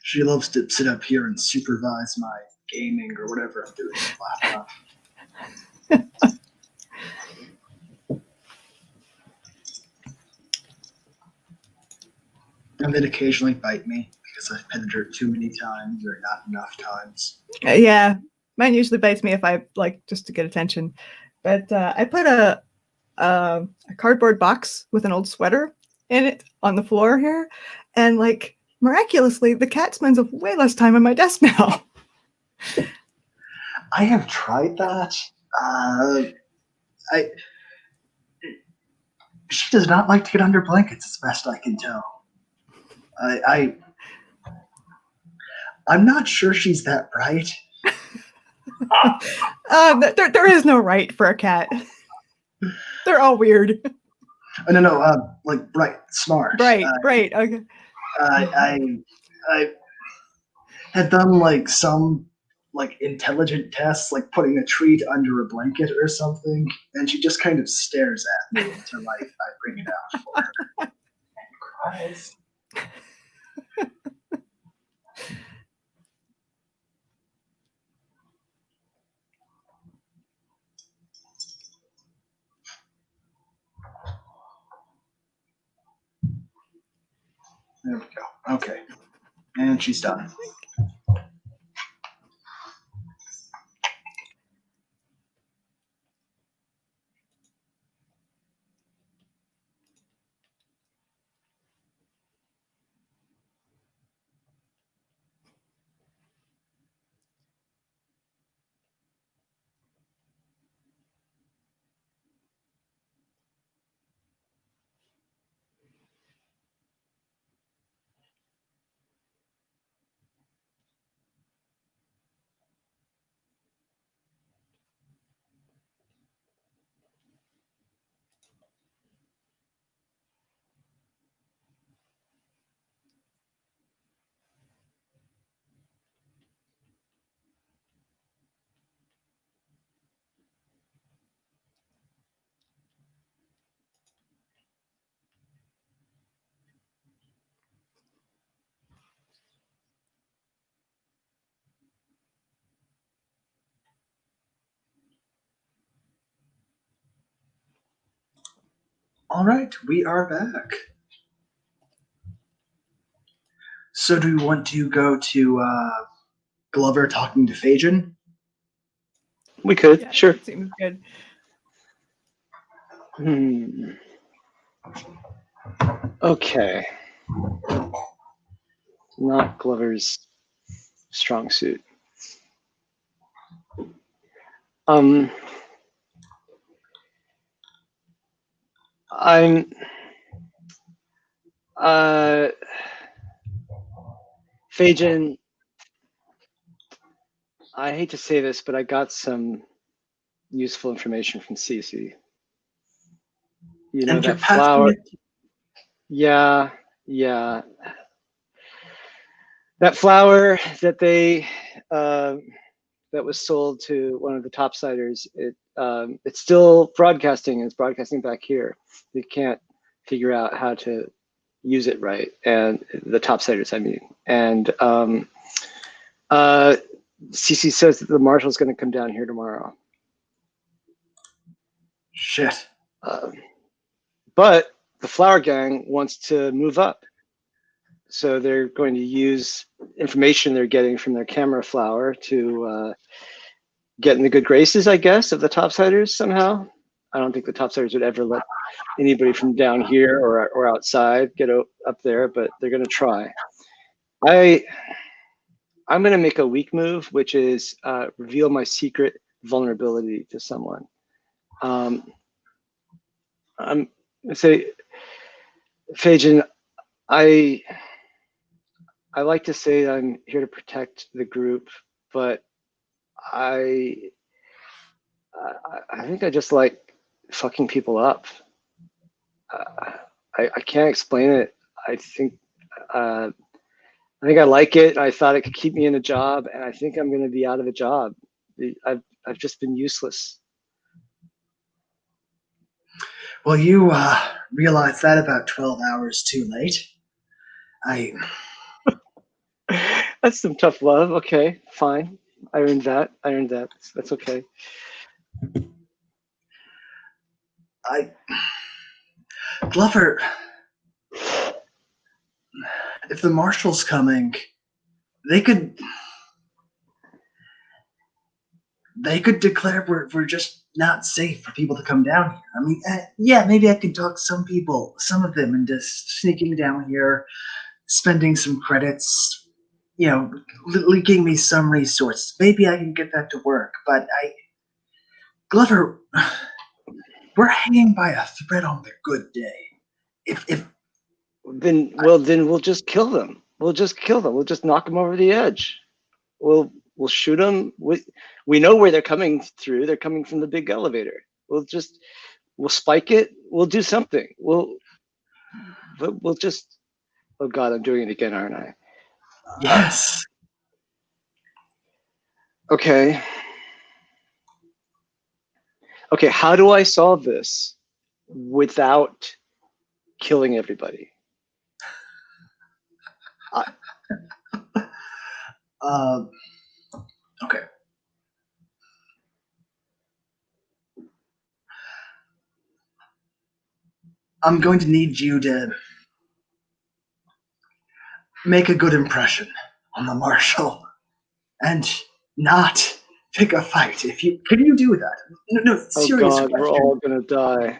She loves to sit up here and supervise my gaming or whatever I'm doing on the laptop. And then occasionally bite me because I've petted her too many times or not enough times. Yeah, mine usually bites me if I like just to get attention. But I put a cardboard box with an old sweater in it on the floor here, and like miraculously, the cat spends way less time on my desk now. I have tried that. She does not like to get under blankets, as best I can tell. I'm not sure she's that bright. There is no right for a cat. They're all weird. Oh, no, like bright, smart. Right. Okay. I had done like some like intelligent tests, like putting a treat under a blanket or something, and she just kind of stares at me until I bring it out for her. And cries. There we go. Okay. And she's done. All right, we are back. So do we want to go to Glover talking to Phaeton? We could, Yeah, sure. seems good. Okay. Not Glover's strong suit. I'm Phaeton, I hate to say this, but I got some useful information from Cece. You know, And you're that passing flower. it. Yeah. That flower that they that was sold to one of the topsiders, it's still broadcasting. It's broadcasting back here. They can't figure out how to use it right, and the topsiders, I mean. And Cece says that the marshal's going to come down here tomorrow. Shit. But the flower gang wants to move up. So they're going to use information they're getting from their camera flower to get in the good graces, I guess, of the topsiders somehow. I don't think the topsiders would ever let anybody from down here or outside get up there, but they're going to try. I'm going to make a weak move, which is reveal my secret vulnerability to someone. I'm going to say, Phaeton, I like to say I'm here to protect the group, but I think I just like fucking people up. I can't explain it. I think I like it. I thought it could keep me in a job, and I think I'm going to be out of a job. I've just been useless. Well, you realized that about 12 hours too late. That's some tough love. Okay, fine. I earned that. That's okay. Glover, if the marshal's coming, they could declare we're just not safe for people to come down here. I mean, yeah, maybe I could talk some of them into sneaking down here, spending some credits, leaking me some resources. Maybe I can get that to work. But Glover, we're hanging by a thread on the good day. Then we'll just kill them. We'll just knock them over the edge. We'll shoot them. We know where they're coming through. They're coming from the big elevator. We'll spike it. We'll do something. We'll just. Oh God, I'm doing it again, aren't I? Yes. Okay. How do I solve this without killing everybody? Okay. I'm going to need you to make a good impression on the marshal and not pick a fight. Can you do that? No, serious Oh God, question. we're all gonna die.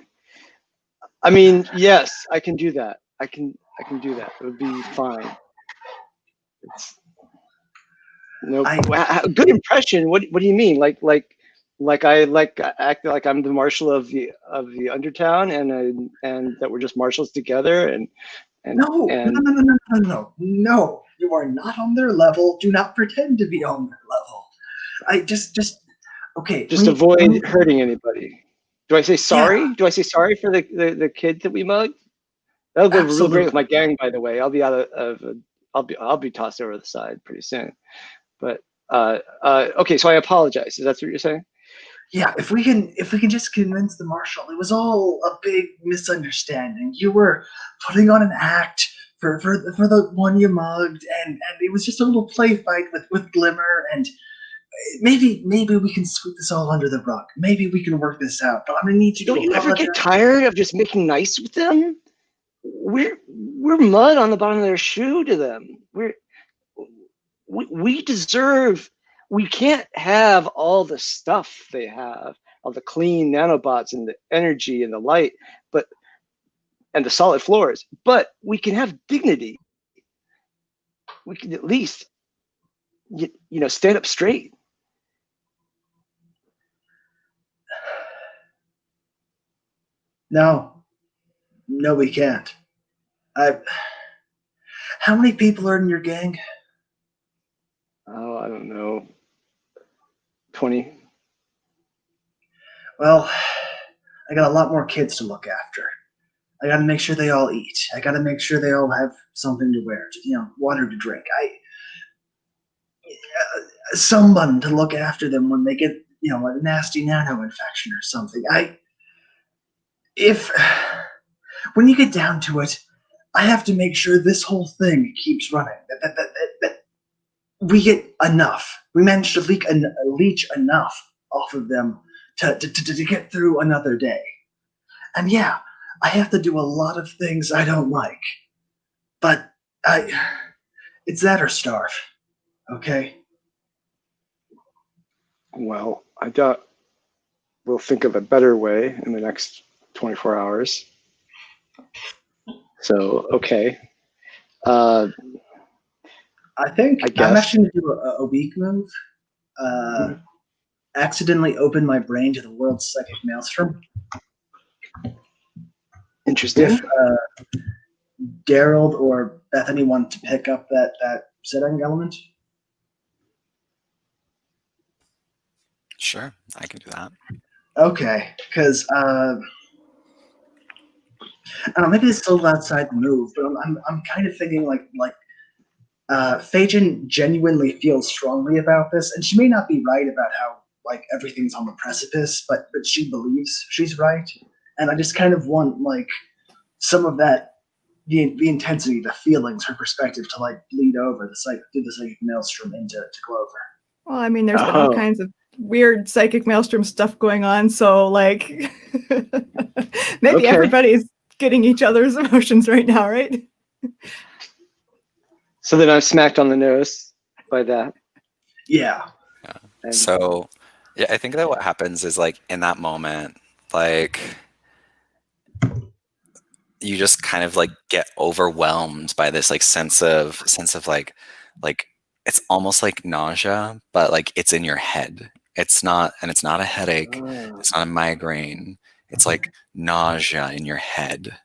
I mean, yes, I can do that. I can do that. It would be fine. Good impression. What do you mean? Like I act like I'm the marshal of the Undertown, and that we're just marshals together, No. You are not on their level. Do not pretend to be on their level. Okay. Just avoid hurting anybody. Do I say sorry? Yeah. Do I say sorry for the kid that we mugged? That'll go real great with my gang, by the way. I'll be I'll be tossed over the side pretty soon. But okay, so I apologize. Is that what you're saying? Yeah, if we can just convince the marshal, it was all a big misunderstanding. You were putting on an act for the one you mugged, and it was just a little play fight with Glimmer, and maybe we can sweep this all under the rug. Maybe we can work this out. But I'm gonna need you to. Don't you ever get tired of just making nice with them? We're mud on the bottom of their shoe to them. We deserve. We can't have all the stuff they have, all the clean nanobots and the energy and the light, and the solid floors. But we can have dignity. We can at least, stand up straight. No, we can't. How many people are in your gang? Oh, I don't know. 20. Well, I got a lot more kids to look after. I got to make sure they all eat. I got to make sure they all have something to wear, water to drink. Someone to look after them when they get, a nasty nano infection or something. When you get down to it, I have to make sure this whole thing keeps running. That we get enough. We manage to leech enough off of them to get through another day. And yeah, I have to do a lot of things I don't like, but it's that or starve. Okay. Well, I doubt we'll think of a better way in the next 24 hours. So, okay. I think I'm actually going to do a weak move. Accidentally open my brain to the world's psychic maelstrom. Interesting. If Daryl or Bethany want to pick up that setting element. Sure, I can do that. Okay, because I don't know, maybe it's still outside the move, but I'm kind of thinking like Phaeton genuinely feels strongly about this, and she may not be right about how everything's on the precipice, but she believes she's right, and I just kind of want some of that the intensity, the feelings, her perspective to like bleed over through the psychic maelstrom into Clover. Well, I mean, there's been all kinds of weird psychic maelstrom stuff going on, so like maybe everybody's getting each other's emotions right now, right? So then I'm smacked on the nose by that. Yeah. And So, yeah, I think that what happens is like in that moment, like you just kind of like get overwhelmed by this like sense of like it's almost like nausea, but like it's in your head. It's not a headache. It's not a migraine. It's like nausea in your head.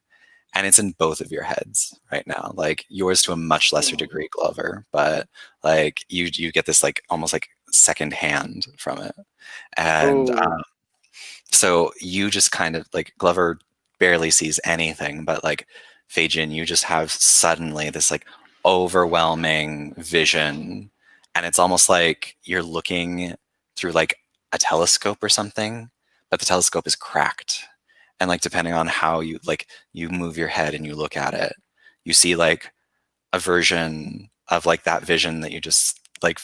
And it's in both of your heads right now. Like yours to a much lesser degree, Glover, but like you get this like almost like second hand from it. And so you just kind of like Glover barely sees anything, but like Feijin, you just have suddenly this like overwhelming vision, and it's almost like you're looking through like a telescope or something, but the telescope is cracked. And like depending on how you like you move your head and you look at it, you see like a version of like that vision that you just like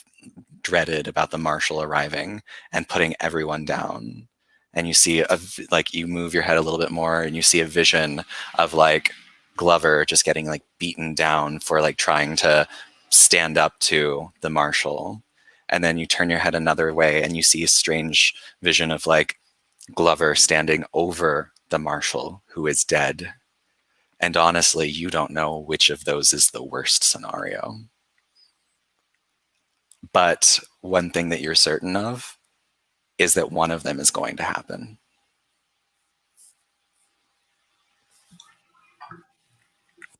dreaded about the marshal arriving and putting everyone down. And you see like you move your head a little bit more and you see a vision of like Glover just getting like beaten down for like trying to stand up to the marshal. And then you turn your head another way and you see a strange vision of like Glover standing over the marshal who is dead. And honestly, you don't know which of those is the worst scenario. But one thing that you're certain of is that one of them is going to happen.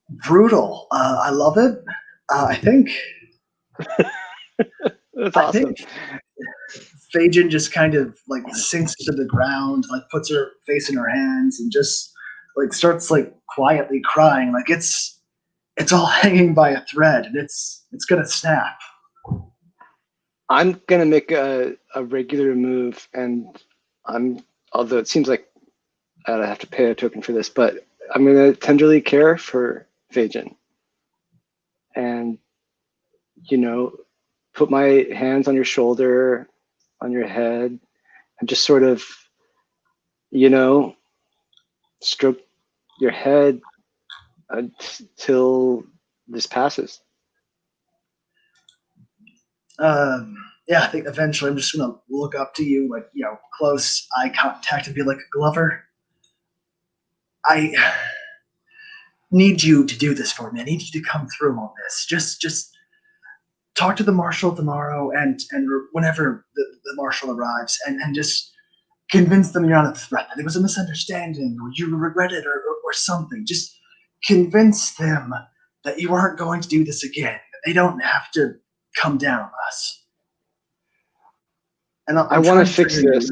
Brutal. I love it. I think that's awesome. Feijin just kind of like sinks to the ground, like puts her face in her hands, and just like starts like quietly crying, like it's all hanging by a thread, and it's gonna snap. I'm gonna make a regular move, and although it seems like I'd have to pay a token for this, but I'm gonna tenderly care for Feijin, and put my hands on your shoulder, on your head, and just sort of, stroke your head until this passes. Yeah, I think eventually I'm just gonna look up to you, like close eye contact, and be like, Glover, I need you to do this for me. I need you to come through on this. Just talk to the marshal tomorrow, and whenever the marshal arrives, and just convince them you're not a threat, that it was a misunderstanding, or you regret it, or something. Just convince them that you aren't going to do this again. They don't have to come down on us. And I want to fix this.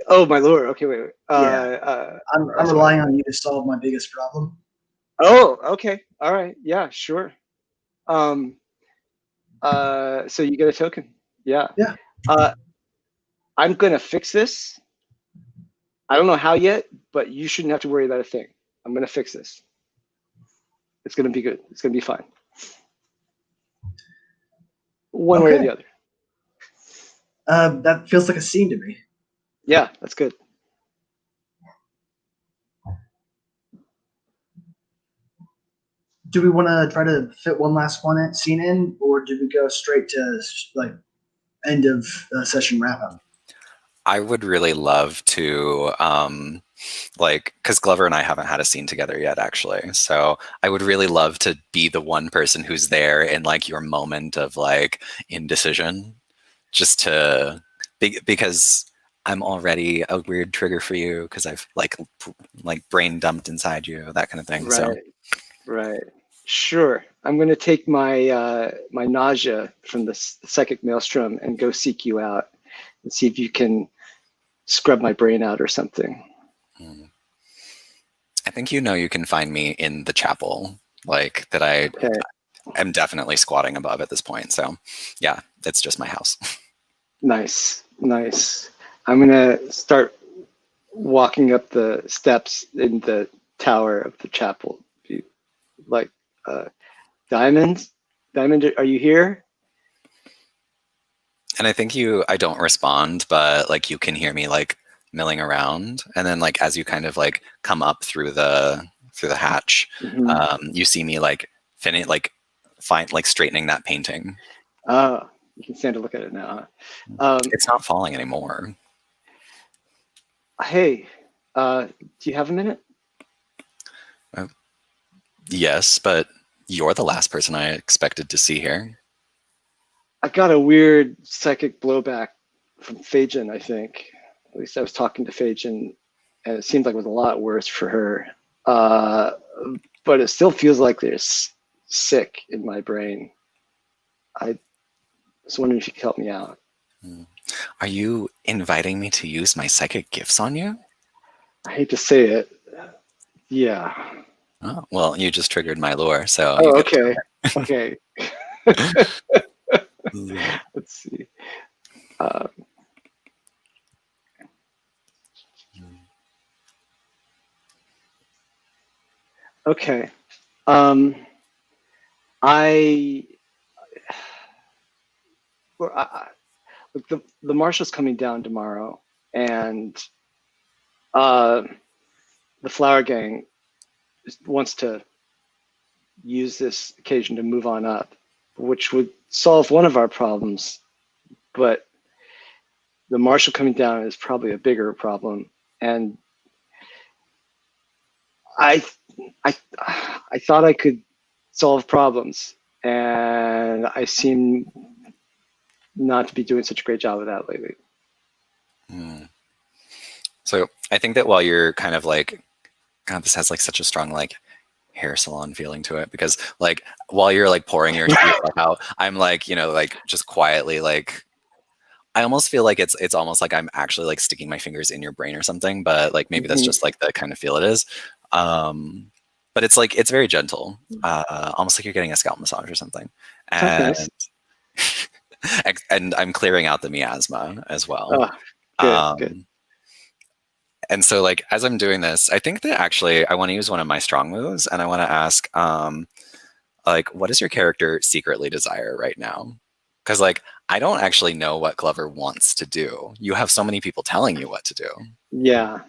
Oh, my lord. Okay, wait. I'm relying on you to solve my biggest problem. Oh, okay. All right. Yeah, sure. So you get a token. Yeah. Yeah. I'm gonna fix this. I don't know how yet, but you shouldn't have to worry about a thing. I'm gonna fix this. It's gonna be good. It's gonna be fine. One way or the other. That feels like a scene to me. Yeah, that's good. Do we want to try to fit one last scene in, or do we go straight to like end of session wrap up? I would really love to, because Glover and I haven't had a scene together yet, actually. So I would really love to be the one person who's there in like your moment of like indecision, just to because I'm already a weird trigger for you because I've like brain dumped inside you, that kind of thing. Right. Sure. I'm going to take my my nausea from the psychic maelstrom and go seek you out and see if you can scrub my brain out or something. I think you can find me in the chapel, like that I am definitely squatting above at this point. So yeah, that's just my house. Nice. I'm going to start walking up the steps in the tower of the chapel. Like, Diamond, are you here? And I think I don't respond, but like you can hear me like milling around. And then like as you kind of like come up through the hatch, you see me like straightening that painting. You can stand to look at it now. It's not falling anymore. Hey, do you have a minute? Yes, but you're the last person I expected to see here. I got a weird psychic blowback from Fajin, I think. At least I was talking to Fajin, and it seemed like it was a lot worse for her. But it still feels like there's sick in my brain. I was wondering if you could help me out. Are you inviting me to use my psychic gifts on you? I hate to say it. Yeah. Oh, well, you just triggered my lure, so. Oh, okay. Okay. Let's see. Okay. The marshal's coming down tomorrow, and the Flower Gang wants to use this occasion to move on up, which would solve one of our problems, but the marshal coming down is probably a bigger problem. And I thought I could solve problems, and I seem not to be doing such a great job of that lately. So I think that while you're kind of like, God, this has like such a strong like hair salon feeling to it, because like while you're like pouring your tea out, I'm like, like just quietly like, I almost feel like it's almost like I'm actually like sticking my fingers in your brain or something, but like maybe that's just like the kind of feel it is. But it's like, it's very gentle, almost like you're getting a scalp massage or something. And, nice. And I'm clearing out the miasma as well. Good. And so like, as I'm doing this, I think that actually I want to use one of my strong moves, and I want to ask, like, what does your character secretly desire right now? Because like, I don't actually know what Glover wants to do. You have so many people telling you what to do. Yeah.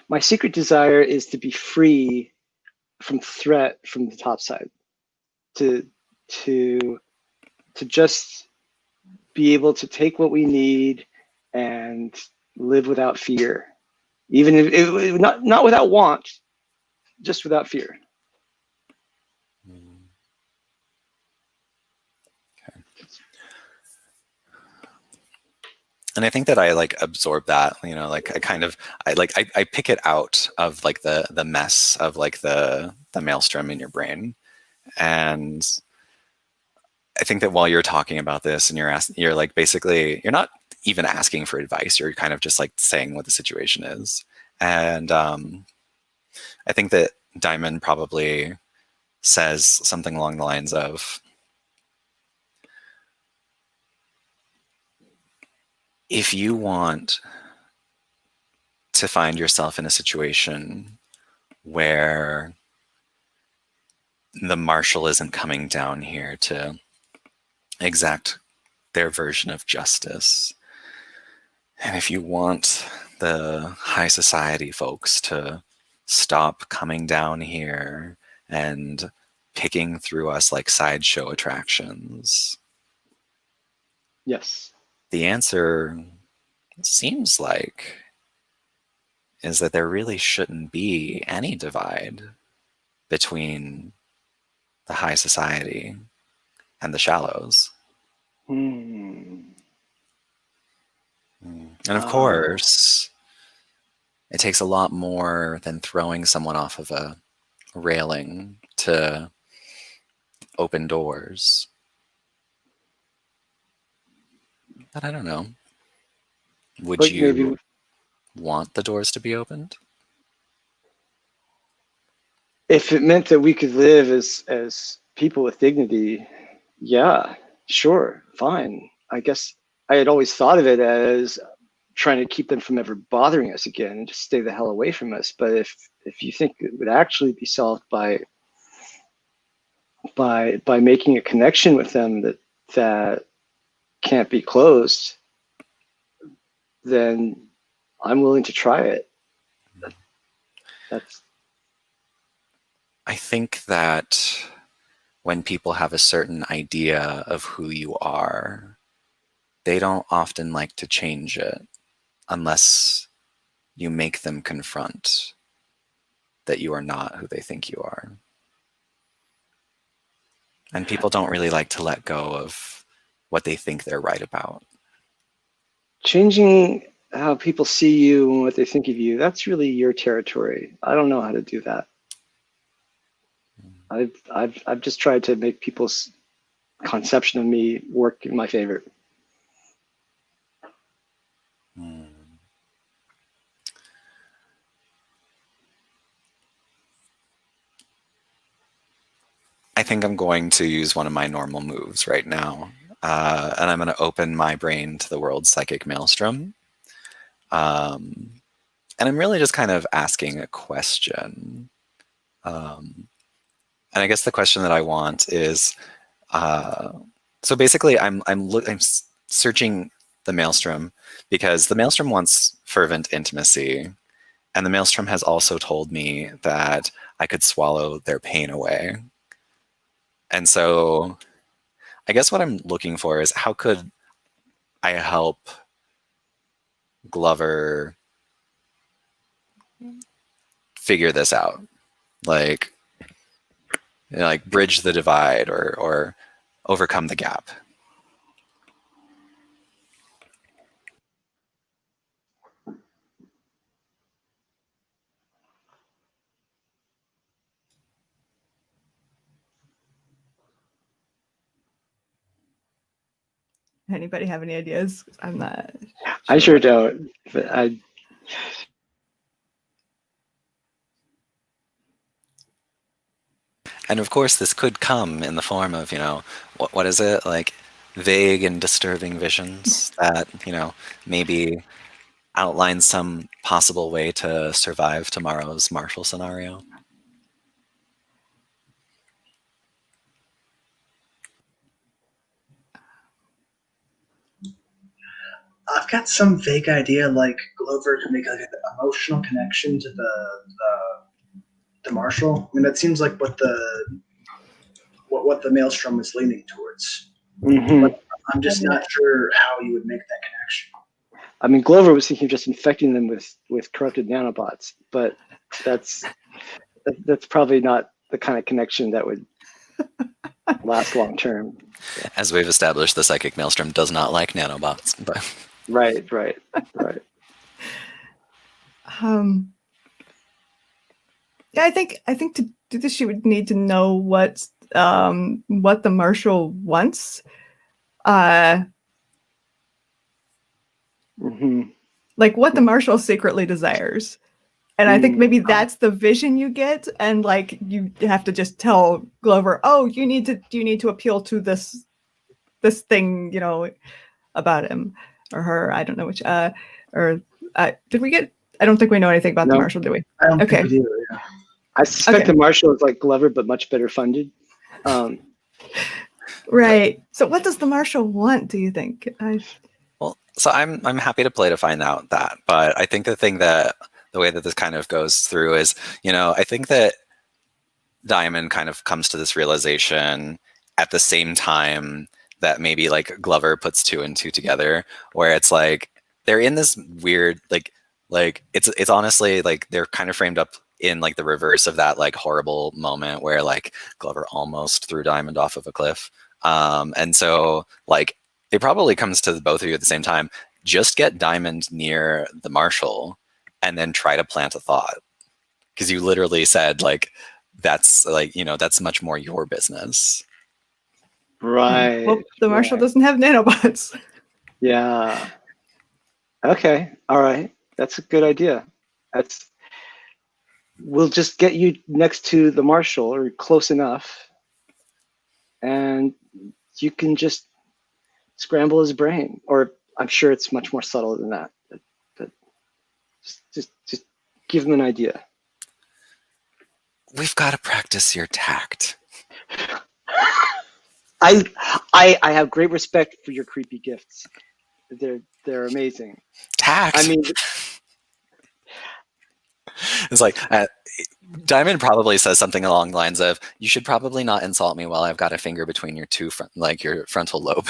My secret desire is to be free from threat from the top side. To just be able to take what we need and live without fear, even if not without want, just without fear. Okay. And I think that I like absorb that, like I pick it out of like the mess of like the maelstrom in your brain. And I think that while you're talking about this and you're like, basically, you're not even asking for advice. You're kind of just like saying what the situation is. And I think that Diamond probably says something along the lines of, if you want to find yourself in a situation where the marshal isn't coming down here to exact their version of justice, and if you want the high society folks to stop coming down here and picking through us like sideshow attractions, yes, the answer seems like is that there really shouldn't be any divide between the high society and the shallows. And of course, it takes a lot more than throwing someone off of a railing to open doors. But I don't know. Would you want the doors to be opened? If it meant that we could live as people with dignity, yeah, sure, fine. I guess I had always thought of it as trying to keep them from ever bothering us again and just stay the hell away from us. But if you think it would actually be solved by making a connection with them that can't be closed, then I'm willing to try it. That's. I think that when people have a certain idea of who you are, they don't often like to change it unless you make them confront that you are not who they think you are. And people don't really like to let go of what they think they're right about. Changing how people see you and what they think of you, that's really your territory. I don't know how to do that. I've just tried to make people's conception of me work in my favor. I think I'm going to use one of my normal moves right now. And I'm going to open my brain to the world's psychic maelstrom. And I'm really just kind of asking a question. And I guess the question that I want is, so basically I'm searching the maelstrom because the maelstrom wants fervent intimacy. And the maelstrom has also told me that I could swallow their pain away. And so I guess what I'm looking for is how could I help Glover figure this out? Like bridge the divide or overcome the gap. Anybody have any ideas? I'm not. I sure don't. But And of course, this could come in the form of, what is it? Like vague and disturbing visions that, maybe outline some possible way to survive tomorrow's Marshall scenario. I've got some vague idea, like Glover could make like an emotional connection to the Marshall. I mean, that seems like what the Maelstrom is leaning towards. mm-hmm. But I'm just not sure how you would make that connection. I mean, Glover was thinking of just infecting them with corrupted nanobots, but that's probably not the kind of connection that would last long term. As we've established, the psychic maelstrom does not like nanobots. But Right. Yeah, I think to do this, she would need to know what the Marshal wants. Mm-hmm. Like what the Marshal secretly desires. And I think maybe that's the vision you get, and like you have to just tell Glover, "Oh, you need to appeal to this thing, about him or her." I don't know which. Did we get? I don't think we know anything about the Marshal, do we? I don't think we do. Yeah. I suspect the Marshal is like Glover, but much better funded. Right. So, what does the Marshal want? Do you think? Well, so I'm happy to play to find out that, but I think the way that this kind of goes through is, I think that Diamond kind of comes to this realization at the same time that maybe like Glover puts 2 and 2 together, where it's like they're in this weird like it's honestly like they're kind of framed up in like the reverse of that like horrible moment where like Glover almost threw Diamond off of a cliff. And so like it probably comes to both of you at the same time. Just get Diamond near the Marshal and then try to plant a thought. Because you literally said like that's like, that's much more your business. Right. Well, the Marshal doesn't have nanobots. Yeah. Okay. All right. That's a good idea. We'll just get you next to the Marshal or close enough, and you can just scramble his brain. Or I'm sure it's much more subtle than that. But just give them an idea. We've got to practice your tact. I have great respect for your creepy gifts. They're amazing. Tact. I mean, it's like Diamond probably says something along the lines of, "You should probably not insult me while I've got a finger between your your frontal lobe."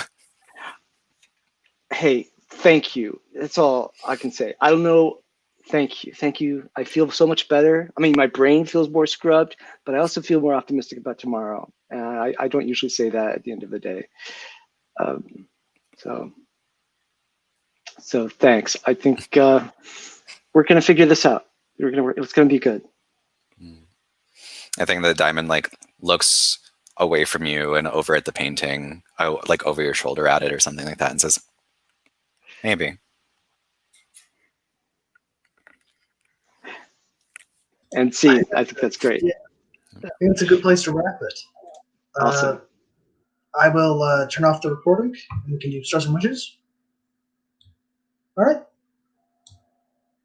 Hey, thank you. That's all I can say. I don't know. Thank you. I feel so much better. I mean, my brain feels more scrubbed, but I also feel more optimistic about tomorrow. And I don't usually say that at the end of the day. So thanks. I think we're gonna figure this out. It's gonna be good. I think the Diamond like looks away from you and over at the painting, like over your shoulder at it or something like that, and says, "Maybe." And see, I think that's great. Yeah, I think it's a good place to wrap it. Awesome. I will turn off the recording, and can you start some wishes? All right.